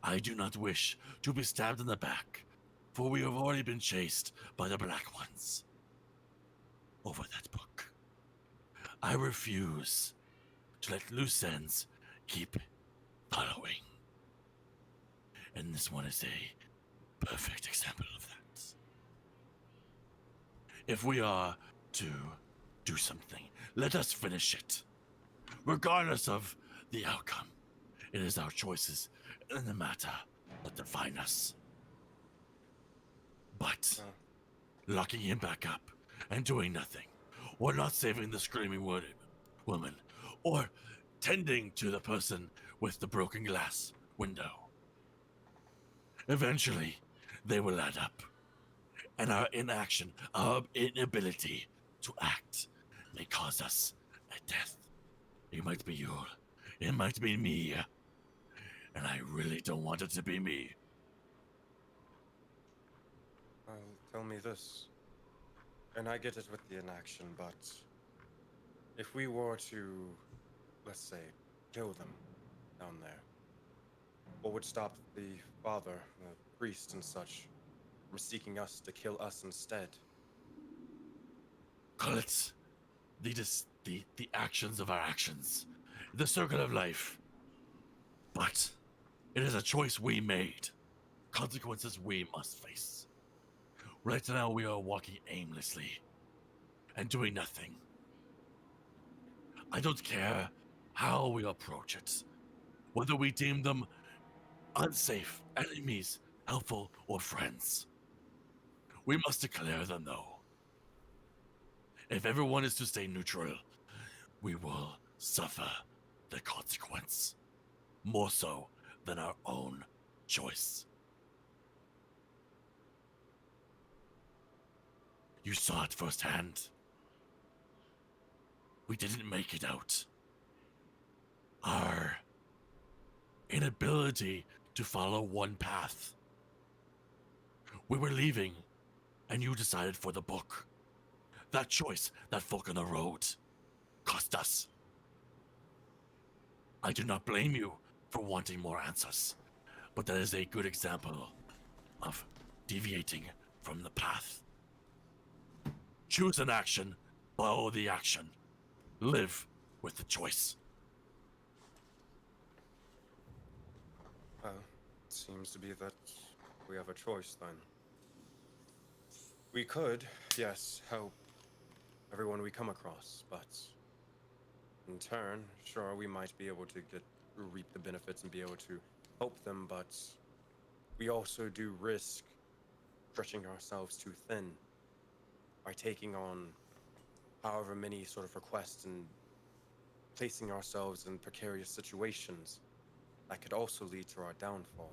I do not wish to be stabbed in the back, for we have already been chased by the Black Ones. Over that book. I refuse to let loose ends keep following. And this one is a perfect example of that. If we are to do something, let us finish it. Regardless of the outcome, it is our choices in the matter that define us. But locking him back up and doing nothing, or not saving the screaming woman, or tending to the person with the broken glass window. Eventually, they will add up, and our inaction, our inability to act, may cause us a death. It might be you, it might be me, and I really don't want it to be me. Well, tell me this, and I get it with the inaction, but if we were to, let's say, kill them down there, what would stop the father, the priest and such, from seeking us to kill us instead? Call it the actions of our actions, the circle of life. But it is a choice we made, consequences we must face. Right now we are walking aimlessly and doing nothing. I don't care how we approach it, whether we deem them unsafe, enemies, helpful, or friends. We must declare them though. If everyone is to stay neutral, we will suffer the consequence, more so than our own choice. You saw it firsthand. We didn't make it out. Our inability to follow one path. We were leaving, and you decided for the book. That choice, that fork in the road, cost us. I do not blame you for wanting more answers, but that is a good example of deviating from the path. Choose an action, follow the action. Live with the choice. Well, it seems to be that we have a choice then. We could, yes, help everyone we come across, but in turn, sure, we might be able to reap the benefits and be able to help them, but we also do risk stretching ourselves too thin by taking on however many sort of requests and placing ourselves in precarious situations that could also lead to our downfall.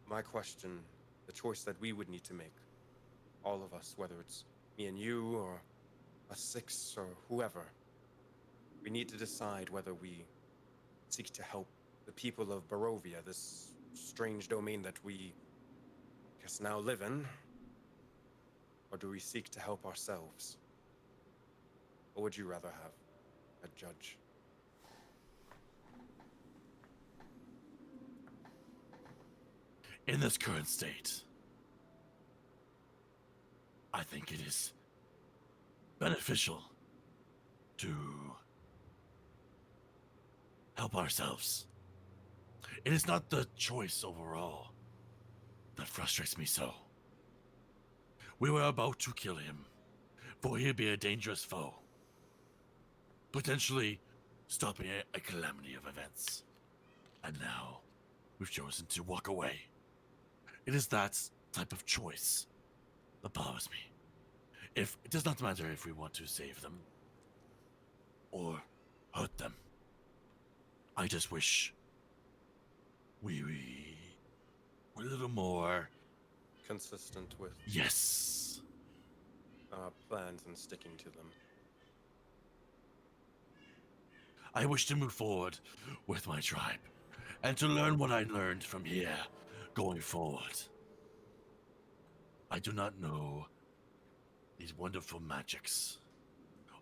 My question, the choice that we would need to make, all of us, whether it's me and you or us six or whoever, we need to decide whether we seek to help the people of Barovia, this strange domain that we guess now live in, or do we seek to help ourselves? What would you rather have, a judge? In this current state, I think it is beneficial to help ourselves. It is not the choice overall that frustrates me so. We were about to kill him, for he'd be a dangerous foe, potentially stopping a calamity of events. And now, we've chosen to walk away. It is that type of choice that bothers me. It does not matter if we want to save them or hurt them. I just wish we were a little more consistent with yes our plans and sticking to them. I wish to move forward with my tribe and to learn what I learned from here going forward. I do not know these wonderful magics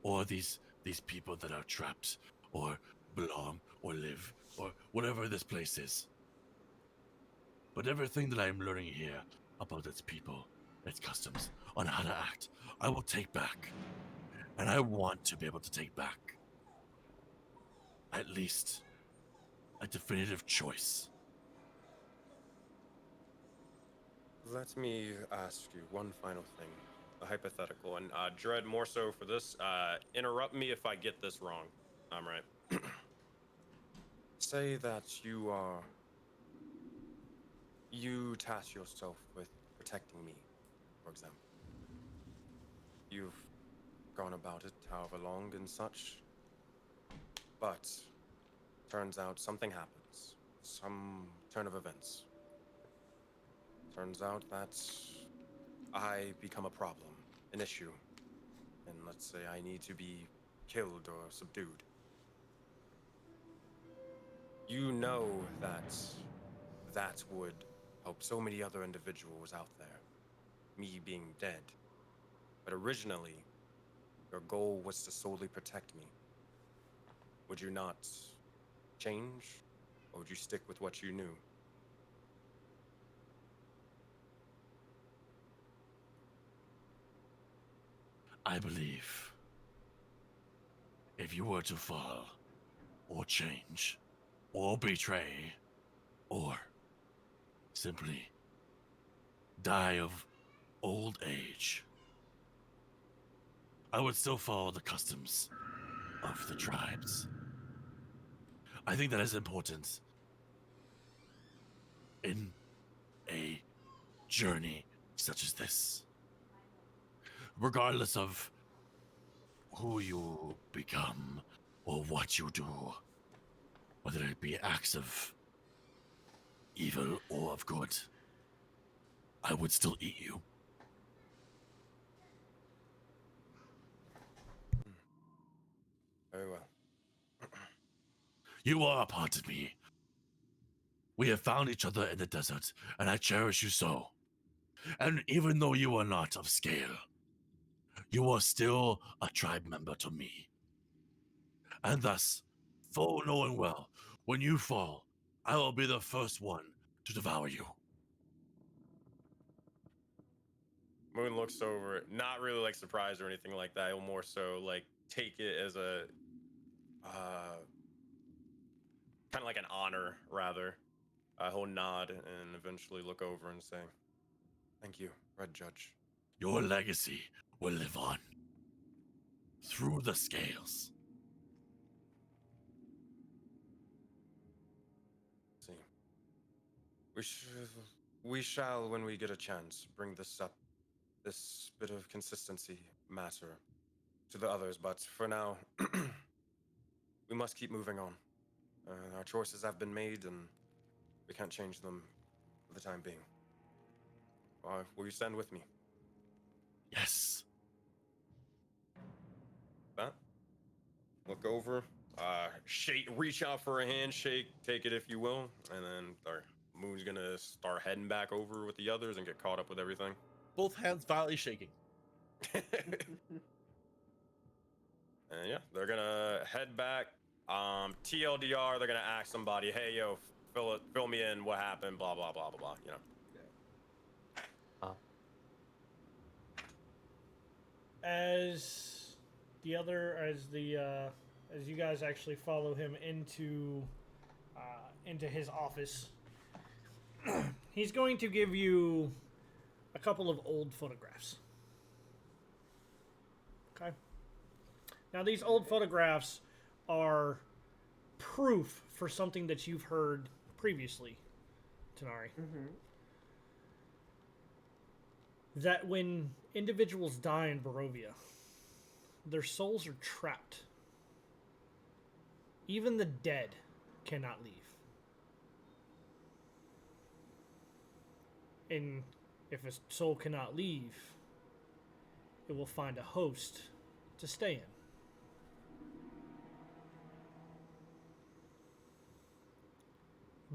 or these people that are trapped or belong or live or whatever this place is. But everything that I am learning here about its people, its customs, on how to act, I will take back. And I want to be able to take back at least a definitive choice. Let me ask you one final thing, a hypothetical, and Dread, more so for this, interrupt me if I get this wrong. I'm right. Say that you task yourself with protecting me, for example. You've gone about it however long and such, but turns out something happens, some turn of events. Turns out that I become a problem, an issue, and let's say I need to be killed or subdued. You know that that would help so many other individuals out there, me being dead. But originally, your goal was to solely protect me. Would you not change, or would you stick with what you knew? I believe if you were to fall, or change, or betray, or simply die of old age, I would still follow the customs of the tribes. I think that is important in a journey such as this. Regardless of who you become or what you do, whether it be acts of evil or of good, I would still eat you. Very well. You are a part of me. We have found each other in the desert, and I cherish you so. And even though you are not of scale, you are still a tribe member to me. And thus, full knowing well, when you fall, I will be the first one to devour you. Moon looks over, not really like surprised or anything like that. He'll more so like take it as a kind of like an honor, rather. He'll nod and eventually look over and say, "Thank you, Red Judge." Your legacy will live on through the scales. See, we shall, when we get a chance, bring this up, this bit of consistency matter, to the others. But for now, we must keep moving on. Our choices have been made, and we can't change them for the time being. Will you stand with me? Yes. That. Look over. Shake. Reach out for a handshake. Take it if you will. And then our Moon's gonna start heading back over with the others and get caught up with everything. Both hands violently shaking. And yeah, they're gonna head back. TLDR, they're gonna ask somebody, "Hey, yo, fill me in. What happened? Blah blah blah blah blah." You know. As you guys actually follow him into his office, he's going to give you a couple of old photographs. Okay. Now these old photographs are proof for something that you've heard previously, Tanari. That when individuals die in Barovia, their souls are trapped. Even the dead cannot leave. And if a soul cannot leave, it will find a host to stay in.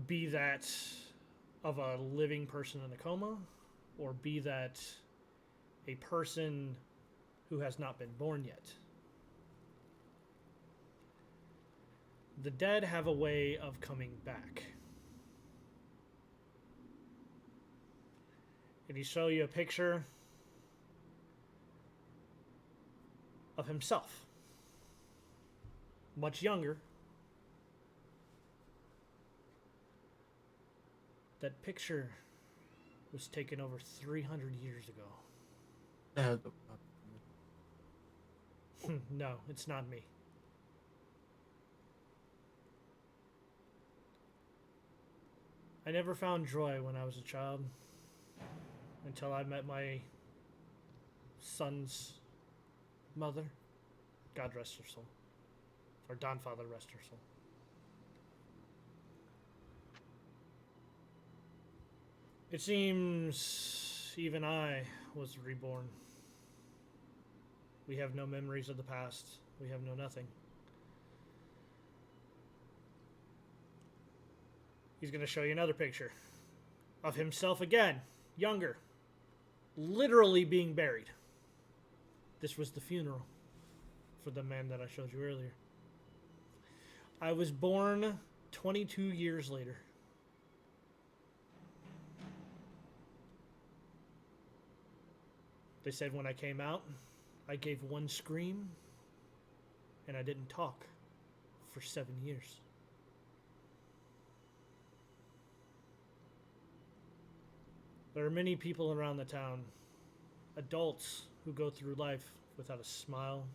Be that of a living person in a coma, or be that a person who has not been born yet. The dead have a way of coming back. And he show you a picture of himself, much younger. That picture was taken over 300 years ago. No, it's not me. I never found joy when I was a child until I met my son's mother. God rest her soul. Or Dawnfather rest her soul. It seems even I was reborn. We have no memories of the past. We have no nothing. He's going to show you another picture of himself again, younger, literally being buried. This was the funeral for the man that I showed you earlier. I was born 22 years later. They said when I came out, I gave one scream, and I didn't talk for 7 years. There are many people around the town, adults, who go through life without a smile,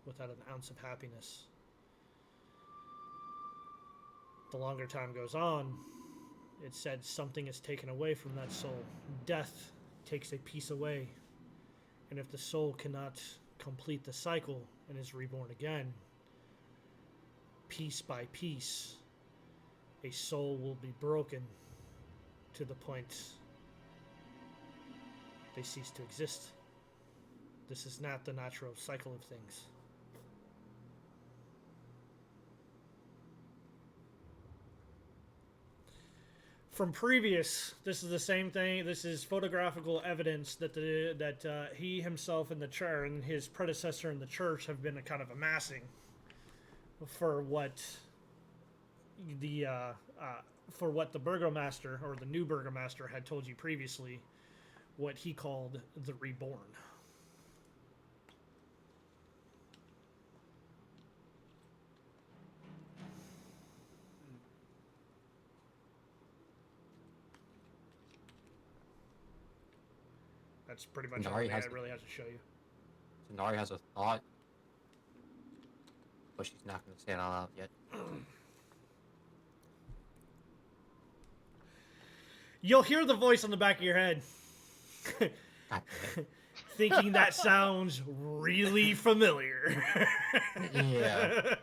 without an ounce of happiness. The longer time goes on, it's said something is taken away from that soul. Death takes a piece away. And if the soul cannot complete the cycle and is reborn again, piece by piece, a soul will be broken to the point they cease to exist. This is not the natural cycle of things. From previous, this is the same thing. This is photographical evidence that he himself and the church and his predecessor in the church have been kind of amassing for what for what the burgomaster or the new burgomaster had told you previously, what he called the reborn. That's pretty much all it really has to show you. Tanari has a thought, but she's not going to say it out loud yet. You'll hear the voice on the back of your head. Thinking that sounds really familiar. Yeah.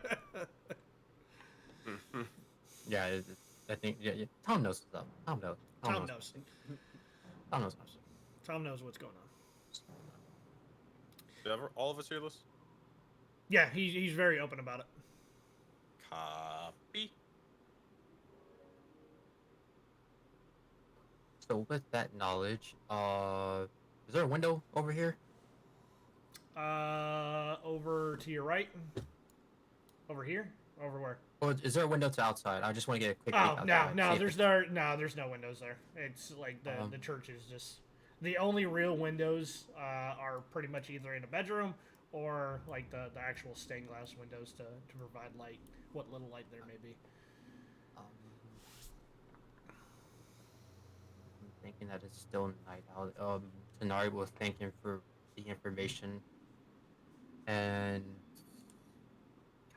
Yeah, I think Tom knows stuff. Tom knows. Tom knows. Tom knows. Tom knows what's going on. Did all of us hear this? Yeah, he's very open about it. Copy. So with that knowledge, is there a window over here? Over to your right. Over here. Over where? Or is there a window to outside? I just want to get a quick. Oh no, there's no windows there. It's like the church is just the only real windows are pretty much either in a bedroom or like the actual stained glass windows to provide light, what little light there may be. I'm thinking that it's still night out. Tanari will thank him for the information and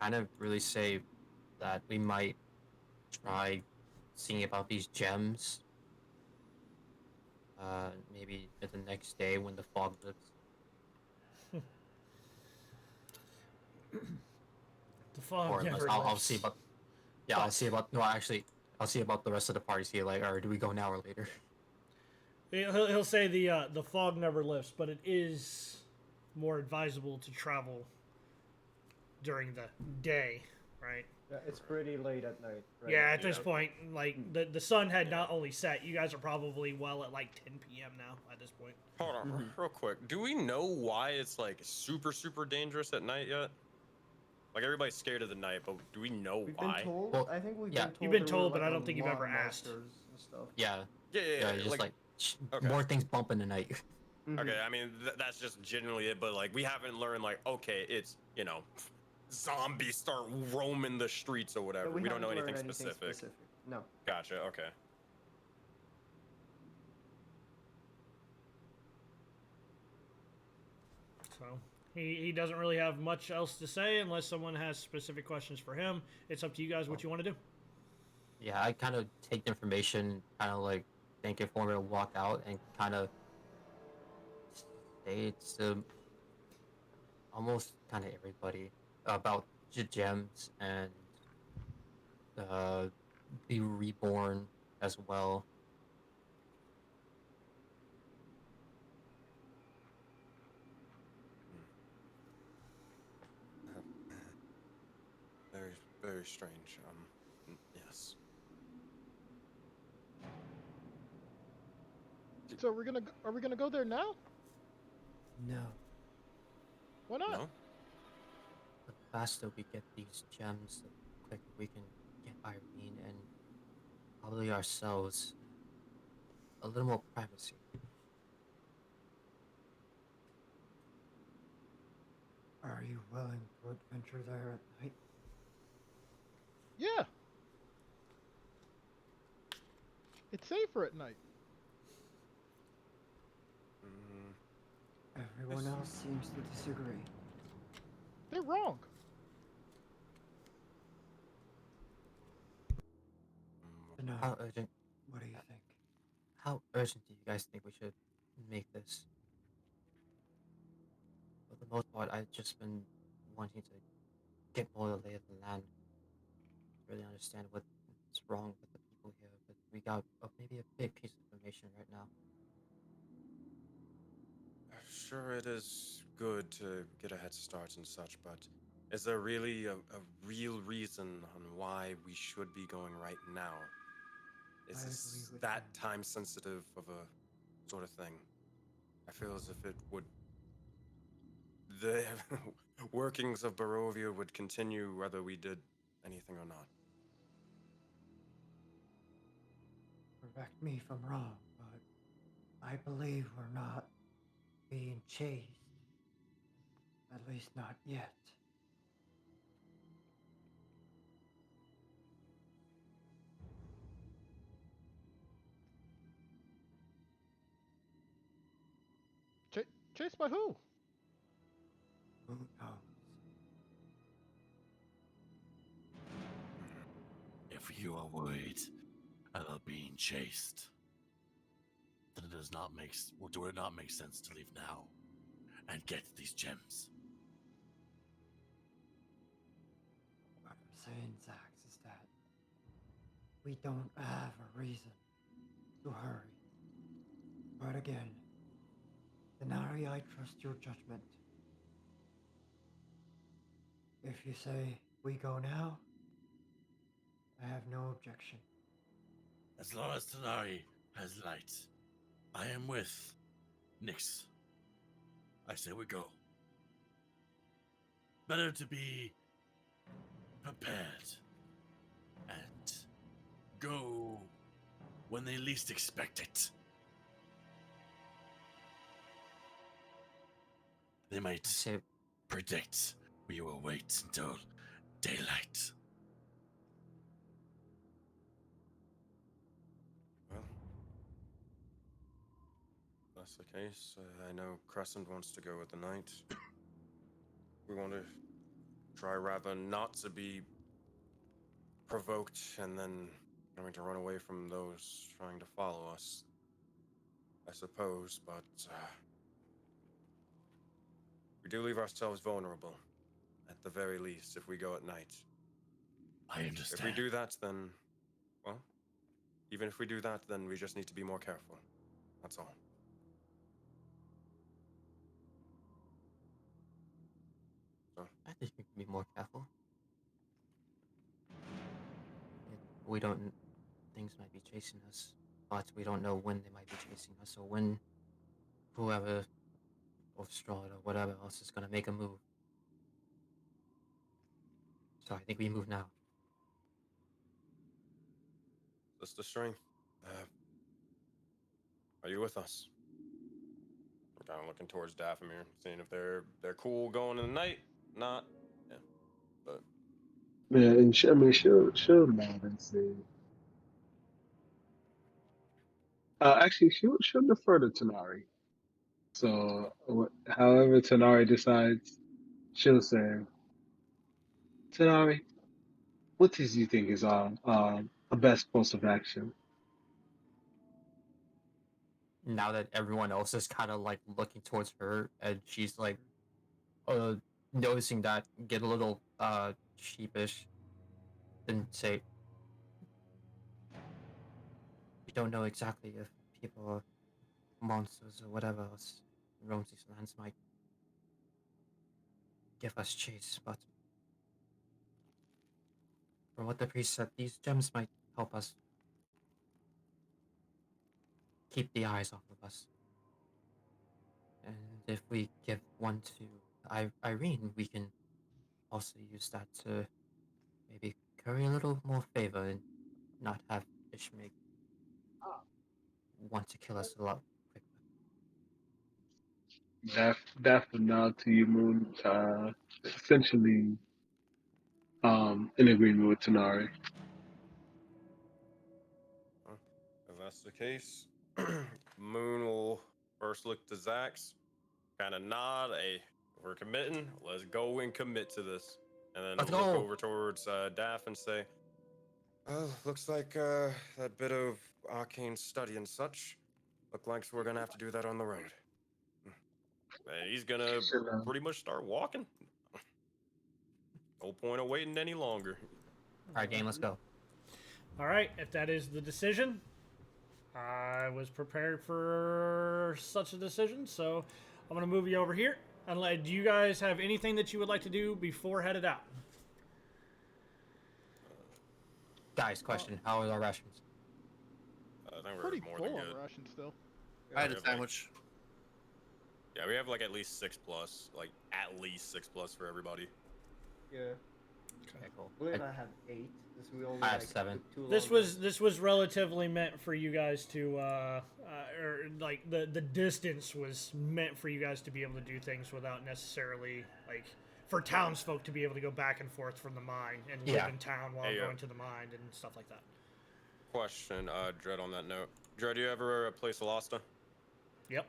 kind of really say that we might try seeing about these gems. Maybe the next day when the fog lifts. The fog or never I'll lifts. see about. Yeah, I'll see about. No, actually, I'll see about the rest of the party. See, like, or do we go now or later? He'll say the fog never lifts, but it is more advisable to travel during the day, right? Yeah, it's pretty late at night. Right? Yeah, at this point, like the sun had not only set. You guys are probably well at like 10 p.m. now. At this point. Hold on, real quick. Do we know why it's like super dangerous at night yet? Like everybody's scared of the night, but do we know We've why? been told. Well, I think we've yeah. been told. You've been there were, told, but like, I a don't think you've lot ever of asked. monsters and stuff. Yeah, Just like, like more things bump in the night. Okay, I mean that's just generally it, but like we haven't learned like okay, it's zombies start roaming the streets or whatever. But We don't know haven't anything learned specific. No. Gotcha. Okay. So he doesn't really have much else to say unless someone has specific questions for him. It's up to you guys what you want to do. Yeah, I kind of take the information, kind of like think if we're gonna walk out and kind of say to almost kind of everybody about gems and be reborn as well. Very strange. Yes. So are we gonna go there now? No. Why not? No. The faster we get these gems, the quicker we can get Irene and probably ourselves a little more privacy. Are you willing to adventure there at night? Yeah. It's safer at night. Everyone else seems to disagree. They're wrong. No. How urgent? What do you think? How urgent do you guys think we should make this? For the most part, I've just been wanting to get more of the lay of the land, really understand what's wrong with the people here. But we got maybe a big piece of information right now. Sure, it is good to get a head start and such, but is there really a real reason on why we should be going right now? Is this that time sensitive of a sort of thing? I feel as if it would. The workings of Barovia would continue whether we did anything or not. correct me if I'm wrong, but I believe we're not being chased. At least not yet. Chased by who? Who knows? If you are worried about being chased, then it does not make do it not make sense to leave now and get these gems. What I'm saying, Zax, is that we don't have a reason to hurry. But again, Denari, I trust your judgment. If you say we go now, I have no objection. As long as Tanari has light, I am with Nyx. I say we go. Better to be prepared and go when they least expect it. They might predict we will wait until daylight. Well, if that's the case. I know Crescent wants to go with the night. We want to try rather not to be provoked and then having to run away from those trying to follow us, I suppose, but we do leave ourselves vulnerable, at the very least, if we go at night. I understand. If we do that, then, well, even if we do that, then we just need to be more careful. That's all. So. I think we can be more careful. We don't. Things might be chasing us, but we don't know when they might be chasing us or when whoever, or Strahd or whatever else is gonna make a move. So I think we move now. Sister Strength, are you with us? I'm kind of looking towards Dathomir, seeing if they're cool going in the night. Not, yeah, but Yeah, and she'll nod and say. Actually, she'll defer to Tanari. So, however Tanari decides, she'll say, Tanari, what do you think is a best course of action? Now that everyone else is kind of like looking towards her, and she's like, noticing that, get a little sheepish, and say, we don't know exactly if people or monsters or whatever else roams these lands might give us chase, but from what the priest said, these gems might help us keep the eyes off of us. And if we give one to Irene, we can also use that to maybe curry a little more favor and not have Ishmig want to kill us a lot quicker. Daff would nod to you, Moon. Essentially, in agreement with Tanari. if that's the case, Moon will first look to Zax, kind of nod, hey, we're committing, let's go and commit to this. And then Let's look go. over towards Daff and say, well, looks like that bit of arcane study and such, look like we're gonna have to do that on the road. And he's gonna pretty much start walking. No point of waiting any longer. Alright, game, let's go. All right, if that is the decision, I was prepared for such a decision, so I'm going to move you over here. And do you guys have anything that you would like to do before headed out? Guys, question, how are our rations? I think we're Pretty more full than on good. ration still. I had we a have, like- sandwich. Yeah, we have like at least 6+, like at least 6+ for everybody. Yeah. Okay, cool. I believe I have 8. We only, I have like, 7. took too This long. was relatively meant for you guys to or like the distance was meant for you guys to be able to do things without necessarily like for townsfolk to be able to go back and forth from the mine and live Yeah. in town while Hey, going to the mine and stuff like that. Question, Dread, on that note. Dread, do you ever play Solasta? Yep.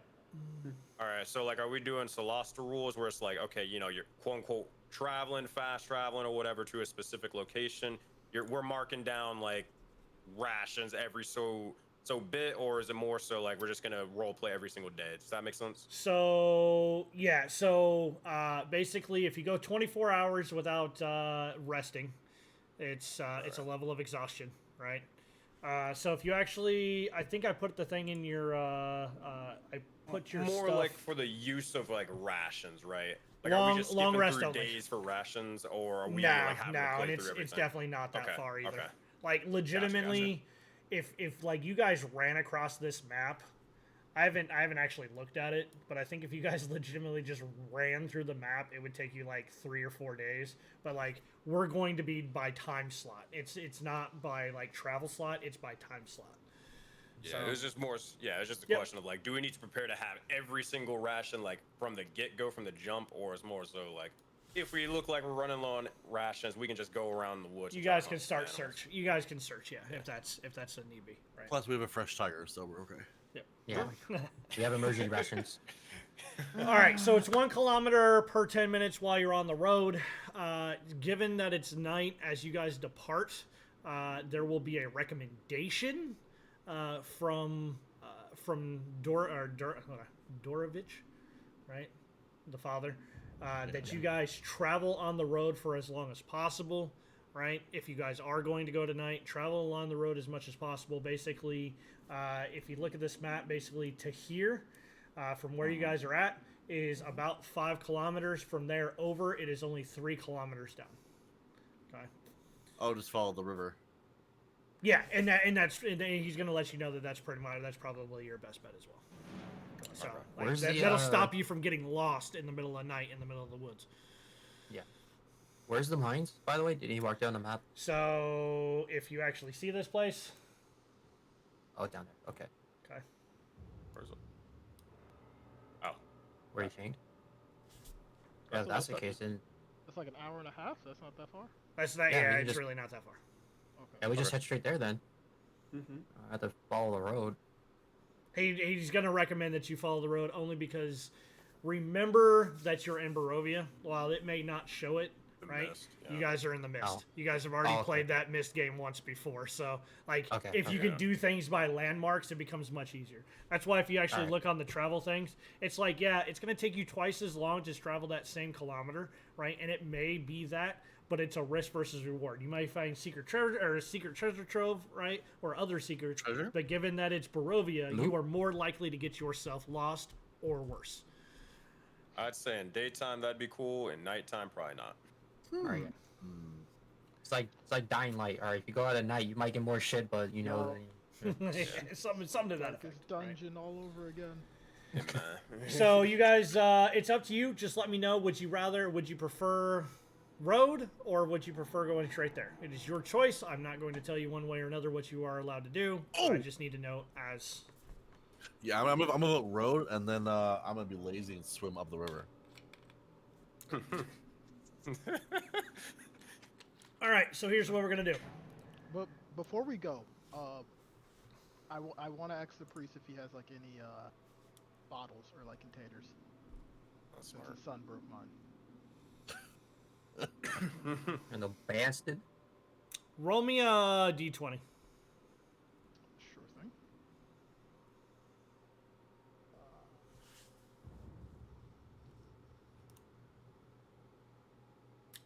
All right, so like, are we doing Solasta rules where it's like, okay, you know, you're quote unquote traveling, fast traveling, or whatever to a specific location? We're marking down like rations every so bit, or is it more so like we're just gonna role play every single day? Does that make sense? So yeah, so basically, if you go 24 hours without resting, it's a level of exhaustion, right? So if you actually, I think I put the thing in your, I put your more stuff. like for the use of like rations, right? Like, Long- are we just long skipping rest through only. days for rations, or are we No, like having to no, play and through everything? it's definitely not that Okay, far either. okay. Like legitimately, if like you guys ran across this map, I haven't actually looked at it, but I think if you guys legitimately just ran through the map, it would take you like 3 or 4 days. But like we're going to be by time slot. It's not by like travel slot. It's by time slot. Yeah, So- it was just more. Yeah, it's just a Yep. question of like, do we need to prepare to have every single ration like from the get go, from the jump, or it's more so like, if we look like we're running low on rations, we can just go around the woods. You and try guys to can hunt start animals. search. You guys can search, yeah, if that's a need be, right? Plus, we have a fresh tiger, so we're okay. Yep. Yeah. We have emergency rations. All right, so it's 1 kilometer per 10 minutes while you're on the road. Given that it's night as you guys depart, there will be a recommendation from Dorovich, right, the father, that you guys travel on the road for as long as possible. Right, if you guys are going to go tonight, travel along the road as much as possible. Basically, if you look at this map, basically to here, from where you guys are at, is about 5 kilometers. From there over, it is only 3 kilometers down. Okay. Oh, just follow the river. Yeah, and he's gonna let you know that that's probably your best bet as well. So like, Where's that'll stop you from getting lost in the middle of the night in the middle of the woods. Yeah. Where's the mines, by the way? Did he mark down the map? So if you actually see this place, Oh, down there. Okay. okay. Where's it? Oh, Where you chained? Yeah, if that's the case, then That's like an hour and a half. That's not that far. That's not. Yeah, Yeah, we can it's just- really not that far. Okay. yeah, we just head straight there then. Mm-hmm. I have to follow the road. He's gonna recommend that you follow the road only because remember that you're in Barovia. While it may not show it, the right? mist, You yeah. guys are in the mist. Oh. You guys have already Oh, okay. played that mist game once before. So, like, Okay, if you okay. can do things by landmarks, it becomes much easier. That's why if you actually Alright. look on the travel things, it's like, yeah, it's going to take you twice as long to travel that same kilometer, right? And it may be that, but it's a risk versus reward. You might find secret treasure or a secret treasure trove, right? Or other secrets. Treasure? But given that it's Barovia, Loot? you are more likely to get yourself lost or worse. I'd say in daytime that'd be cool. In nighttime, probably not. Alright. It's like Dying Light. Alright, if you go out at night, you might get more shit, but you know. something to that Darkest effect. right? dungeon all over again. So you guys, it's up to you. Just let me know. Would you prefer road or would you prefer going straight there? It is your choice. I'm not going to tell you one way or another what you are allowed to do. I just need to know as. Yeah, I'm gonna vote road, and then I'm gonna be lazy and swim up the river. All right. So here's what we're gonna do. But before we go, I want to ask the priest if he has like any bottles or like containers. That's Since smart. his son broke mine. And the bastard. Roll me a d20. Sure thing.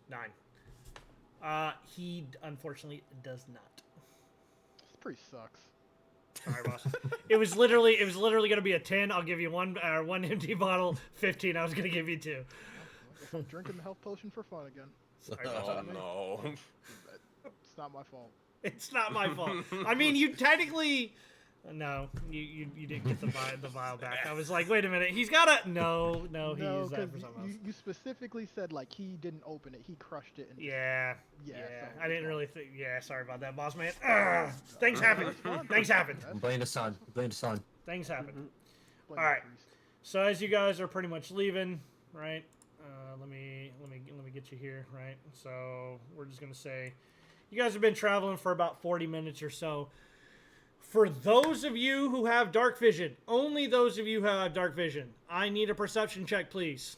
9. He unfortunately does not. This priest sucks. Sorry, boss. It was literally gonna be a 10. I'll give you one empty bottle. 15. I was gonna give you 2. I guess I'm drinking the health potion for fun again. Sorry, Oh boss. no. It's not my fault. It's not my fault. I mean, you technically, No, you didn't get the vial back. I was like, wait a minute, he's got a no, he No, used that because for something else. you specifically said like he didn't open it, he crushed it. And Yeah, Yeah, so I didn't it's really think. Yeah, sorry about that, boss man. Ugh, things happen. Things happen. Blame the sun. Blame the sun. Things happen. Blame All right. the priest. So as you guys are pretty much leaving, right? Let me get you here, right? So we're just gonna say, you guys have been traveling for about 40 minutes or so. For those of you who have dark vision, only those of you who have dark vision, I need a perception check, please.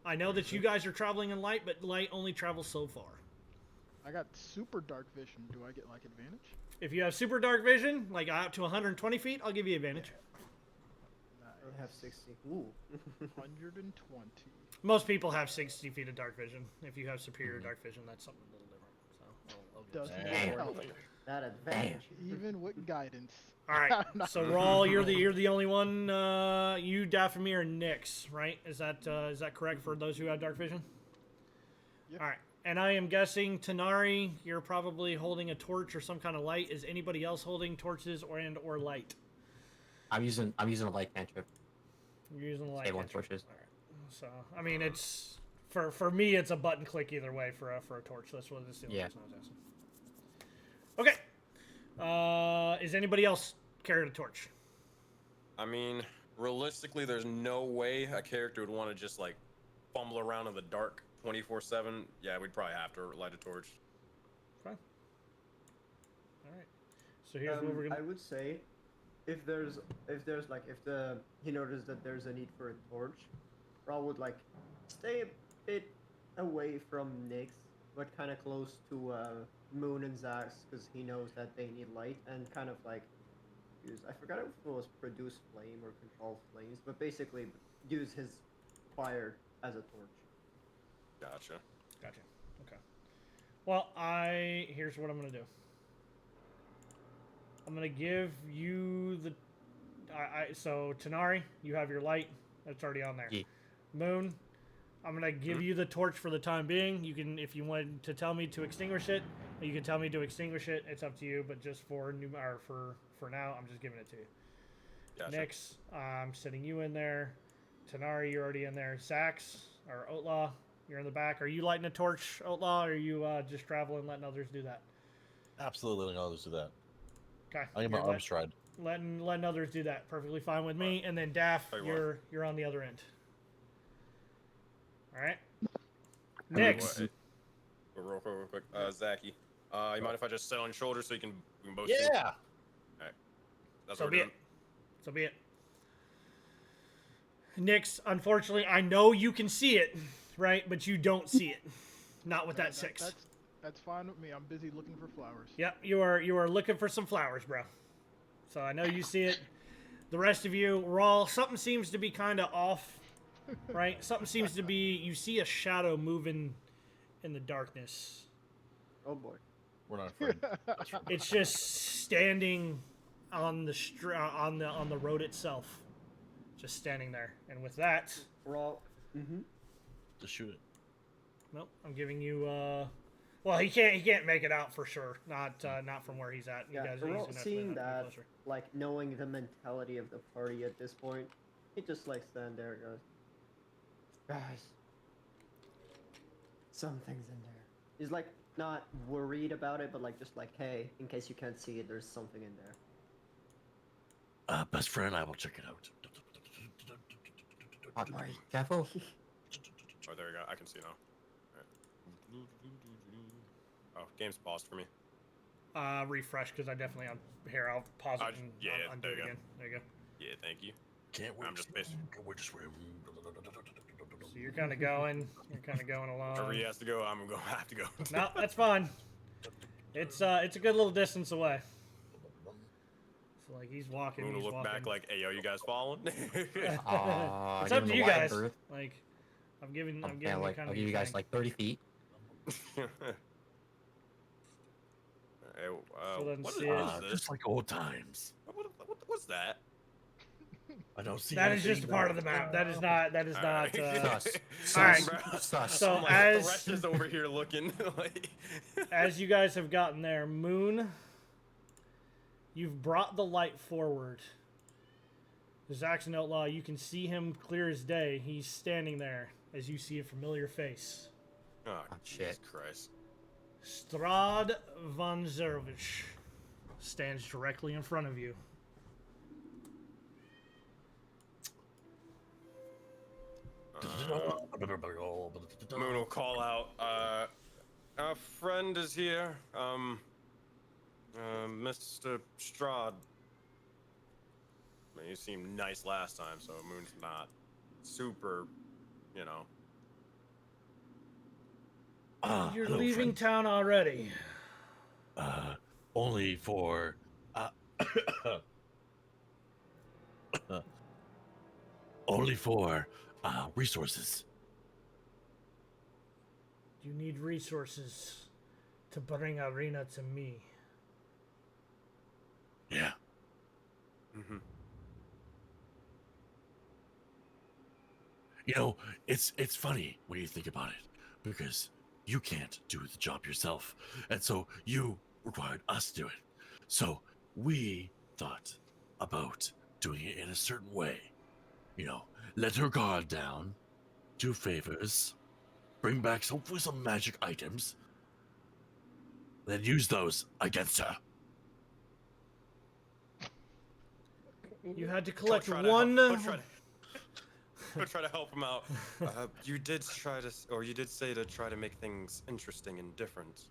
I know that you guys are traveling in light, but light only travels so far. I got super dark vision. Do I get like advantage? If you have super dark vision, like out to 120 feet, I'll give you advantage. I have 60. Ooh. 120. Most people have 60 feet of dark vision. If you have superior dark vision, that's something a little different. So I'll Doesn't help. That advantage. Even with guidance. All right. So Rawl, you're the only one. You, Dathomir, and Nyx, right? Is that correct for those who have dark vision? Yep. All right. And I am guessing Tanari, you're probably holding a torch or some kind of light. Is anybody else holding torches or light? I'm using a light cantrip. You're using the light. Save on cantrip. torches. All right. So I mean, it's for me, it's a button click either way for a torch. That's what this is. Yeah. Okay. Is anybody else carrying a torch? I mean, realistically, there's no way a character would want to just like fumble around in the dark 24/7. Yeah, we'd probably have to light a torch. Fine. All right. So here's what we're gonna. I would say, if he noticed that there's a need for a torch, Raul would like stay a bit away from Nyx, but kind of close to Moon and Zax, because he knows that they need light, and kind of like use, I forgot if it was produce flame or control flames, but basically use his fire as a torch. Gotcha. Okay. Well, here's what I'm gonna do. I'm gonna give you the. So Tanari, you have your light. That's already on there. Yeah. Moon, I'm gonna give you the torch for the time being. You can, if you want to tell me to extinguish it, you can tell me to extinguish it. It's up to you. But just for now, I'm just giving it to you. Gotcha. Nyx, I'm sitting you in there. Tanari, you're already in there. Sax or Outlaw, you're in the back. Are you lighting a torch, Outlaw, or are you just traveling, letting others do that? Absolutely letting others do that. Okay. I get my arms tried. Letting others do that. Perfectly fine with me. And then Daff, you're on the other end. All right. Nyx. Real quick. Zachy, you mind if I just sit on your shoulder so we can both Yeah. see? All right. That's So what be we're it. doing. So be it. Nyx, unfortunately, I know you can see it, right? But you don't see it. Not with that 6. That's fine with me. I'm busy looking for flowers. Yep, you are looking for some flowers, bro. So I know you see it. The rest of you, Rawl, something seems to be kind of off, right? Something seems to be. You see a shadow moving in the darkness. Oh boy. We're not afraid. It's just standing on the on the road itself, just standing there. And with that, Raul. Just shoot it. nope, I'm giving you. Well, he can't make it out for sure. Not from where he's at. Yeah, he's Raul, gonna have to seeing be that, closer. like knowing the mentality of the party at this point, he just like stand there and goes, guys, something's in there. He's like not worried about it, but like just like, hey, in case you can't see it, there's something in there. Best friend, I will check it out. Careful. Oh, there we go. I can see now. All right. Oh, game's paused for me. Refresh, because I definitely here. I'll pause it and yeah, undo there it you go. again. There you go. Yeah, thank you. Can't wait. I'm just basically. We're just waiting. So you're kind of going. You're kind of going along. Wherever he has to go, I'm gonna have to go. No, that's fine. It's a good little distance away. So like he's walking. I'm gonna He's look walking. back like, hey, yo, you guys following? It's up to you guys. Like, I'm giving Yeah, you like kind I'll of. give you guys like 30 feet. Hey, So then what Sid- is this? Just like old times. What's that? I don't see. That is anything just a part of the map. That is not. That is not. Sus. All right. Sus. So I'm like, as the rest is over here looking like. as you guys have gotten there, Moon, You've brought the light forward. The Zaxxon Outlaw, you can see him clear as day. He's standing there as you see a familiar face. Oh, shit. Jesus Christ. Strad von Zerovich stands directly in front of you. Moon will call out, our friend is here, Mr. Strahd. I mean, you seemed nice last time, so Moon's not super, you know. You're hello, leaving friend. town already. Only for only for resources. You need resources to bring Arena to me. Yeah. Mm-hmm. You know, it's funny when you think about it, because you can't do the job yourself, and so you required us to do it. So we thought about doing it in a certain way. You know, let her guard down, do favors, bring back hopefully some magic items, then use those against her. You had to collect We'll try to help him out. You did say to try to make things interesting and different.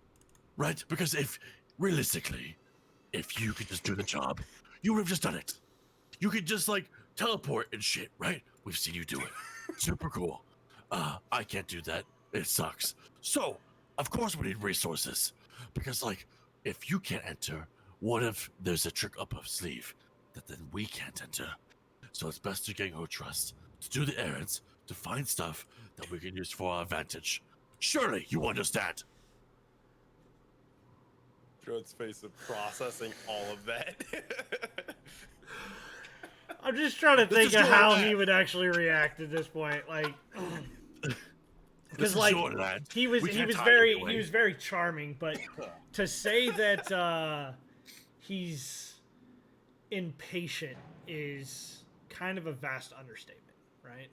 Right? Because if, realistically, if you could just do the job, you would have just done it. You could just, like, teleport and shit, right? We've seen you do it. Super cool. I can't do that. It sucks. So, of course we need resources. Because, like, if you can't enter, what if there's a trick up our sleeve that then we can't enter? So it's best to gain her trust, to do the errands, to find stuff that we can use for our advantage. Surely you understand. Joe's face of processing all of that. I'm just trying to think of how he would actually react at this point. Like, because like he was very charming, but to say that he's impatient is kind of a vast understatement, right?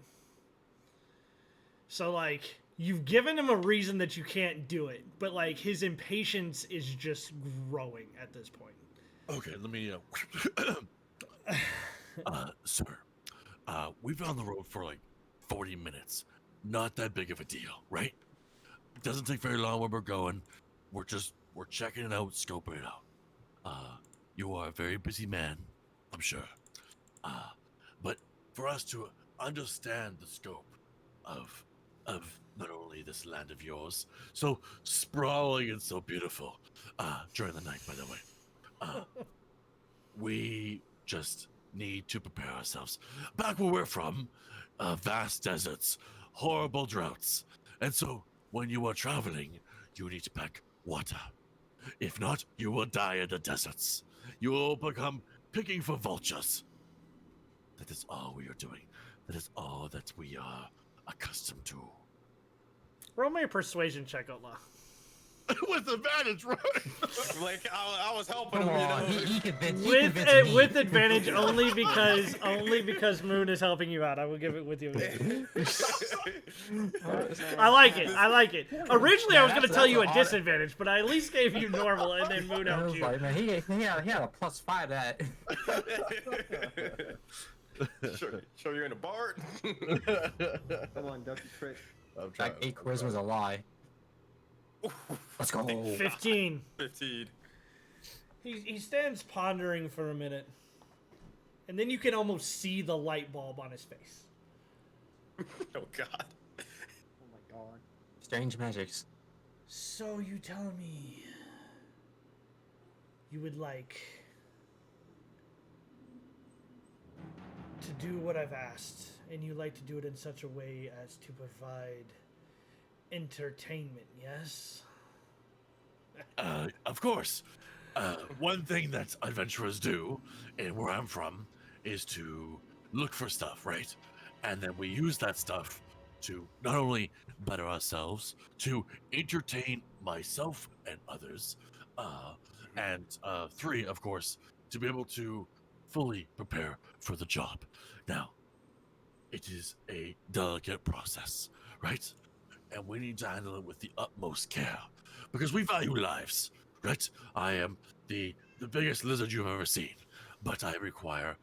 So like, you've given him a reason that you can't do it, but like his impatience is just growing at this point. Okay, let me sir, we've been on the road for like 40 minutes. Not that big of a deal, right? It doesn't take very long where we're going. We're checking it out, scoping it out. You are a very busy man, I'm sure. But for us to understand the scope of not only this land of yours, so sprawling and so beautiful, during the night, by the way, we just need to prepare ourselves. Back where we're from, vast deserts, horrible droughts, and so when you are traveling, you need to pack water. If not, you will die in the deserts. You will become picking for vultures. That is all we are doing. That is all that we are accustomed to. Roll me a persuasion check, Outlaw. With advantage, right? Like I was helping Come him, you on, know. he convinced me. With advantage only because Moon is helping you out. I will give it with you. I like it. Originally, I was going to tell you a disadvantage, but I at least gave you normal, and then Moon helped you. Like, man, he had a +5 to that. Show you in a bar. Come on, Ducky Trick. Like 8 charisma's a lie. Let's go. 15. 15. He stands pondering for a minute, and then you can almost see the light bulb on his face. Oh God. Oh my god. Strange magics. So you tell me you would like to do what I've asked, and you like to do it in such a way as to provide entertainment, yes? Of course. One thing that adventurers do, and where I'm from, is to look for stuff, right? And then we use that stuff to not only better ourselves, to entertain myself and others, and 3, of course, to be able to fully prepare for the job. Now, it is a delicate process, right? And we need to handle it with the utmost care because we value lives, right? I am the biggest lizard you've ever seen, but I require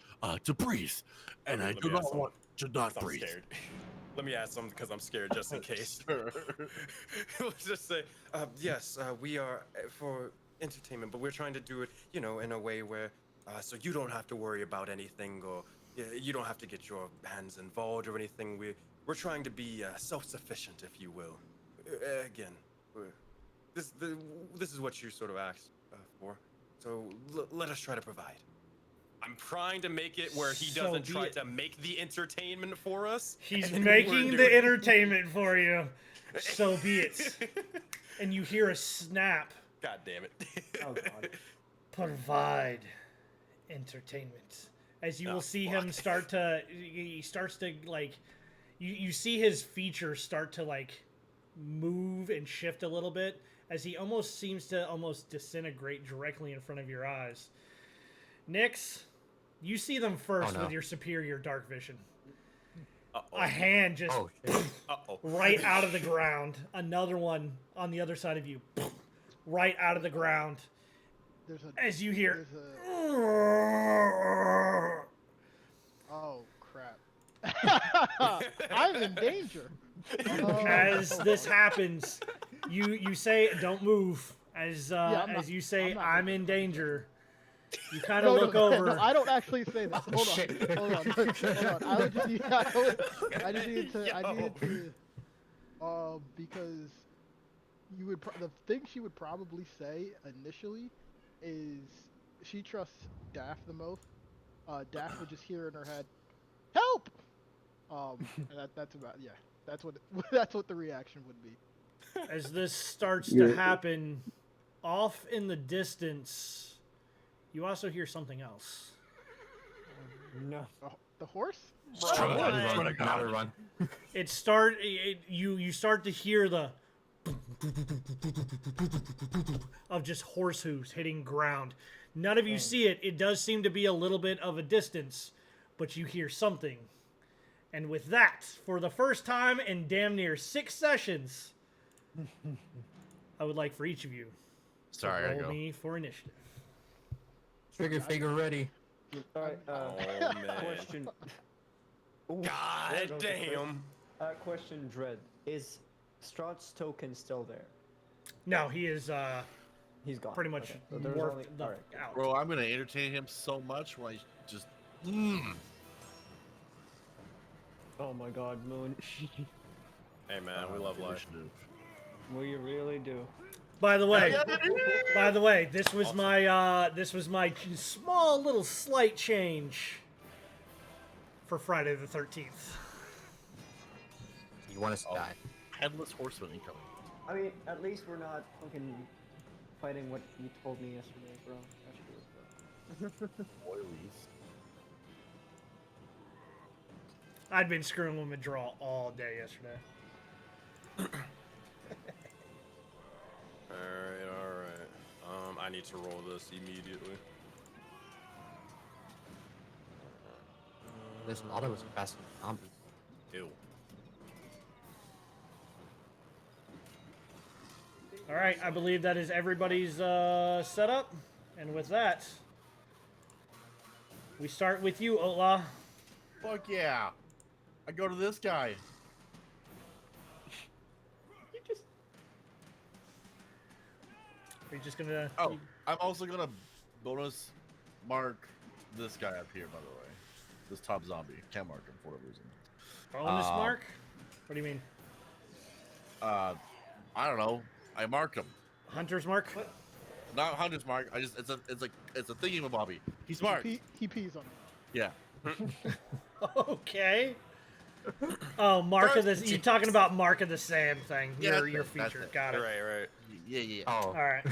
to breathe, and I do not want to not breathe. Scared. Let me ask something because I'm scared just in case. Let's just say, yes, we are for entertainment, but we're trying to do it, you know, in a way where so you don't have to worry about anything or you don't have to get your hands involved or anything. We're trying to be self-sufficient, if you will. Again, this is what you sort of asked for. So let us try to provide. I'm trying to make it where he doesn't try to make the entertainment for us. He's making the entertainment for you. So be it. And you hear a snap. God damn it. Oh god. Provide entertainment. As you will see him start to, he starts to like, you see his features start to like move and shift a little bit as he almost seems to almost disintegrate directly in front of your eyes. Nyx, you see them first with your superior dark vision. A hand just right out of the ground. Another one on the other side of you, right out of the ground. As you hear, oh crap! I'm in danger. As this happens, you say, "Don't move." As you say, "I'm in danger." You kind of look over. No, I don't actually say that. Hold on. I just needed to, because you would. The thing she would probably say initially is she trusts Daff the most. Daff would just hear in her head, "Help!" And that's about That's what the reaction would be. As this starts to happen, off in the distance. You also hear something else. No. The horse? Run. You start to hear the of just horse hooves hitting ground. None of you see it. It does seem to be a little bit of a distance, but you hear something. And with that, for the first time in damn near 6 sessions, I would like for each of you to roll me for initiative. Trigger figure ready. Alright, man. question. God damn. Question, Dread. Is Strahd's token still there? No, he is He's gone. pretty much Okay. So there's morphed only- out. Bro, I'm gonna entertain him so much when I just. Oh my god, Moon. Hey man, we love life. We really do. By the way, this was my small little slight change for Friday the 13th. You want us to die? Headless horseman incoming. I mean, at least we're not fucking fighting what you told me yesterday, bro. Oilies. I'd been screwing with Madral all day yesterday. Alright. I need to roll this immediately. There's a lot of us fast zombies. Ew. All right, I believe that is everybody's setup, and with that, we start with you, Ola. Fuck yeah! I go to this guy. Are you just gonna? Oh, I'm also gonna bonus mark this guy up here, by the way. This top zombie. Can't mark him for whatever reason. Bonus mark? What do you mean? I don't know. I mark him. Hunter's mark? Not Hunter's mark. It's a thingy-mabobby. He's marked. He pees on it. Yeah. Okay. Oh, mark of this. You're talking about mark of the sand thing. Yeah, Your that's feature. it. Got it. Right. Yeah. Oh. All right.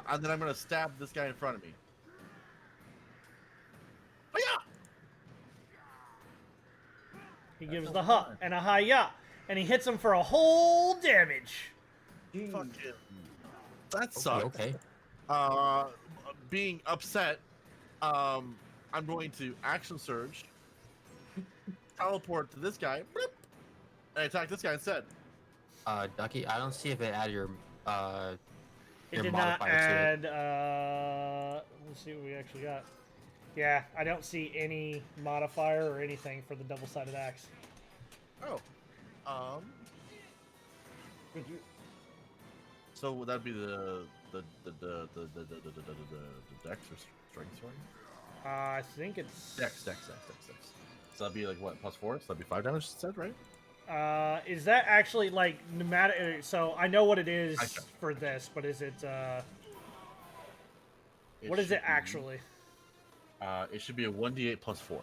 And then I'm gonna stab this guy in front of me. Oh yeah! He gives the huh and a hi-ya, and he hits him for a whole damage. Fucking. That sucks. Okay. being upset, I'm going to action surge, teleport to this guy, bloop, and attack this guy instead. Ducky, I don't see if it added your It did not add. Let's see what we actually got. Yeah, I don't see any modifier or anything for the double-sided axe. Oh, so would that be the dex or strength sword? I think it's Dex. So that'd be like what, +4? So that'd be 5 damage instead, right? Is that actually like pneumatic? So I know what it is for this, but is it? What is it actually? It should be a 1d8 +4. All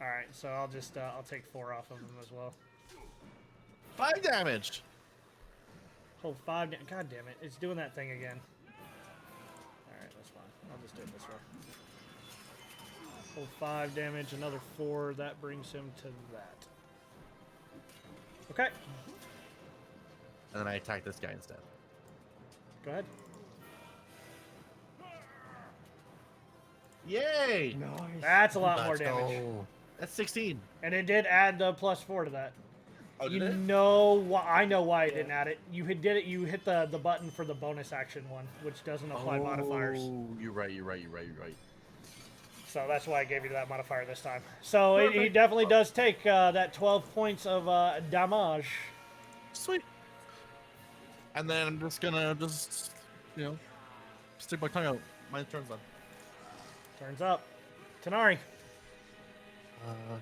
right, so I'll take 4 off of them as well. 5 damage. Oh, 5. God damn it! It's doing that thing again. All right, that's fine. I'll just do it this way. Oh, 5 damage, another 4. That brings him to that. Okay. And then I attack this guy instead. Go ahead. Yay! Nice. That's a lot more Let's damage. go. That's 16. And it did add the +4 to that. Oh, You did it? know why? I know why it didn't add it. You did it. You hit the button for the bonus action one, which doesn't apply modifiers. Oh, you're right. So that's why I gave you that modifier this time. So he definitely does take that 12 points of damage. Sweet. And then I'm just gonna stick my tongue out. My turn's on. Turns up. Tanari.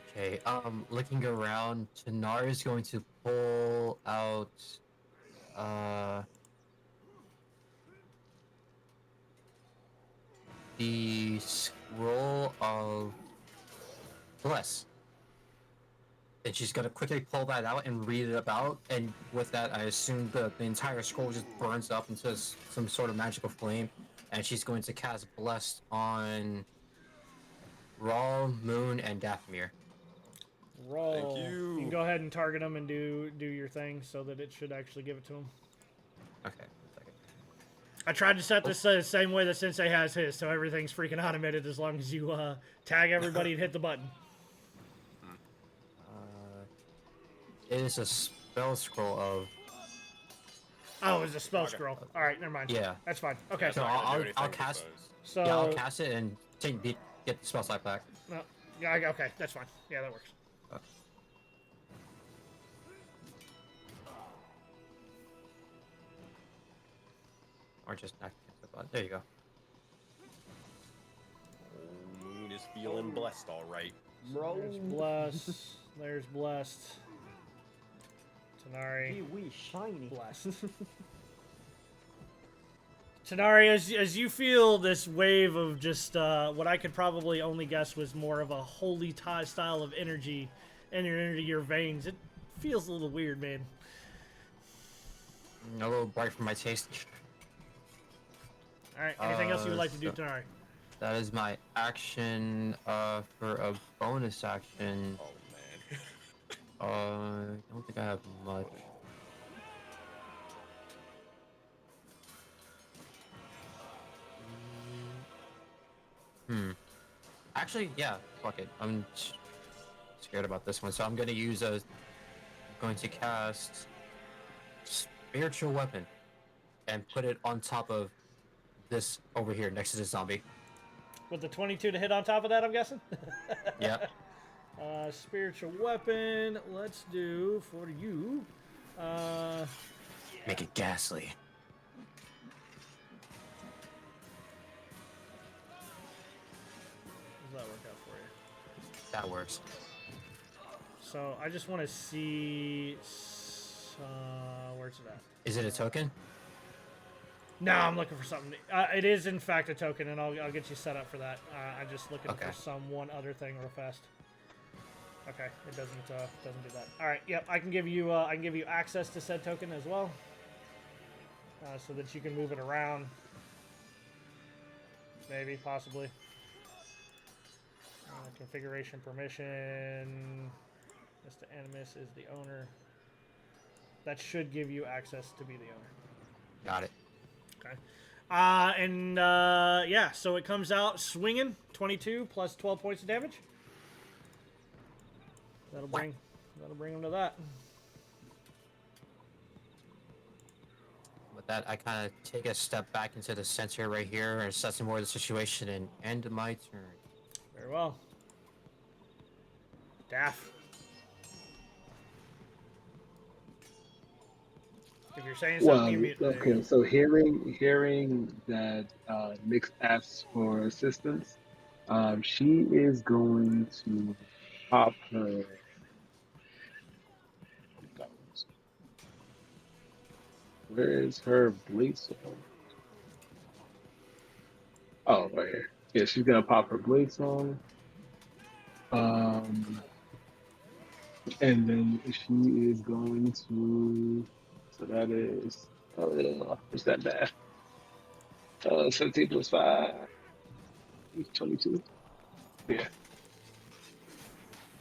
Okay, looking around, Tanari's going to pull out, the Scroll of Bless. And she's gonna quickly pull that out and read it about, and with that, I assume the entire scroll just burns up into some sort of magical flame, and she's going to cast Blessed on Raw, Moon, and Dathomir. Roll. Thank you. You can go ahead and target him and do your thing so that it should actually give it to him. Okay. I tried to set this the same way that Sensei has his, so everything's freaking automated as long as you tag everybody and hit the button. It is a spell scroll of. Oh, it's a spell scroll. All right, never mind. Yeah. That's fine. Okay. So I'll cast. So Yeah, I'll cast it and get the spell slot back. No. Yeah. Okay. That's fine. Yeah, that works. Or just not. There you go. Moon is feeling blessed, all right. There's blessed. There's blessed. Tanari. We shiny. Blessed. Tanari, as you feel this wave of just what I could probably only guess was more of a holy style of energy enter into your veins, it feels a little weird, man. A little bright for my taste. All right. Anything else you would like to do, Tanari? That is my action. For a bonus action. Oh man. I don't think I have much. Actually, yeah. Fuck it. I'm scared about this one, so I'm gonna use going to cast Spiritual Weapon and put it on top of this over here next to the zombie. With the 22 to hit on top of that, I'm guessing? Yeah. Spiritual Weapon. Let's do for you. Make it ghastly. Does that work out for you? That works. So I just want to see. Where's it at? Is it a token? No, I'm looking for something. It is in fact a token, and I'll get you set up for that. I'm just looking for one other thing real fast. Okay, it doesn't do that. All right, yep, I can give you access to said token as well, so that you can move it around. Maybe, possibly. Configuration permission. Mr. Animus is the owner. That should give you access to be the owner. Got it. Okay. Yeah, so it comes out swinging, 22 plus 12 points of damage. That'll bring him to that. With that, I kind of take a step back into the center right here and assess more of the situation and end my turn. Very well. Daff. If you're saying something, you mute. Okay. So hearing that Nyx asks for assistance, she is going to pop her. Where is her blade sword? Oh, right here. Yeah, she's gonna pop her blade song. And then she is going to. So that is. What's that bad? 17 plus 5. 22. Yeah.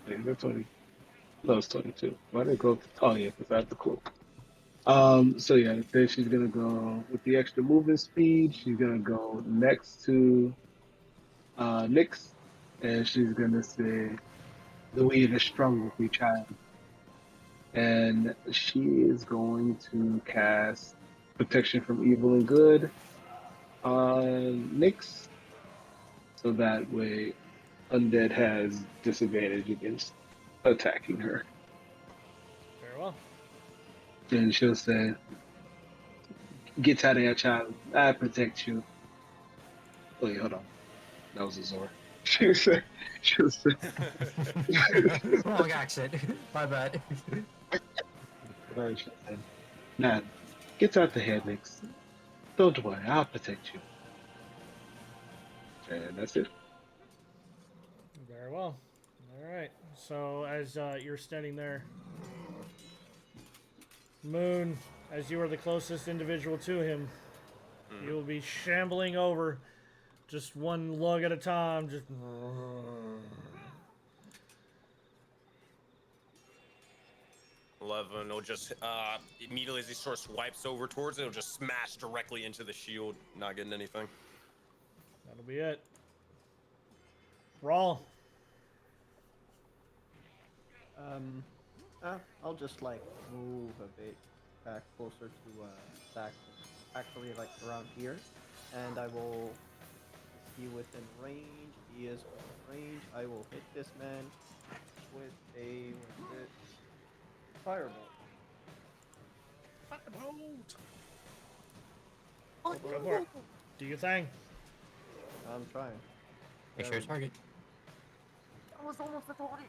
Yeah, that's 20. No, it's 22. Why did it go? Oh, yeah, because I have the cloak. So yeah, then she's gonna go with the extra movement speed. She's gonna go next to Nyx, and she's gonna say, "The weed is strong with me, child." And she is going to cast Protection from Evil and Good on Nyx, so that way Undead has disadvantage against attacking her. Very well. And she'll say, "Get out of here, child. I protect you." Wait, hold on. That was a Zor. She'll say, Wrong accent. My bad. "Nah, get out the head, Nyx. Don't worry, I'll protect you." And that's it. Very well. All right. So as you're standing there, Moon, as you are the closest individual to him, you will be shambling over, just one lug at a time. Just. 11 will just immediately as he sort of swipes over towards it, it'll just smash directly into the shield, not getting anything. That'll be it. Raw. I'll just like move a bit back closer to Sax, actually like around here, and I will be within range. He is within range. I will hit this man with a firebolt. Go for it. Do your thing. I'm trying. Make sure to target. I was almost at 20.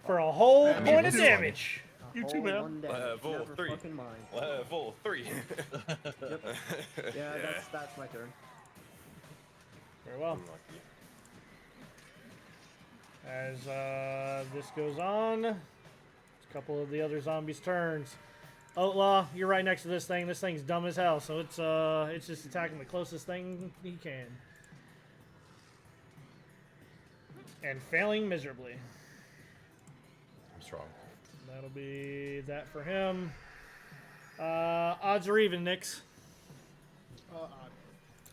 For a whole mean, point of this is damage. You too, man. Level 3. Fucking mind. Level 3. Yep. Yeah, that's my turn. Very well. As this goes on, it's a couple of the other zombies' turns. Outlaw, you're right next to this thing. This thing's dumb as hell, so it's just attacking the closest thing he can. And failing miserably. I'm strong. That'll be that for him. Odds are even, Nyx.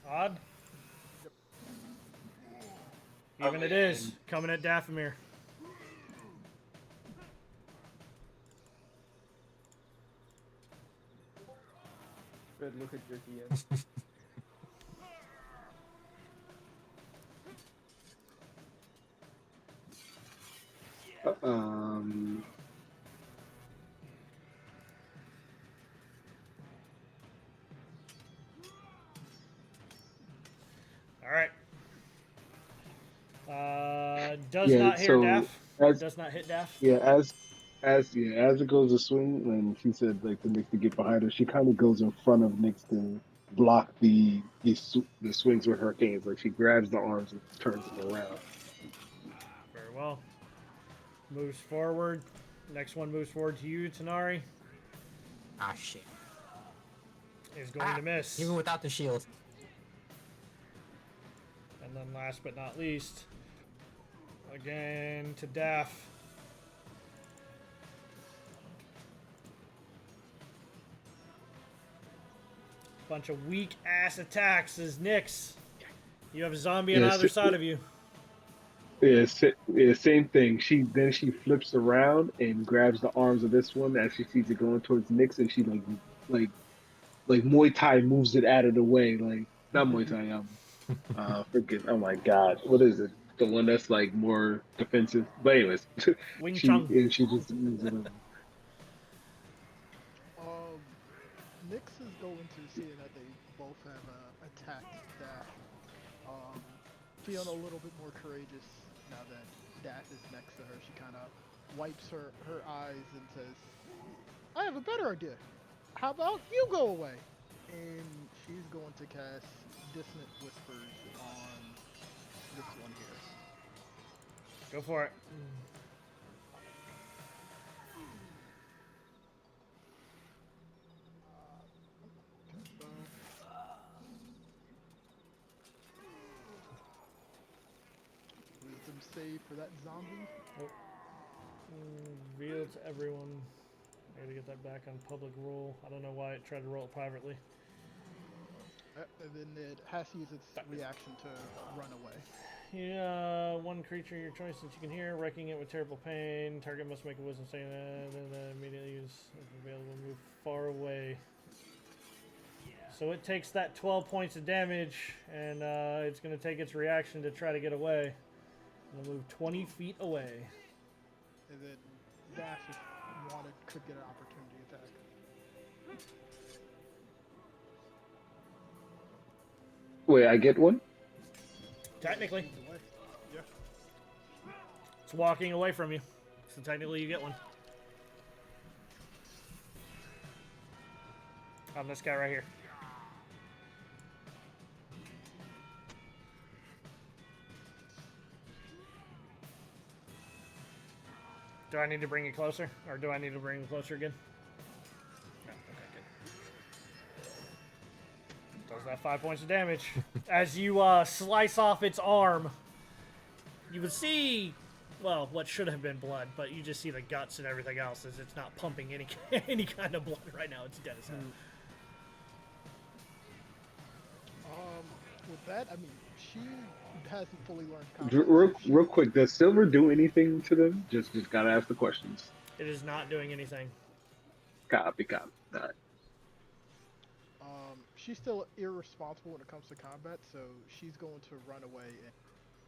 Odd? Even it is. Coming at Dathomir. Good, look at your DM. All right. Does Yeah, not hear so Daff. as- Does not hit Daff. Yeah, as it goes to swing, and she said like the Nyx to get behind her, she kind of goes in front of Nyx to block the swings with her hands. Like she grabs the arms and turns them around. Very well. Moves forward. Next one moves forward to you, Tanari. Ah, shit. Is going to miss. Even without the shield. And then last but not least, again to Daff. Bunch of weak ass attacks as Nyx. You have a zombie on Yeah, either side of you. Yeah, same thing. She flips around and grabs the arms of this one as she sees it going towards Nyx, and she like Muay Thai moves it out of the way. Like not Muay Thai. Freaking. Oh my God, what is it? The one that's like more defensive. But anyways, Wing she Chun. she just moves it. Nyx is going to see that they both have attacked Dash. Feeling a little bit more courageous now that Dash is next to her. She kind of wipes her eyes and says, I have a better idea. How about you go away? And she's going to cast Dissonant Whispers on this one here. Go for it. Wisdom save for that zombie. Reveal to everyone. I gotta get that back on public roll. I don't know why it tried to roll it privately. And then it has to use its reaction to run away. Yeah, one creature your choice that you can hear, wrecking it with terrible pain. Target must make a wisdom save, and then immediately use if available, move far away. So it takes that 12 points of damage, and it's going to take its reaction to try to get away. It'll move 20 feet away. And then Dash, if wanted, could get an opportunity attack. Wait, I get one? Technically. Yeah. It's walking away from you. So technically you get one. On this guy right here. Do I need to bring you closer? Or do I need to bring you closer again? No, okay, good. Does that 5 points of damage. As you slice off its arm, you would see, well, what should have been blood, but you just see the guts and everything else as it's not pumping any kind of blood right now. It's dead as hell. With that, I mean, she hasn't fully learned combat. Real quick, does Silver do anything to them? Just gotta ask the questions. It is not doing anything. Copy. Alright. She's still irresponsible when it comes to combat, so she's going to run away and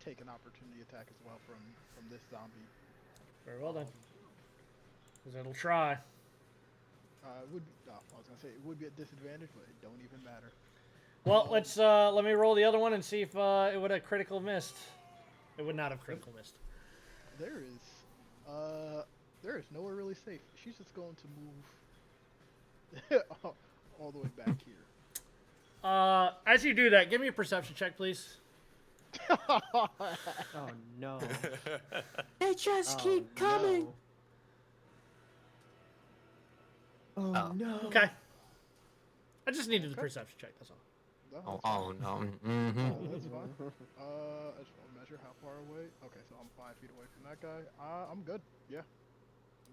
take an opportunity attack as well from this zombie. Very well done. Because it'll try. I was gonna say it would be at disadvantage, but it don't even matter. Well, let me roll the other one and see if it would have critical missed. It would not have critical missed. There is nowhere really safe. She's just going to move all the way back here. As you do that, give me a perception check, please. Oh no. They just keep coming. No. Oh no. Okay. I just needed the perception check, that's all. Oh no. Oh, that's fine. I just want to measure how far away. Okay, so I'm 5 feet away from that guy. I'm good. Yeah.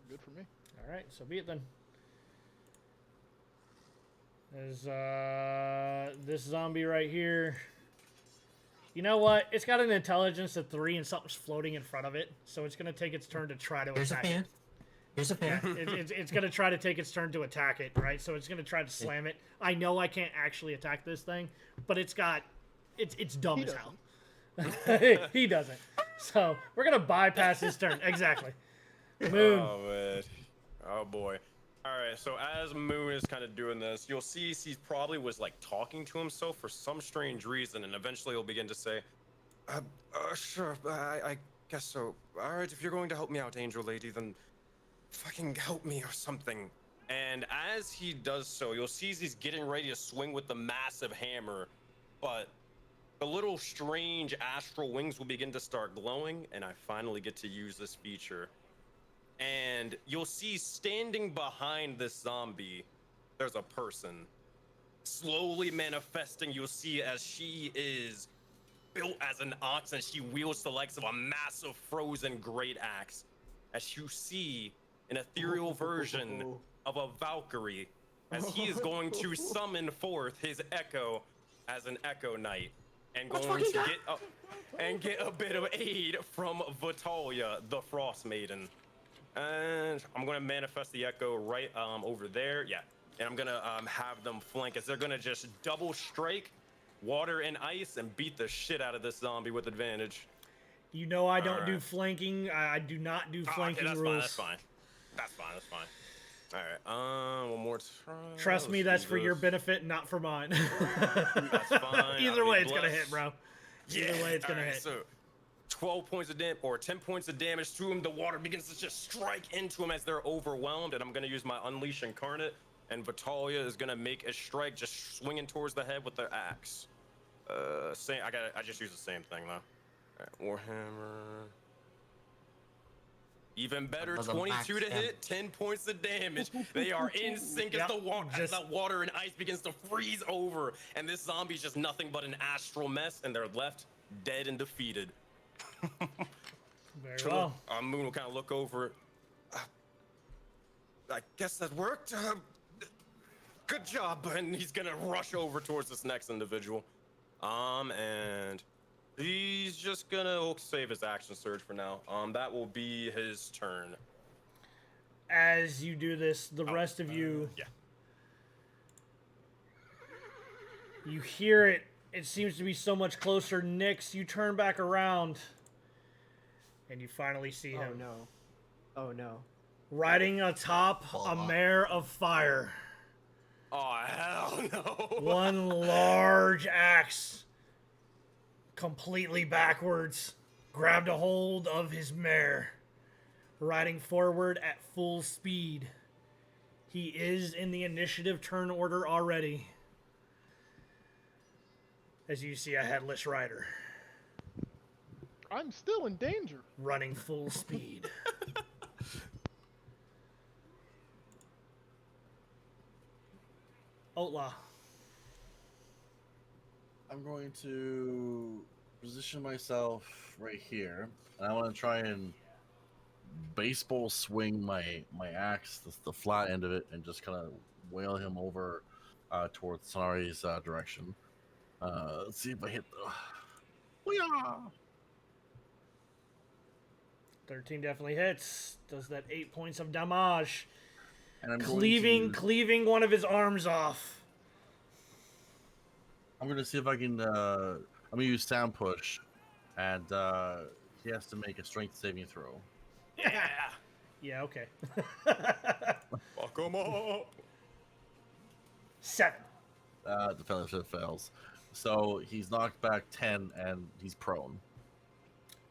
Good for me. Alright, so be it then. There's this zombie right here. You know what? It's got an intelligence of 3 and something's floating in front of it, so it's gonna take its turn to try to attack it. Here's a fan. It's gonna try to take its turn to attack it, right? So it's gonna try to slam it. I know I can't actually attack this thing, but it's dumb as hell. He doesn't. So we're gonna bypass his turn. Exactly. Moon. Oh man. Oh boy. Alright, so as Moon is kind of doing this, you'll see he probably was like talking to himself for some strange reason, and eventually he'll begin to say, sure, I guess so. Alright, if you're going to help me out, Angel Lady, then fucking help me or something. And as he does so, you'll see he's getting ready to swing with the massive hammer, but the little strange astral wings will begin to start glowing, and I finally get to use this feature. And you'll see standing behind this zombie, there's a person slowly manifesting. You'll see as she is built as an ox, and she wields the likes of a massive frozen great axe. As you see an ethereal version of a Valkyrie as he is going to summon forth his echo as an Echo Knight, and going to get a bit of aid from Vitalia, the Frost Maiden. And I'm gonna manifest the Echo right over there. Yeah, and I'm gonna have them flank as they're gonna just double strike water and ice and beat the shit out of this zombie with advantage. You know I don't do flanking. I do not do flanking okay, that's rules. That's fine. All right, one more try. Trust me, that's for your benefit, not for mine. That's fine. Either way, it's gonna hit, bro. Either way, it's gonna hit. So 12 points of damage, or 10 points of damage to him. The water begins to just strike into him as they're overwhelmed, and I'm gonna use my Unleash Incarnate, and Vitalia is gonna make a strike, just swinging towards the head with their axe. I just use the same thing though. All right, Warhammer. Even better, 22 to hit, 10 points of damage. They are in sync as the water and ice begins to freeze over, and this zombie's just nothing but an astral mess, and they're left dead and defeated. Very well. Moon will kind of look over. I guess that worked. Good job. And he's gonna rush over towards this next individual. And he's just gonna save his action surge for now. That will be his turn. As you do this, the rest of you, you hear it. It seems to be so much closer. Nyx, you turn back around, and you finally see him. Oh no. Riding atop a mare of fire. Oh, hell no. One large axe, completely backwards, grabbed a hold of his mare, riding forward at full speed. He is in the initiative turn order already. As you see a headless rider. I'm still in danger. Running full speed. Outlaw. I'm going to position myself right here, and I want to try and baseball swing my axe, the flat end of it, and just kind of whale him over towards Sonari's direction. Let's see if I hit the. Booyah! 13 definitely hits. Does that 8 points of damage. And I'm cleaving one of his arms off. I'm gonna see if I can. I'm gonna use Sound Push, and he has to make a Strength saving throw. Yeah. Yeah. Okay. Fuck him up. 7. The fellowship fails, so he's knocked back 10, and he's prone.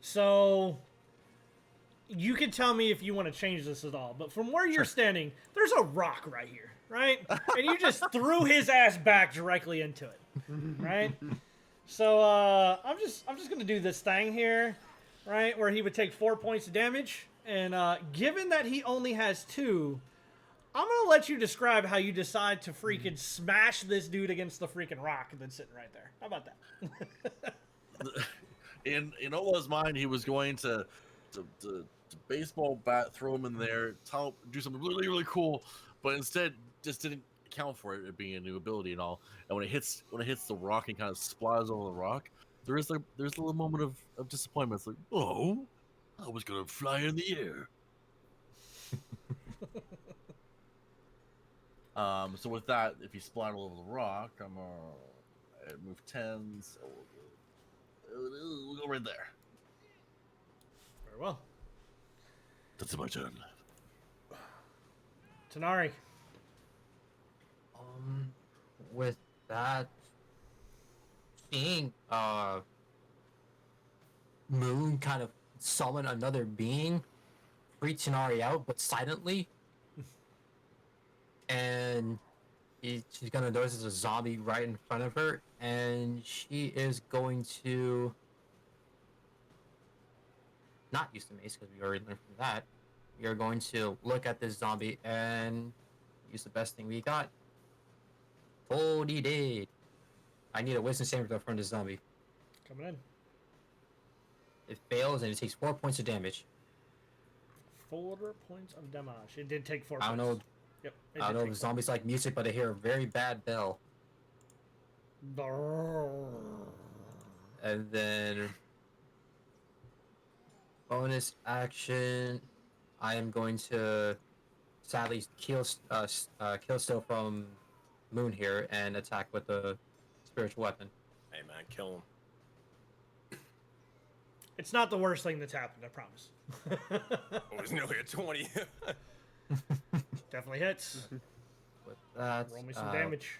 So you can tell me if you want to change this at all, but from where you're standing, there's a rock right here, right? And you just threw his ass back directly into it, right? So I'm just gonna do this thing here, right, where he would take 4 points of damage, and given that he only has 2, I'm gonna let you describe how you decide to freaking smash this dude against the freaking rock that's sitting right there. How about that? In Ola's mind, he was going to baseball bat, throw him in there, do something really, really cool, but instead just didn't account for it being a new ability and all. And when it hits the rock and kind of splatters over the rock, there's a little moment of disappointment. It's like, oh, I was gonna fly in the air. So with that, if he splattered over the rock, I'm gonna move 10, so we'll go right there. Very well. That's my turn. Tanari. With that, seeing Moon kind of summon another being, freak Tanari out, but silently. And she's gonna notice there's a zombie right in front of her, and she is going to not use the mace because we already learned from that. We are going to look at this zombie and use the best thing we got. Holy dead. I need a wisdom saving throw from this zombie. Coming in. It fails and it takes 4 points of damage. 4 points of damage. It did take 4 I don't points. know. Yep. I don't know if zombies like music, but I hear a very bad bell. And then bonus action, I am going to sadly kill Still from Moon here and attack with a spiritual weapon. Hey man, kill him. It's not the worst thing that's happened, I promise. Oh, it's nearly a 20. Definitely hits. With that, Roll me some damage.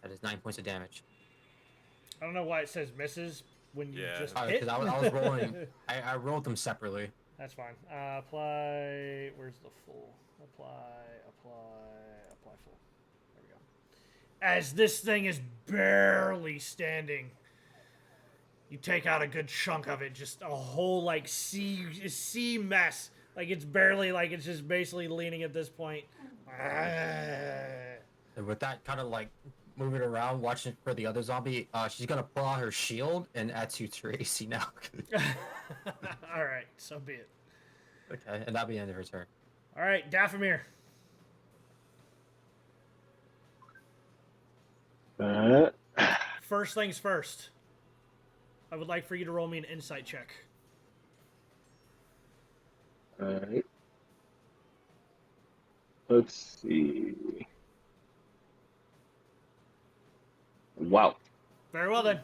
That is 9 points of damage. I don't know why it says misses when you just Oh, hit. because I was rolling. I rolled them separately. That's fine. Apply. Where's the full? Apply full. There we go. As this thing is barely standing, you take out a good chunk of it. Just a whole like sea mess. Like it's barely like it's just basically leaning at this point. And with that, kind of like moving around, watching for the other zombie, she's gonna pull out her shield and add 2 to her AC now. All right, so be it. Okay, and that'll be the end of her turn. All right, Dathomir. First things first. I would like for you to roll me an insight check. Alright. Let's see. Wow. Very well then.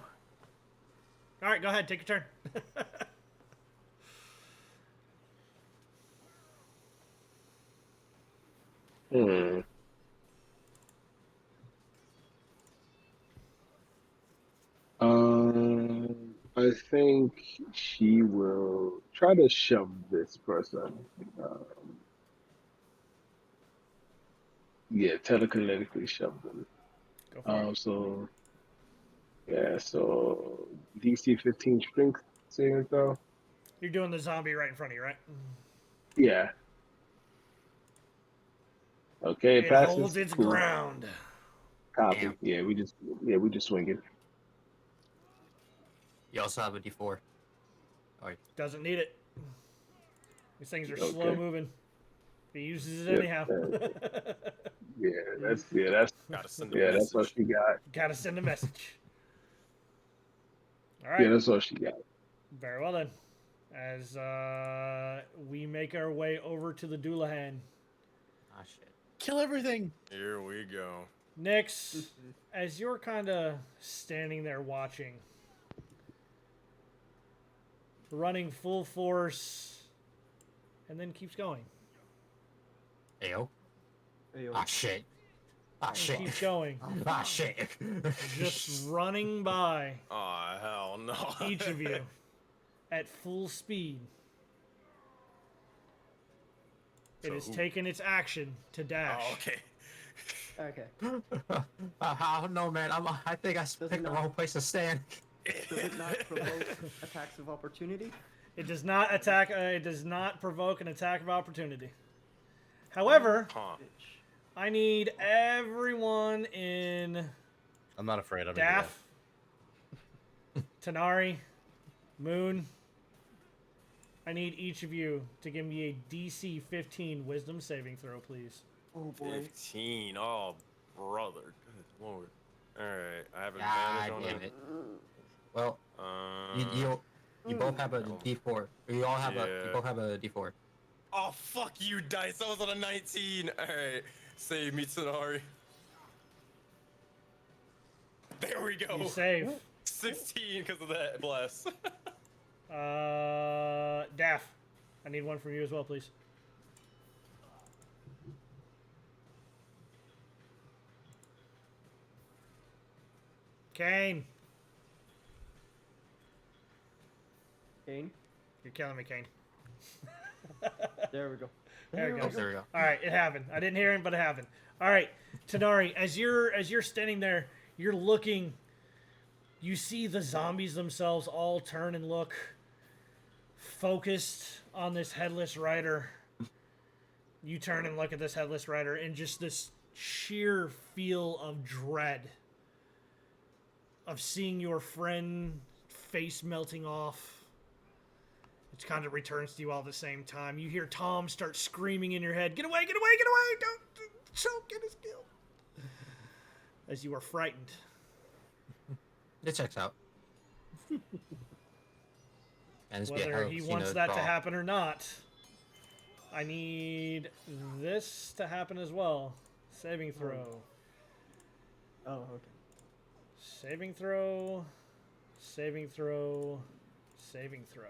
All right, go ahead, take your turn. I think she will try to shove this person. Yeah, telekinetically shove them. Go for it. So DC 15 strength saving throw. You're doing the zombie right in front of you, right? Yeah. Okay, It passes. holds its Cool. ground. Copy. Damn. Yeah, we just swing it. You also have a D4. Doesn't need it. These things are Okay. slow moving. He uses it Yep, anyhow. That's Gotta send a that's what message. she got. Gotta send a message. All right. Yeah, that's what she got. Very well then. As we make our way over to the Doulahan. Ah, shit. Kill everything. Here we go. Nyx, as you're kind of standing there watching, running full force, and then keeps going. Ayo. Ah, shit. Ah, And shit. keeps going. Ah, shit. Just running by Oh, hell no. each of you at full speed. It has taken its action to dash. Oh, okay. Okay. I don't know, man. I think I picked the wrong place to stand. Does it not provoke attacks of opportunity? It does not attack. It does not provoke an attack of opportunity. However, Huh. I need everyone in I'm not afraid. I'm Daff, Tanari, Moon. I need each of you to give me a DC 15 Wisdom saving throw, please. Oh boy. 15. Oh, brother. Good lord. Alright, I have God advantage on damn it. it. Well, Uh, you both have a D4. You all have Yeah. you both have a D4. Oh, fuck you, dice. I was on a 19. Alright. Save me, Tanari. There we go. You save. 16 because of that. Bless. Daff, I need one from you as well, please. Kane. Kane? You're killing me, Kane. There we go. There we Oh, go. there we go. All right, it happened. I didn't hear him, but it happened. All right, Tanari, as you're standing there, you're looking. You see the zombies themselves all turn and look, focused on this headless rider. You turn and look at this headless rider, and just this sheer feel of dread of seeing your friend face melting off, It kind of returns to you all at the same time. You hear Tom start screaming in your head, "Get away, get away, get away! Don't get us killed!" As you are frightened. It checks out. And Whether he wants that to happen or not, I need this to happen as well. Saving throw. Oh, okay. Saving throw. Saving throw. Saving throw.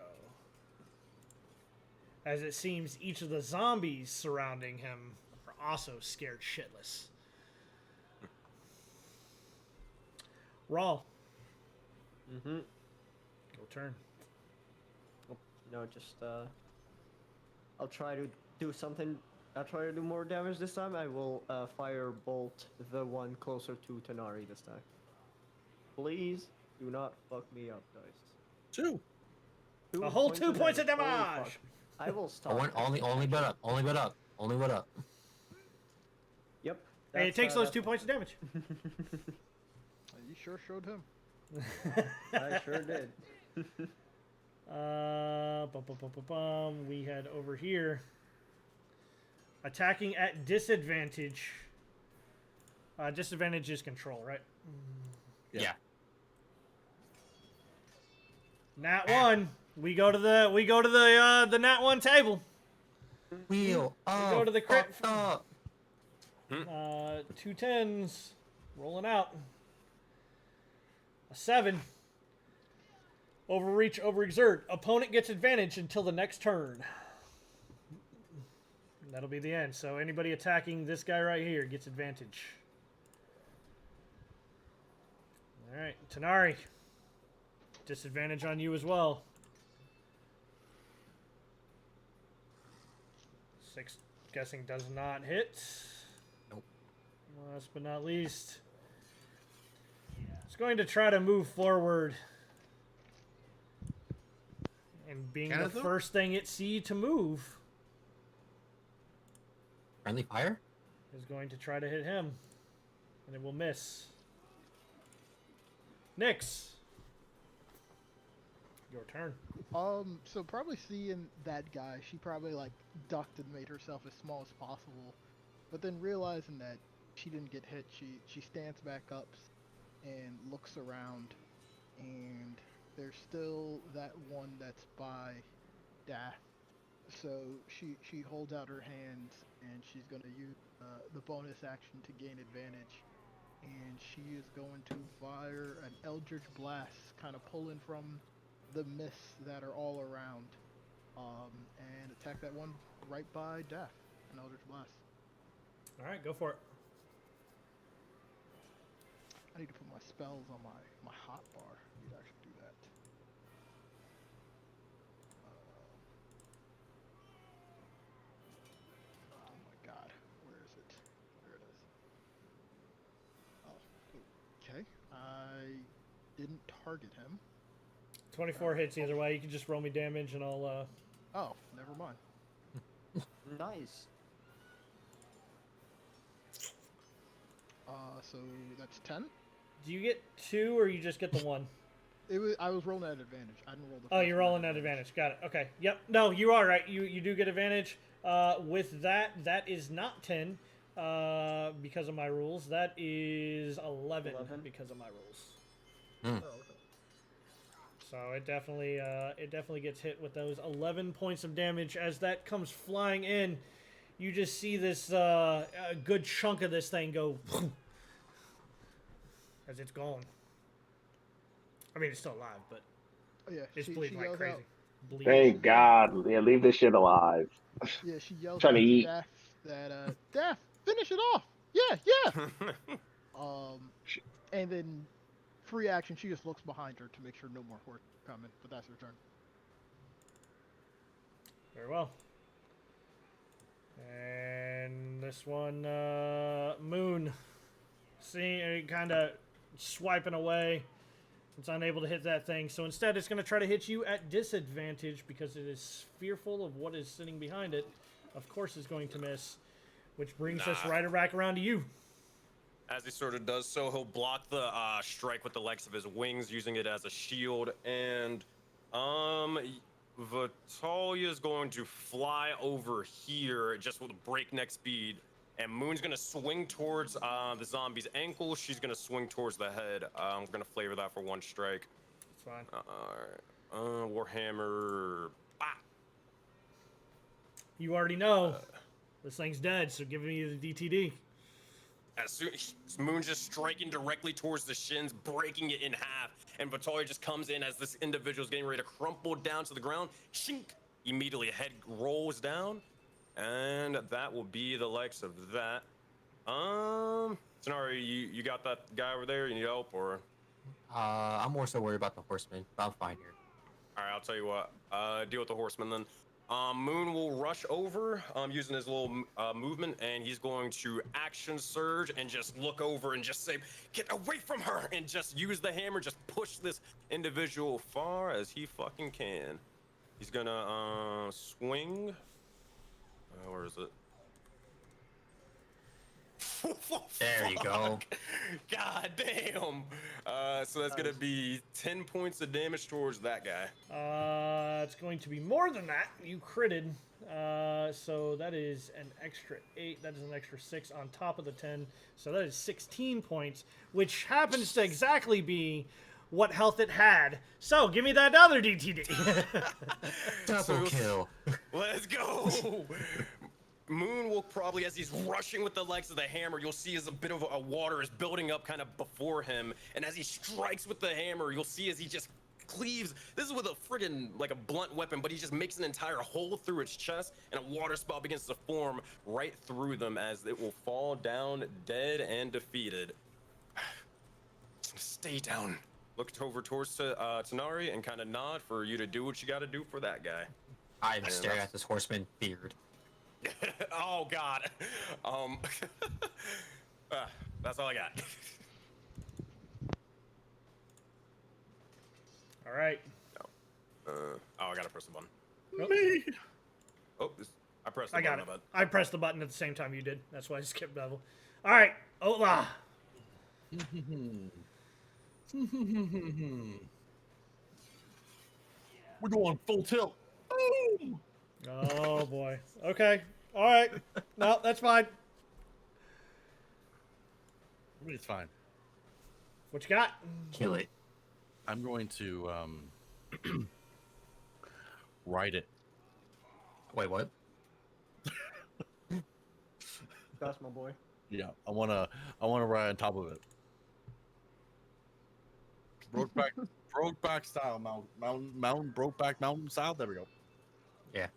As it seems each of the zombies surrounding him are also scared shitless. Raw. Mm-hmm. Go turn. Just I'll try to do something. I'll try to do more damage this time. I will fire bolt the one closer to Tanari this time. Please do not fuck me up, guys. 2. A whole 2 points of Holy damage. fuck. I will stop. Only but up. Only but up. Only but up. Yep. Hey, it takes those 2 points of damage. You sure showed him. I sure did. We had over here attacking at disadvantage. Disadvantage is control, right? Yeah. Nat 1. We go to the Nat 1 table. Wheel. Go to the crit. Up. 2 10s. Rolling out. A 7. Overreach, overexert. Opponent gets advantage until the next turn. That'll be the end. So anybody attacking this guy right here gets advantage. Alright, Tanari. Disadvantage on you as well. 6, guessing, does not hit. Nope. Last but not least, it's going to try to move forward. And being the first thing it see to move, Friendly fire? is going to try to hit him. And it will miss. Nyx. Your turn. So probably seeing that guy, she probably like ducked and made herself as small as possible. But then realizing that she didn't get hit, she stands back up and looks around, and there's still that one that's by Daff. So she holds out her hands and she's gonna use the bonus action to gain advantage, and she is going to fire an Eldritch Blast, kind of pulling from the mists that are all around, and attack that one right by Daff. An Eldritch Blast. All right, go for it. I need to put my spells on my hot bar. I need to actually do that. Oh my god, where is it? There it is. Oh, okay. I didn't target him. 24 hits either way. You can just roll me damage and I'll... Oh, never mind. Nice. So that's 10. Do you get 2 or you just get the 1? I was rolling at advantage. I didn't roll the. Oh, you're rolling at advantage. Got it. Okay. Yep. No, you are right. You do get advantage. With that is not 10 because of my rules. That is 11 because of my rules. Oh, okay. So it definitely gets hit with those 11 points of damage. As that comes flying in, you just see this a good chunk of this thing go as it's gone. I mean, it's still alive, but Oh, yeah, it's she bleeding like yells crazy. out. Bleeding. Thank God. Yeah, leave this shit alive. Yeah, she yells Trying at to eat. Daff that Daff, finish it off. Yeah. And then free action, she just looks behind her to make sure no more horse coming. But that's her turn. Very well. And this one, Moon, seeing kind of swiping away. It's unable to hit that thing, so instead it's going to try to hit you at disadvantage because it is fearful of what is sitting behind it. Of course it's going to miss, which brings us right back around to you. As he sort of does so, he'll block the strike with the legs of his wings, using it as a shield, and Vitalia's going to fly over here just with a breakneck speed, and Moon's gonna swing towards the zombie's ankle. She's gonna swing towards the head. We're gonna flavor that for 1 strike. It's fine. Warhammer. Bah! You already know this thing's dead, so give me the DTD. As soon Moon's just striking directly towards the shins, breaking it in half, and Vitalia just comes in as this individual's getting ready to crumple down to the ground. Shink! Immediately, head rolls down, and that will be the likes of that. Sonari, you got that guy over there? You need help, or? I'm more so worried about the horseman, but I'm fine here. All right, I'll tell you what. Deal with the horseman then. Moon will rush over using his little movement, and he's going to action surge and just look over and just say, "Get away from her!" and just use the hammer, just push this individual far as he fucking can. He's gonna swing. Where is it? There you go. God damn. So that's gonna be 10 points of damage towards that guy. It's going to be more than that. You critted. So that is an extra 8. That is an extra 6 on top of the 10. So that is 16 points, which happens to exactly be what health it had. So give me that other DTD. Double kill. Let's go. Moon will probably, as he's rushing with the legs of the hammer, you'll see as a bit of a water is building up kind of before him. And as he strikes with the hammer, you'll see as he just cleaves. This is with a friggin' like a blunt weapon, but he just makes an entire hole through its chest, and a water spout begins to form right through them as it will fall down dead and defeated. Stay down. Look over towards Tanari and kind of nod for you to do what you got to do for that guy. I'm staring at this horseman beard. Oh God. That's all I got. All right. Oh, I gotta press the button. Nope. Oh, I pressed the I got button. it. I pressed the button at the same time you did. That's why I skipped level. All right. Ola. We're going full tilt. Ooh. Oh boy. Okay. All right. No, that's fine. I mean, it's fine. What you got? Kill it. I'm going to ride it. Wait, what? That's my boy. Yeah, I wanna ride on top of it. Brokeback style, Brokeback mountain style. There we go. Yeah.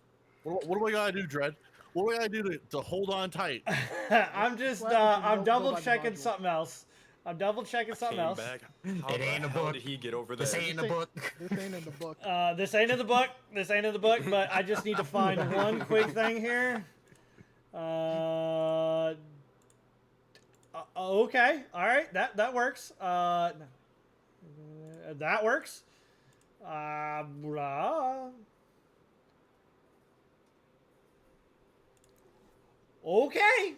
What do I gotta do, Dread? What do I gotta do to hold on tight? I'm just I'm double checking something else. I'm double checking something else. It ain't a book. How did he get over there? This ain't in the book. This ain't in the book. This ain't in the book. This ain't in the book. But I just need to find one quick thing here. Okay. All right. That works. That works. Blah. Okay.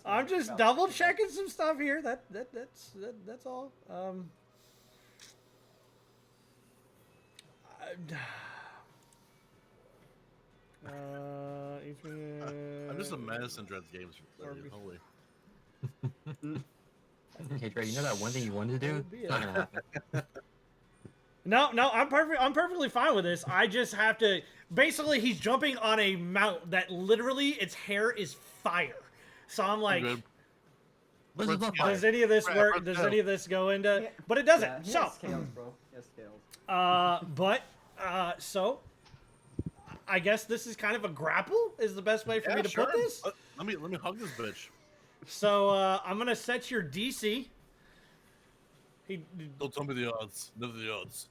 I'm just double checking some stuff here. That's all. I'm just a menace in Dread's games. Holy. Hey, Dre, you know that one thing you wanted to do? It's not gonna happen. No, I'm perfectly fine with this. I just have to. Basically, he's jumping on a mount that literally its hair is fire. So I'm like, does any of this work? Does any of this go into? Yeah. But it doesn't. Yeah, he So. has scales, bro. He has scales. So I guess this is kind of a grapple. Is the best way for me to put this. Let me hug this bitch. So I'm gonna set your DC. Don't tell me the odds. None of the odds.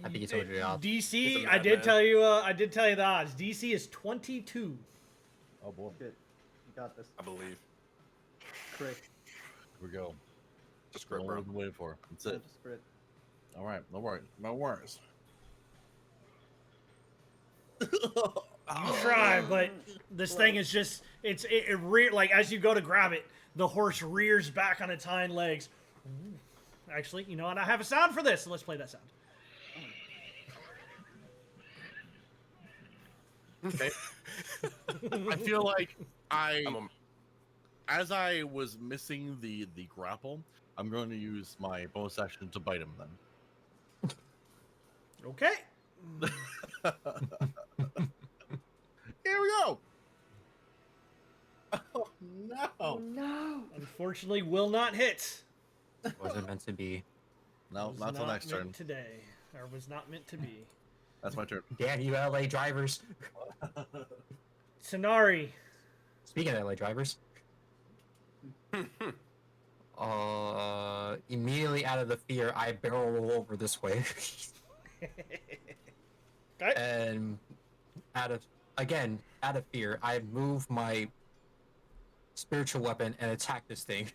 I think he told you the odds. DC, I did tell you the odds. DC is 22. Oh boy. Good. You got this. I believe. Crit. Here we go. Just crit, what bro. I've been waiting for. That's it. Just crit. All right. No worries. No worries. You try, but this thing is just it like as you go to grab it, the horse rears back on its hind legs, actually, you know what? I have a sound for this, so let's play that sound. Okay. I feel like as I was missing the grapple, I'm going to use my bonus action to bite him then. Okay. Here we go. Oh no! Oh no! Unfortunately, will not hit. Wasn't meant to be. No, Was not till next meant turn. Today, or was not meant to be. That's my turn. Damn you, LA drivers. Sonari. Speaking of LA drivers. Immediately out of the fear, I barrel roll over this way. Okay. And out of fear, I move my spiritual weapon and attack this thing.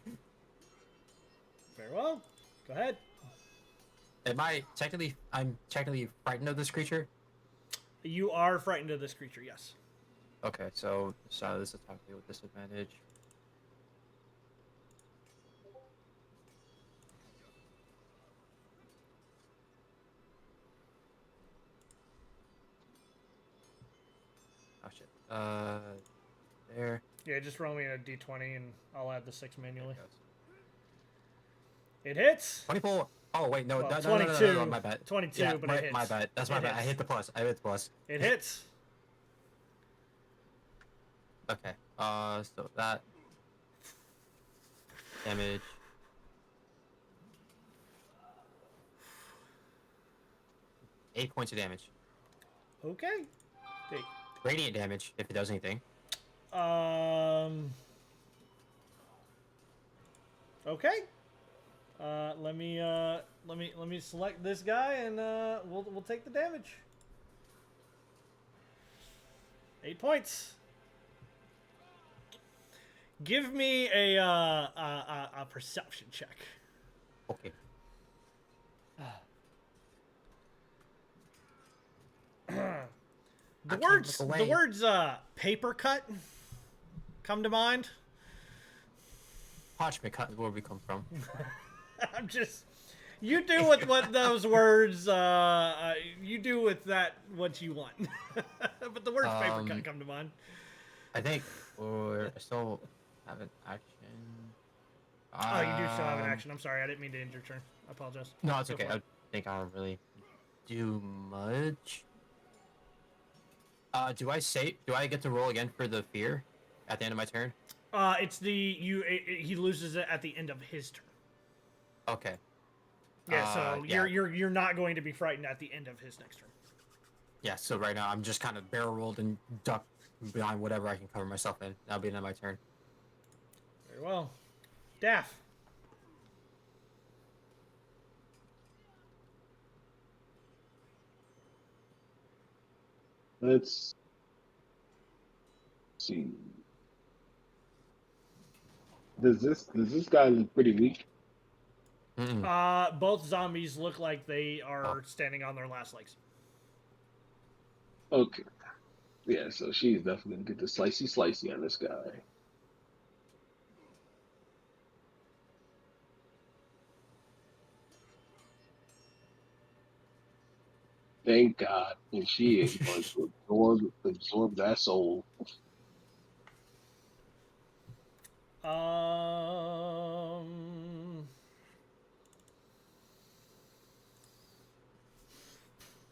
Very well. Go ahead. I'm technically frightened of this creature? You are frightened of this creature, yes. Okay, so this attack with disadvantage. Oh shit. There. Yeah, just roll me a d20 and I'll add the 6 manually. It hits. 24. Oh wait, no, Well, no, 22. no, my bad. 22, yeah, but it hits. My bad. That's my It bad. I hits. hit the plus. I hit the plus. It hits. Okay. So that damage. Eight points of damage. Okay. Radiant damage if it does anything. Okay. Let me select this guy and we'll take the damage. 8 points. Give me a perception check. Okay. The words paper cut come to mind. Parchment cut is where we come from. I'm just, you do with what those words, you do with that what you want. But the words paper cut come to mind. I think I still have an action. Oh, you do still have an action. I'm sorry, I didn't mean to end your turn. I apologize. No, it's Go okay. for it. I think I don't really do much. Do I get to roll again for the fear at the end of my turn? It's he loses it at the end of his turn. Okay. Yeah, so yeah. you're not going to be frightened at the end of his next turn. Yeah, so right now I'm just kind of barrel rolled and ducked behind whatever I can cover myself in. That'll be the end of my turn. Very well. Daff. Let's see. Does this guy look pretty weak? Both zombies look like they are standing on their last legs. Okay. Yeah, so she's definitely gonna get the slicey on this guy. Thank God. And she is going to absorb that soul.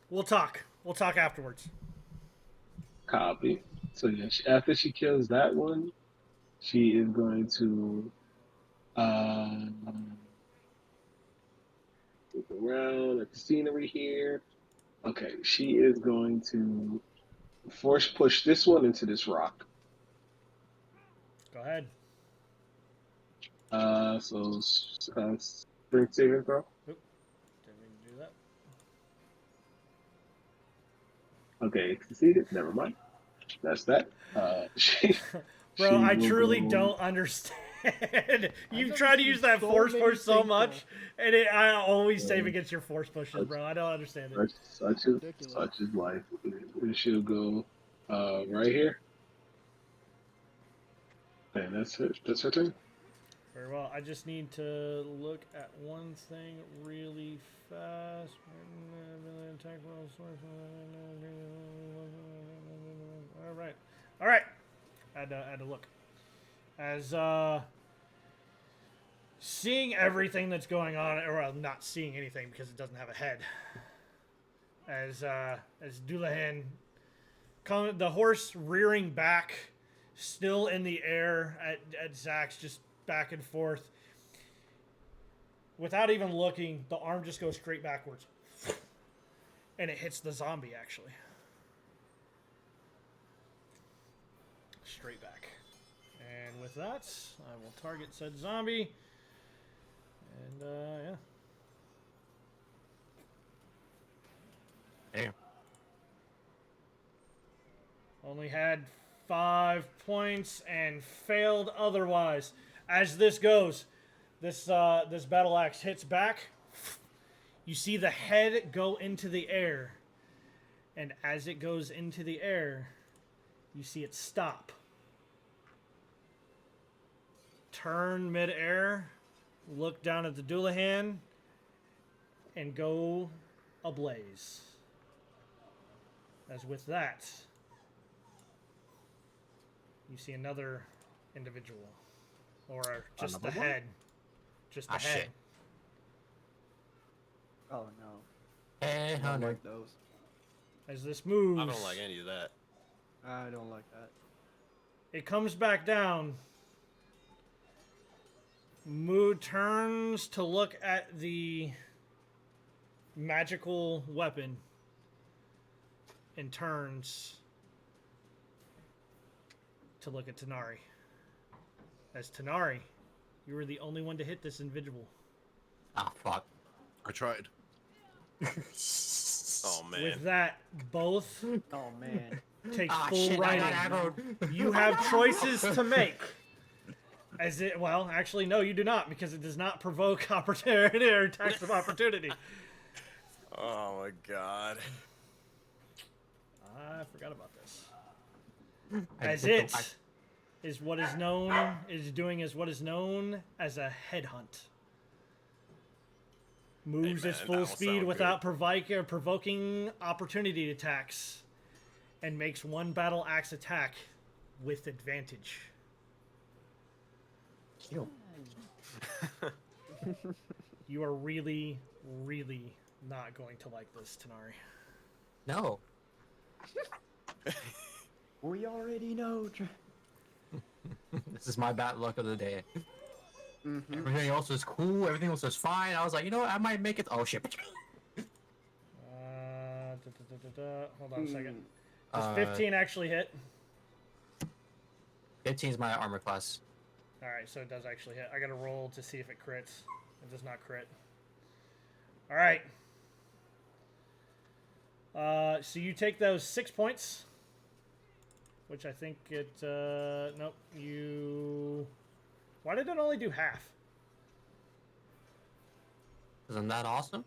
We'll talk. We'll talk afterwards. Copy. So yeah, after she kills that one, she is going to look around at the scenery here. Okay, she is going to force push this one into this rock. Go ahead. So strength saving throw. Oop. Didn't mean to do that. Okay, succeeded. Never mind. That's that. Bro, I will truly go- don't understand. You've I've tried to seen use that so force many push so things, much, and I always save Yeah. against your force pushes, bro. I don't understand it. Such is life. And she'll go right here. And that's it. That's her turn. Very well. I just need to look at one thing really fast. All right. All right. I had to look. As seeing everything that's going on, or well, not seeing anything because it doesn't have a head. As Dullahan, the horse rearing back, still in the air at Zax, just back and forth. Without even looking, the arm just goes straight backwards. And it hits the zombie, actually. Straight back. And with that, I will target said zombie. And, yeah. Damn. Only had 5 points and failed otherwise. As this goes, this battle axe hits back. You see the head go into the air. And as it goes into the air, you see it stop. Turn mid-air, look down at the Dullahan, and go ablaze. As with that, you see another individual. Or just Another the one? head. Just the Ah, head. shit. Oh no. Hey, I don't Hunter. like those. As this moves, I don't like any of that. I don't like that. it comes back down. Mood turns to look at the magical weapon and turns to look at Tanari. As Tanari, you were the only one to hit this individual. Ah, fuck. I tried. Oh man. With that, both Oh man. take Ah, full shit, I got writing. aggroed. You have choices to make. As it, well, actually, no, you do not, because it does not provoke opportunity or attacks of opportunity. Oh my god. I forgot about this. I As took the- it is what is known is doing is what is known as a headhunt. Moves Hey, its man, full that'll speed sound without provoking opportunity attacks, and makes one battle axe attack with advantage. Yo. You are really, really not going to like this, Tanari. No. We already know. This is my bad luck of the day. Mm-hmm. Everything else was cool. Everything else was fine. I was like, you know what? I might make it. Oh shit. Hold on a second. Mm. Does 15 actually hit? 15 is my armor class. Alright, so it does actually hit. I gotta roll to see if it crits. It does not crit. Alright. So you take those 6 points. Which I think it, nope, you... Why did it only do half? Isn't that awesome?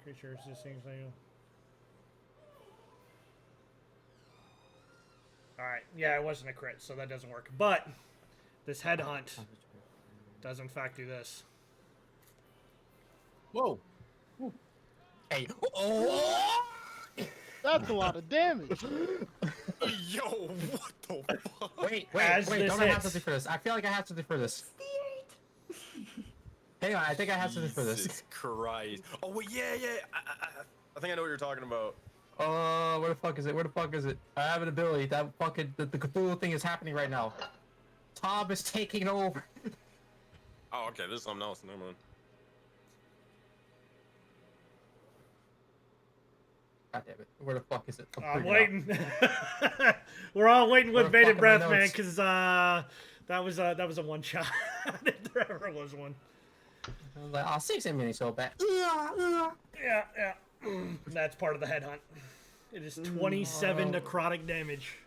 Creatures, just seems like... Alright, yeah, it wasn't a crit, so that doesn't work. But, this headhunt does in fact do this. Whoa. Hey. Oh! That's a lot of damage. Yo, what the fuck? Wait, As wait, this don't I have hits. something for this? I feel like I have something for this. Hang on, I think I have something for this. Jesus Christ. Oh, wait, yeah. I think I know what you're talking about. Where the fuck is it? Where the fuck is it? I have an ability. That fucking, the Cthulhu thing is happening right now. Tom is taking over. Oh, okay, this is something else. Never mind. God damn it. Where the fuck is it? I'm figuring it out. waiting. We're all waiting with Where the bated fuck are my breath, man, notes? because that was a one shot. If there ever was one. I was like, oh, 6 minutes so bad. Yeah. That's part of the headhunt. It is 27 necrotic damage.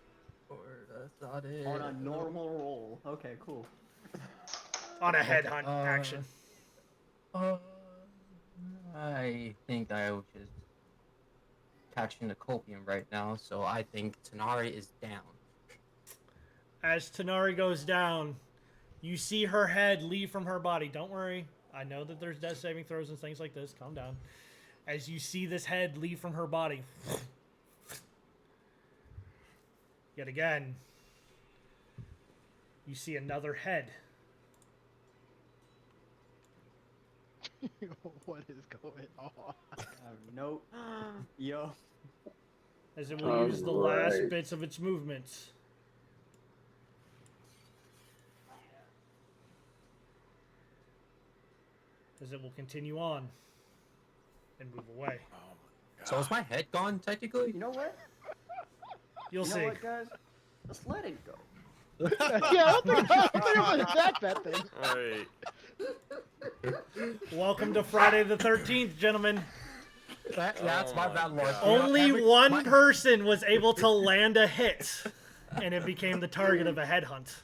On a normal roll. Okay, cool. On a headhunt action. I think I was just catching the copium right now, so I think Tanari is down. As Tanari goes down, you see her head leave from her body. Don't worry. I know that there's death saving throws and things like this. Calm down. As you see this head leave from her body. Yet again, you see another head. What is going on? Nope. Yo. As it will use the last bits of its movements. As it will continue on and move away. So is my head gone technically? You know what? You'll you see. know what, guys? Let's let it go. Yeah, I don't think I'm gonna attack that thing. Alright. Welcome to Friday the 13th, gentlemen. That's my bad, Lord. Only one person was able to land a hit, and it became the target of a headhunt.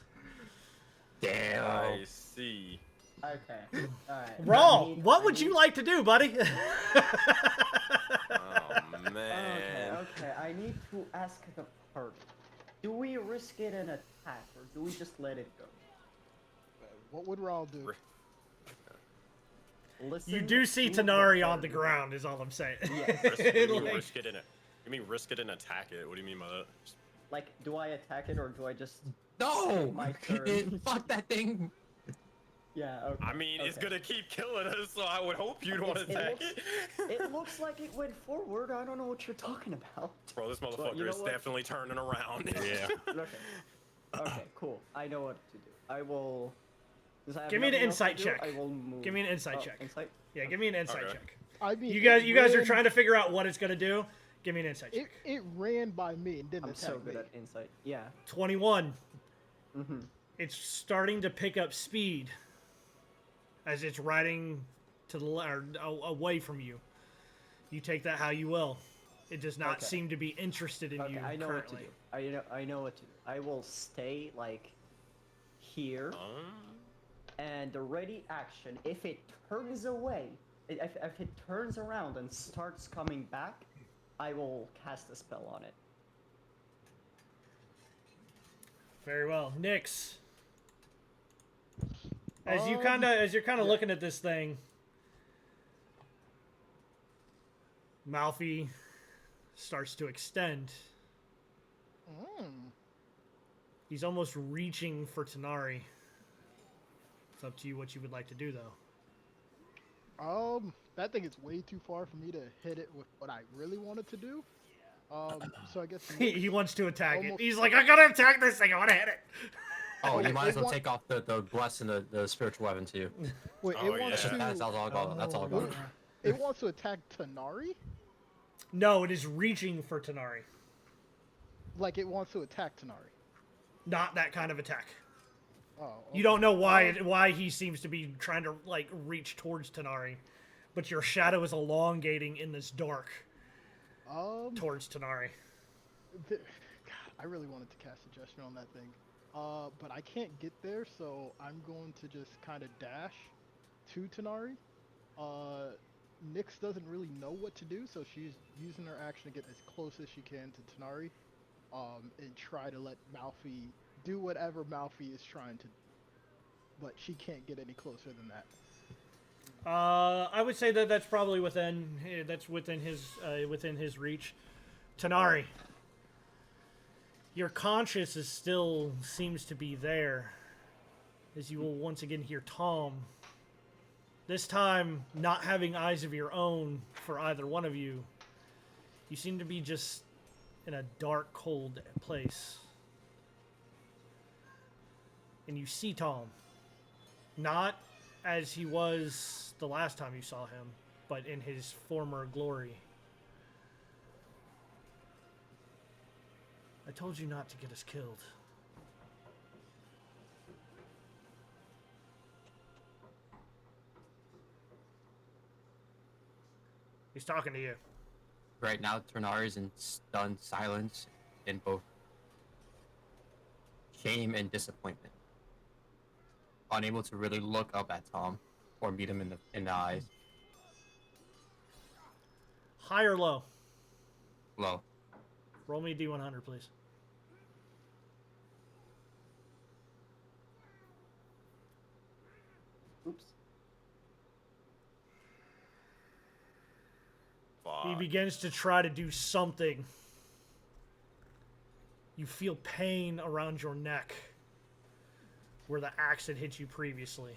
Damn. I see. Okay. Alright. Raw, what would you like to do, buddy? Oh man. Okay. I need to ask the party. Do we risk it an attack, or do we just let it go? What would Raul do? Listen You do see to Tanari the on the party. ground, is all I'm saying. Yes. Risk, what do you mean Like- risk it in it? You mean risk it and attack it? What do you mean by that? Like, do I attack it, or do I just... No! My turn. Fuck that thing! Yeah, okay. I mean, it's okay. gonna keep killing us, so I would hope you'd want to attack it. It looks like it went forward. I don't know what you're talking about. Bro, this motherfucker Well, you know is what? definitely turning around. Yeah. Okay. Okay, cool. I know what to do. I will... Since I have Give me an nothing else to insight do, check. I will move. Give me an insight Oh, check. Insight? Yeah, give me an insight Okay. check. I mean, You guys are ran- trying to figure out what it's gonna do. Give me an insight check. It ran by me and didn't I'm attack so good me. at insight. Yeah. 21. Mm-hmm. It's starting to pick up speed as it's riding to the away from you. You take that how you will. It does not Okay. seem to be interested in Okay, you I know currently. what to do. I know what to do. I will stay, like, here, and the ready action, if it turns away, if it turns around and starts coming back, I will cast a spell on it. Very well, Nyx. As you're kind of looking at this thing, Malfi starts to extend. He's almost reaching for Tanari. It's up to you what you would like to do, though. That thing is way too far for me to hit it with what I really wanted to do. So I guess He wants to attack it. Almost- He's like, I gotta attack this thing. I want to hit it. Oh, you might as well It wa- take off the bless and the spiritual weapon too. Wait, Oh, it yeah. wants to. That's all gone. That's all gone. It wants to attack Tanari. No, it is reaching for Tanari. Like it wants to attack Tanari. Not that kind of attack. Oh. You don't know why he seems to be trying to like reach towards Tanari, but your shadow is elongating in this dark towards Tanari. God, I really wanted to cast Suggestion on that thing. But I can't get there, so I'm going to just kind of dash to Tanari. Nyx doesn't really know what to do, so she's using her action to get as close as she can to Tanari, and try to let Malfi do whatever Malfi is trying to. But she can't get any closer than that. I would say that that's probably within his reach. Tanari, your conscience is still seems to be there, as you will once again hear Tom. This time, not having eyes of your own for either one of you, you seem to be just in a dark, cold place. And you see Tom. Not as he was the last time you saw him, but in his former glory. I told you not to get us killed. He's talking to you. Right now, Ternar is in stunned silence in both shame and disappointment. Unable to really look up at Tom or meet him in the eyes. High or low? Low. Roll me a D100, please. He begins to try to do something. You feel pain around your neck where the axe had hit you previously.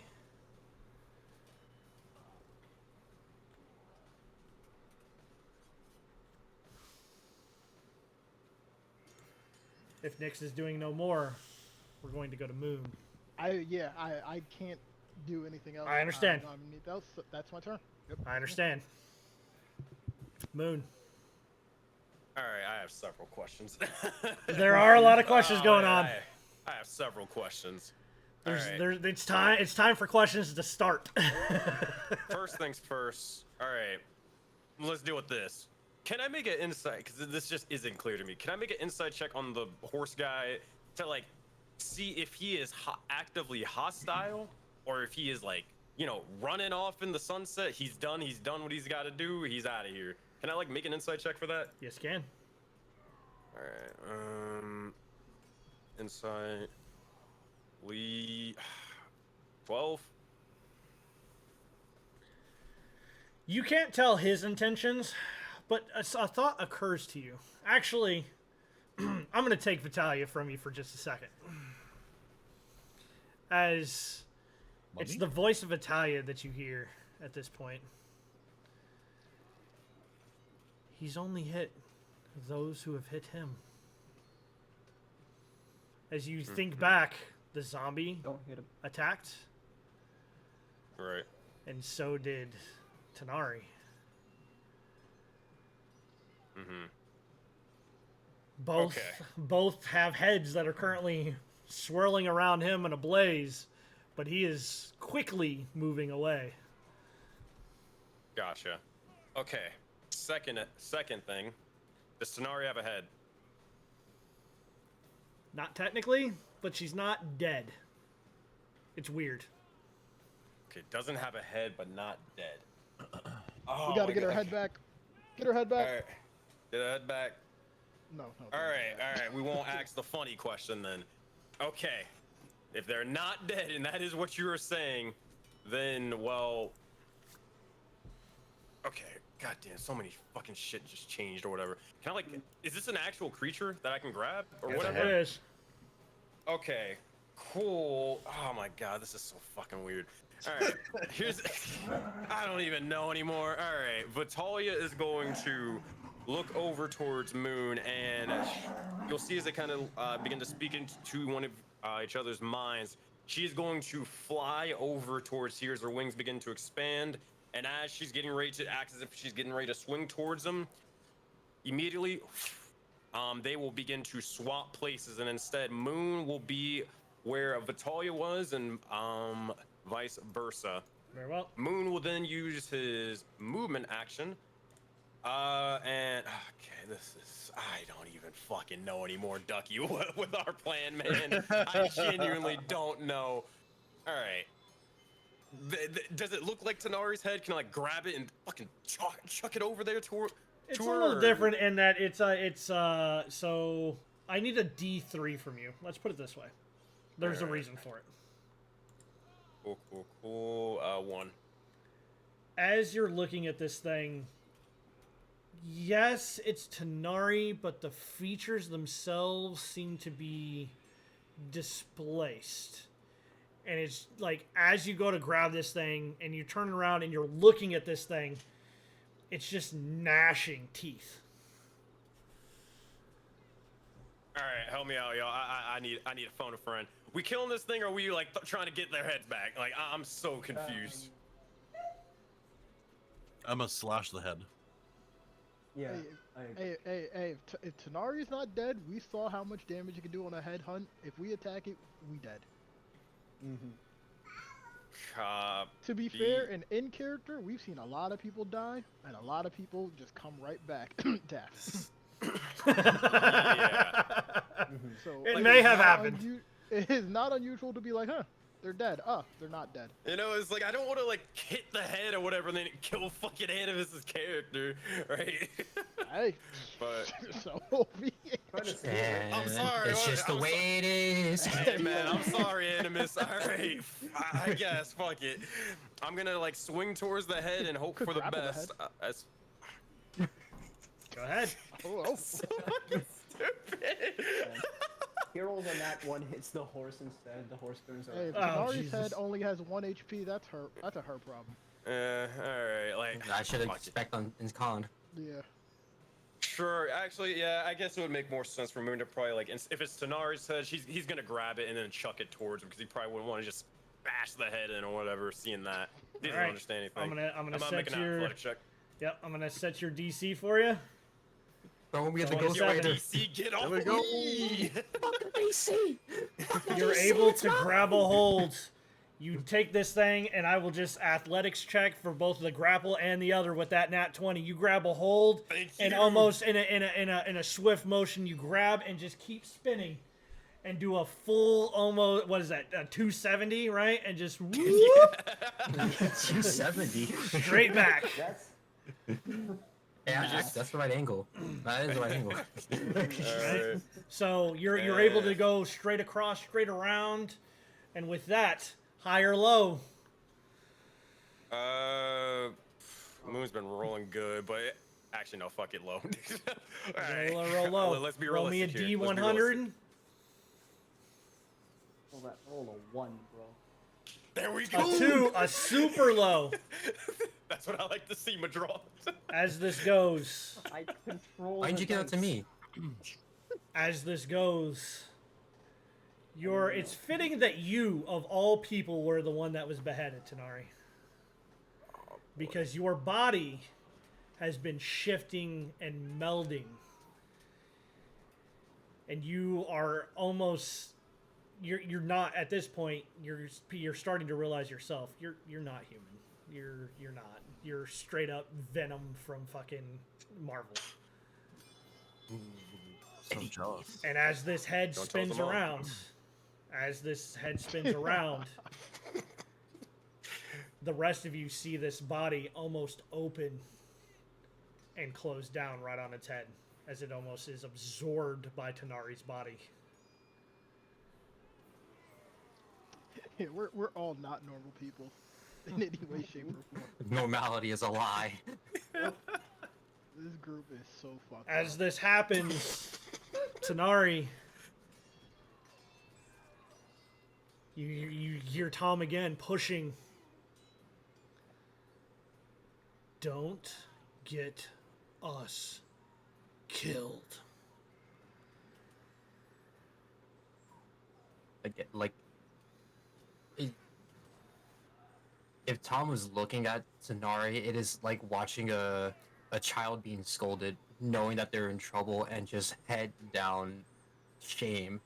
If Nyx is doing no more, we're going to go to Moon. I can't do anything else. I understand. That's my turn. Yep. I understand. Moon. All right, I have several questions. There are a lot of questions going on. I have several questions. It's time for questions to start. First things first. All right, let's deal with this. Can I make an insight? Because this just isn't clear to me. Can I make an insight check on the horse guy to like see if he is actively hostile, or if he is like, you know, running off in the sunset? He's done what he's got to do. He's out of here. Can I like make an insight check for that? Yes, can. All right. Insight. Lee. 12. You can't tell his intentions, but a thought occurs to you. Actually, I'm going to take Vitalia from you for just a second. As it's the voice of Vitalia that you hear at this point. He's only hit those who have hit him. As you think back, the zombie attacked. Right. And so did Tanari. Mm-hmm. Both have heads that are currently swirling around him in a blaze, but he is quickly moving away. Gotcha. Okay. Second thing. Does Tanari have a head? Not technically, but she's not dead. It's weird. Okay, doesn't have a head, but not dead. We gotta get her head back. Get her head back. All right. Get her head back. No. All right. We won't ask the funny question then. Okay. If they're not dead, and that is what you were saying, then, well... Okay. Goddamn, so many fucking shit just changed or whatever. Can I, like... Is this an actual creature that I can grab? Or whatever? It is. Okay. Cool. Oh my god, this is so fucking weird. Alright. Here's... I don't even know anymore. Alright. Vitalia is going to look over towards Moon, and you'll see as they kind of begin to speak into one of each other's minds, she's going to fly over towards here as her wings begin to expand, and as she's getting ready to act as if she's getting ready to swing towards them, immediately they will begin to swap places, and instead Moon will be where Vitalia was, and vice versa. Very well. Moon will then use his movement action. And okay, this is, I don't even fucking know anymore, Ducky, with our plan, man. I genuinely don't know. All right. Does it look like Tanari's head? Can I like grab it and fucking chuck it over there to her? It's a little different in that so I need a D3 from you. Let's put it this way. There's a reason for it. Cool. 1. As you're looking at this thing, yes, it's Tanari, but the features themselves seem to be displaced. And it's like, as you go to grab this thing and you turn around and you're looking at this thing, it's just gnashing teeth. All right, help me out, y'all. I need to phone a friend. We killing this thing, or are we like trying to get their heads back? Like, I'm so confused. I'm gonna slash the head. Yeah. Hey, if Tanari's not dead, we saw how much damage you can do on a head hunt. If we attack it, we dead. To be fair, and in character, we've seen a lot of people die, and a lot of people just come right back to death. Yeah. So it may have happened. It is not unusual to be like, huh, they're dead. They're not dead. You know, it's like, I don't want to like hit the head or whatever and then kill fucking Animus's character, right? Hey, but so I'm sorry. It's just the way it is. Hey man, I'm sorry, Animus. All right, I guess. Fuck it. I'm gonna like swing towards the head and hope for the best. ahead. Oh, So fucking stupid. He rolls on that one, hits the horse instead. The horse burns hey, if out. Tanari's Jesus. head only has 1 HP, that's a her problem. Alright, like... I should fuck it. expect on in con. Yeah. Sure, actually, yeah, I guess it would make more sense for Moon to probably, like, if it's Tanari's head, he's gonna grab it and then chuck it towards him, because he probably wouldn't want to just bash the head in or whatever, seeing that. He doesn't Alright, understand anything. I'm gonna about set making an your. athletic check. Yep, I'm gonna set your DC for you. Don't we have the So Ghost you're Rider? DC, get off we of go. me! Fucking DC! You're able to grab a hold. You take this thing, and I will just athletics check for both the grapple and the other with that nat 20. You grab a hold, Thank and you. almost in a swift motion, you grab and just keep spinning, and do a full almost what is that 270 right, and just whoop, 270. straight back. That's Yeah, that's the right angle. That is the right angle. Alright. So you're able to go straight across, straight around, and with that, high or low. Moon's been rolling good, but actually no, fuck it, low. Roll low. Let's be Roll realistic me a here. Let's be D100. realistic. roll a 1, bro. There we A go. 2, a super low. That's what I like to see, Madral. As this goes, I control. Why'd the you give it to dice. me? as this goes, it's fitting that you, of all people, were the one that was beheaded, Tanari. Because your body has been shifting and melding. And you are almost you're not at this point, you're starting to realize yourself, you're not human. You're not. You're straight up Venom from fucking Marvel. So jealous. And as this head Don't tell spins them all. around, the rest of you see this body almost open and close down right on its head, as it almost is absorbed by Tanari's body. Yeah, we're all not normal people in any way, shape, or form. Normality is a lie. This group is so fucked As up. this happens, Tanari, you hear Tom again pushing. Don't get us killed. Like, if Tom was looking at Tanari, it is like watching a child being scolded, knowing that they're in trouble, and just head down shame.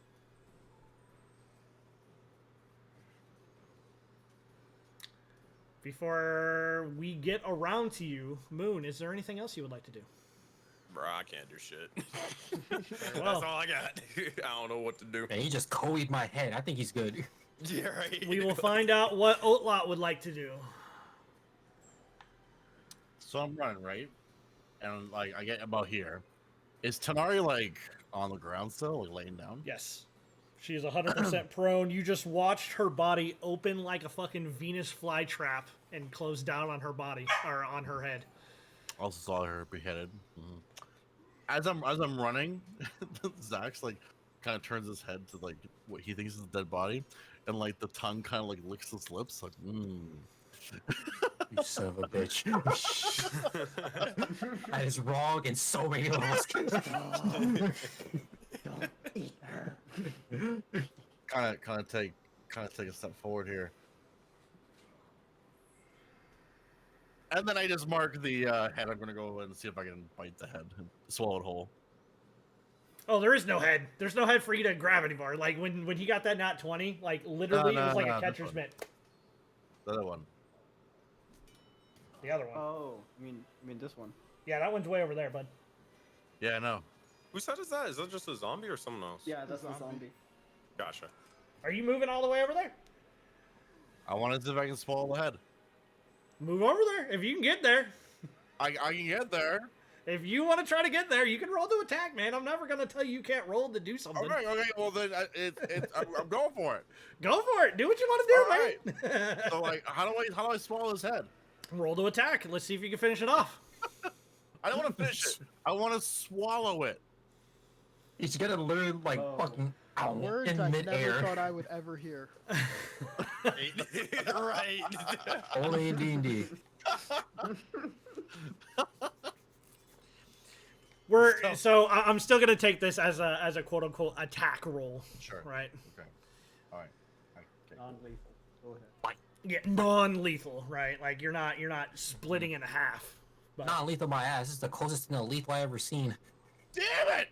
Before we get around to you, Moon, is there anything else you would like to do? Bro, I can't do shit. well. That's all I got. I don't know what to do. Man, he just Kobe'd my head. I think he's good. Yeah, right. We will find out what Otlot would like to do. So I'm running, right? And like I get about here. Is Tanari like on the ground still, like laying down? Yes. She is 100% prone. You just watched her body open like a fucking Venus flytrap and close down on her body, or on her head. Also saw her beheaded. As I'm running, Zach's like kind of turns his head to like what he thinks is a dead body, and like the tongue kind of like licks his lips, like You son of a bitch. That is wrong in so many levels. Don't eat her. kind of take a step forward here. And then I just mark the head. I'm gonna go and see if I can bite the head and swallow it whole. Oh, there is no head. There's no head for you to grab anymore. Like when he got that nat 20, like literally it was like a catcher's mitt. The other one. The other one. Oh, I mean this one. Yeah, that one's way over there, bud. Yeah, I know. Whose head is that? Is that just a zombie or someone else? Yeah, that's the zombie. Gotcha. Are you moving all the way over there? I want to see if I can swallow the head. Move over there. If you can get there. I can get there. If you want to try to get there, you can roll to attack, man. I'm never going to tell you can't roll to do something. Okay. Well then, I'm going for it. Go for it. Do what you want to do, All man. So like, how do I swallow his head? Roll to attack. Let's see if you can finish it off. I don't want to finish it. I want to swallow it. He's gonna literally like fucking out Words in I midair. never thought I would ever hear. Right. Only in D&D. I'm still gonna take this as a quote unquote attack roll. Sure. Right. Okay. All right. Okay. Non-lethal. Go ahead. Yeah, non-lethal, right? Like you're not splitting in half. But Non-lethal my ass. This is the closest thing to lethal I ever seen. Damn it!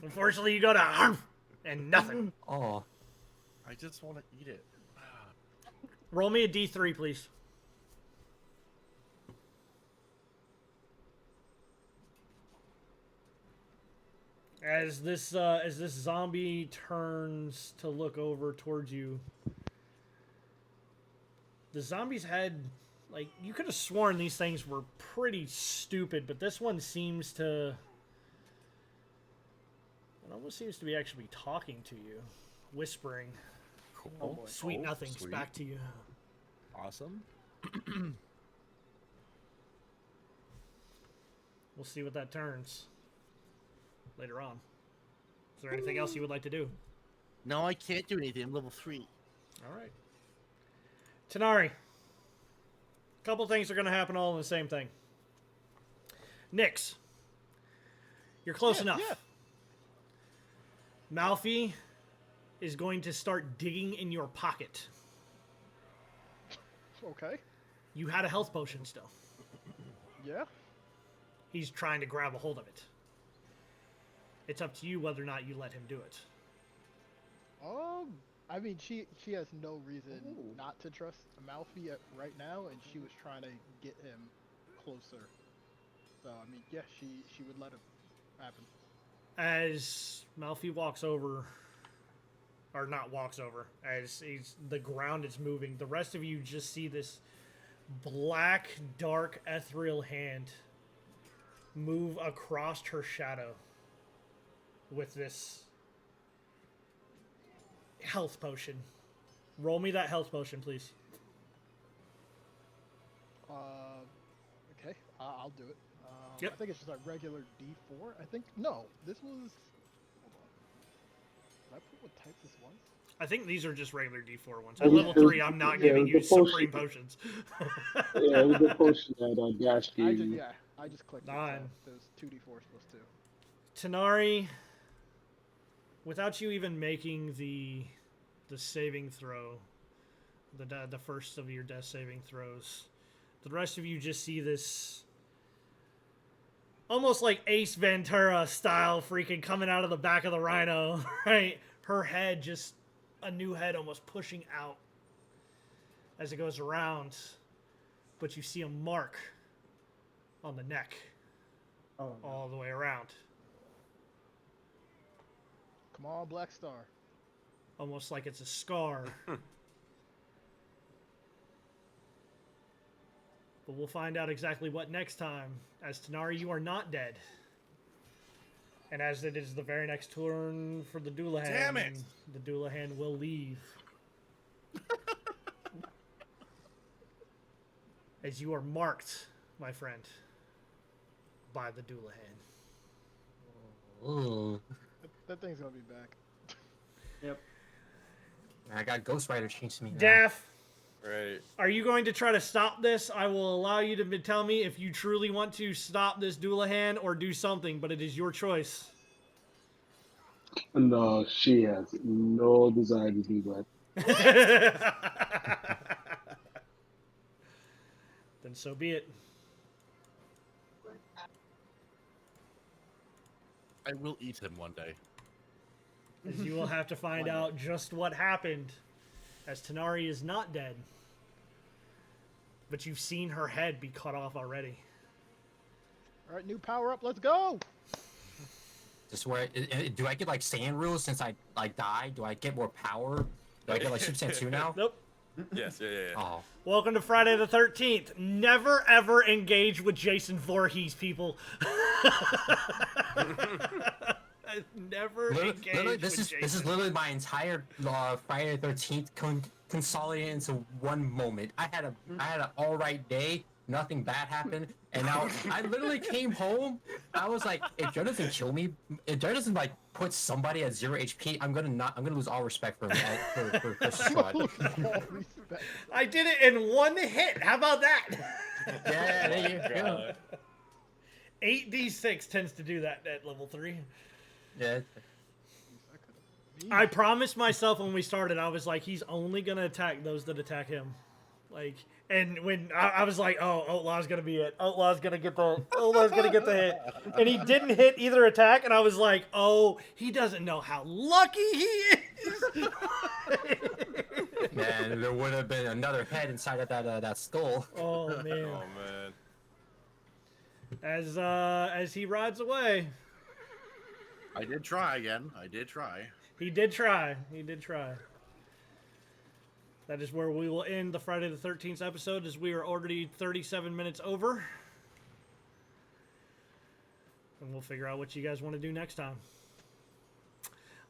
unfortunately, you go to harf and nothing. Oh. I just want to eat it. Roll me a d3, please. As this zombie turns to look over towards you, the zombie's head, like, you could have sworn these things were pretty stupid, but this one seems to, it almost seems to be actually talking to you, whispering. Cool. Sweet nothings sweet. back to you. Awesome. We'll see what that turns later on. Is there anything else you would like to do? No, I can't do anything. I'm level 3. All right. Tanari. A couple things are going to happen all in the same thing. Nyx. You're close enough. Yeah. Malfi is going to start digging in your pocket. Okay. You had a health potion still. Yeah. He's trying to grab a hold of it. It's up to you whether or not you let him do it. I mean, she has no reason not to trust Malfi right now, and she was trying to get him closer. So I mean, yeah, she would let it happen. As Malfi walks over, or not walks over, as the ground is moving, the rest of you just see this black, dark, ethereal hand move across her shadow with this health potion. Roll me that health potion, please. Okay, I'll do it. Yep. I think it's just a regular D4. I think no, this was. Hold on. Did I put what type this was? I think these are just regular D4 ones. At level 3, I'm not giving you supreme potions. Yeah, it was the potion that Dash gave you. I just clicked 9. it. So those 2D4s plus 2. Tanari, without you even making the saving throw, the first of your death saving throws, the rest of you just see this almost like Ace Ventura style freaking coming out of the back of the rhino, right? Her head just a new head almost pushing out as it goes around, but you see a mark on the neck all the way around. Come on, Black Star. Almost like it's a scar. But we'll find out exactly what next time. As Tanari, you are not dead. And as it is the very next turn for the Doulahan, Damn it! The Doulahan will leave. As you are marked, my friend, by the Doulahan. Ooh. That thing's gonna be back. Yep. I got Ghost Rider changed to me now. Daff, Right. are you going to try to stop this? I will allow you to tell me if you truly want to stop this Doulahan or do something, but it is your choice. No, she has no desire to do that. Then so be it. I will eat him one day. As you will have to find out just what happened, as Tanari is not dead. But you've seen her head be cut off already. All right, new power up. Let's go. Just where do I get like sand rules since I like died? Do I get more power? Do I get like Super Saiyan 2 now? Nope. Yes, yeah. Oh. Welcome to Friday the 13th. Never ever engage with Jason Voorhees, people. Never engage Literally, with this Jason. is literally my entire Friday the 13th consolidated into one moment. I had an all right day. Nothing bad happened, And now I literally came home. I was like, if Joe doesn't kill me, if Joe doesn't like put somebody at 0 HP, I'm gonna lose all respect for him. For squad. I did it in one hit. How about that? Yeah, there you go. 8d6 tends to do that at level 3. Yeah. I promised myself when we started, I was like, he's only gonna attack those that attack him. Like, and when I was like, oh, Outlaw's gonna be it. Outlaw's gonna get the hit, and he didn't hit either attack, and I was like, oh, he doesn't know how lucky he is. Man, there would have been another head inside of that skull. Oh man. Oh man. As he rides away. I did try again. I did try. He did try. He did try. That is where we will end the Friday the 13th episode, as we are already 37 minutes over. And we'll figure out what you guys want to do next time.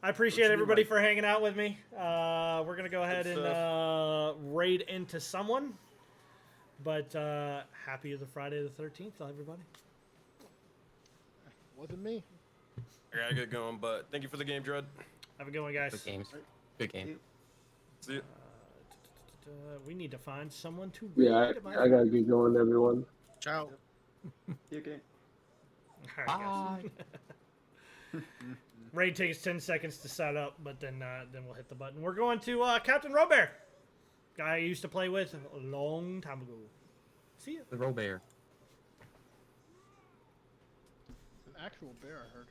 I appreciate everybody for hanging out with me. We're going to go ahead and raid into someone. But happy the Friday the 13th, everybody. Wasn't me. I gotta get going, but thank you for the game, Dread. Have a good one, guys. Good games. Good game. See ya. We need to find someone to Yeah, raid. I gotta get going, everyone. Ciao. You can. All right, guys. Raid takes 10 seconds to set up, but then we'll hit the button. We're going to Captain Robert, guy I used to play with a long time ago. See ya. The Robert. It's an actual bear, I heard.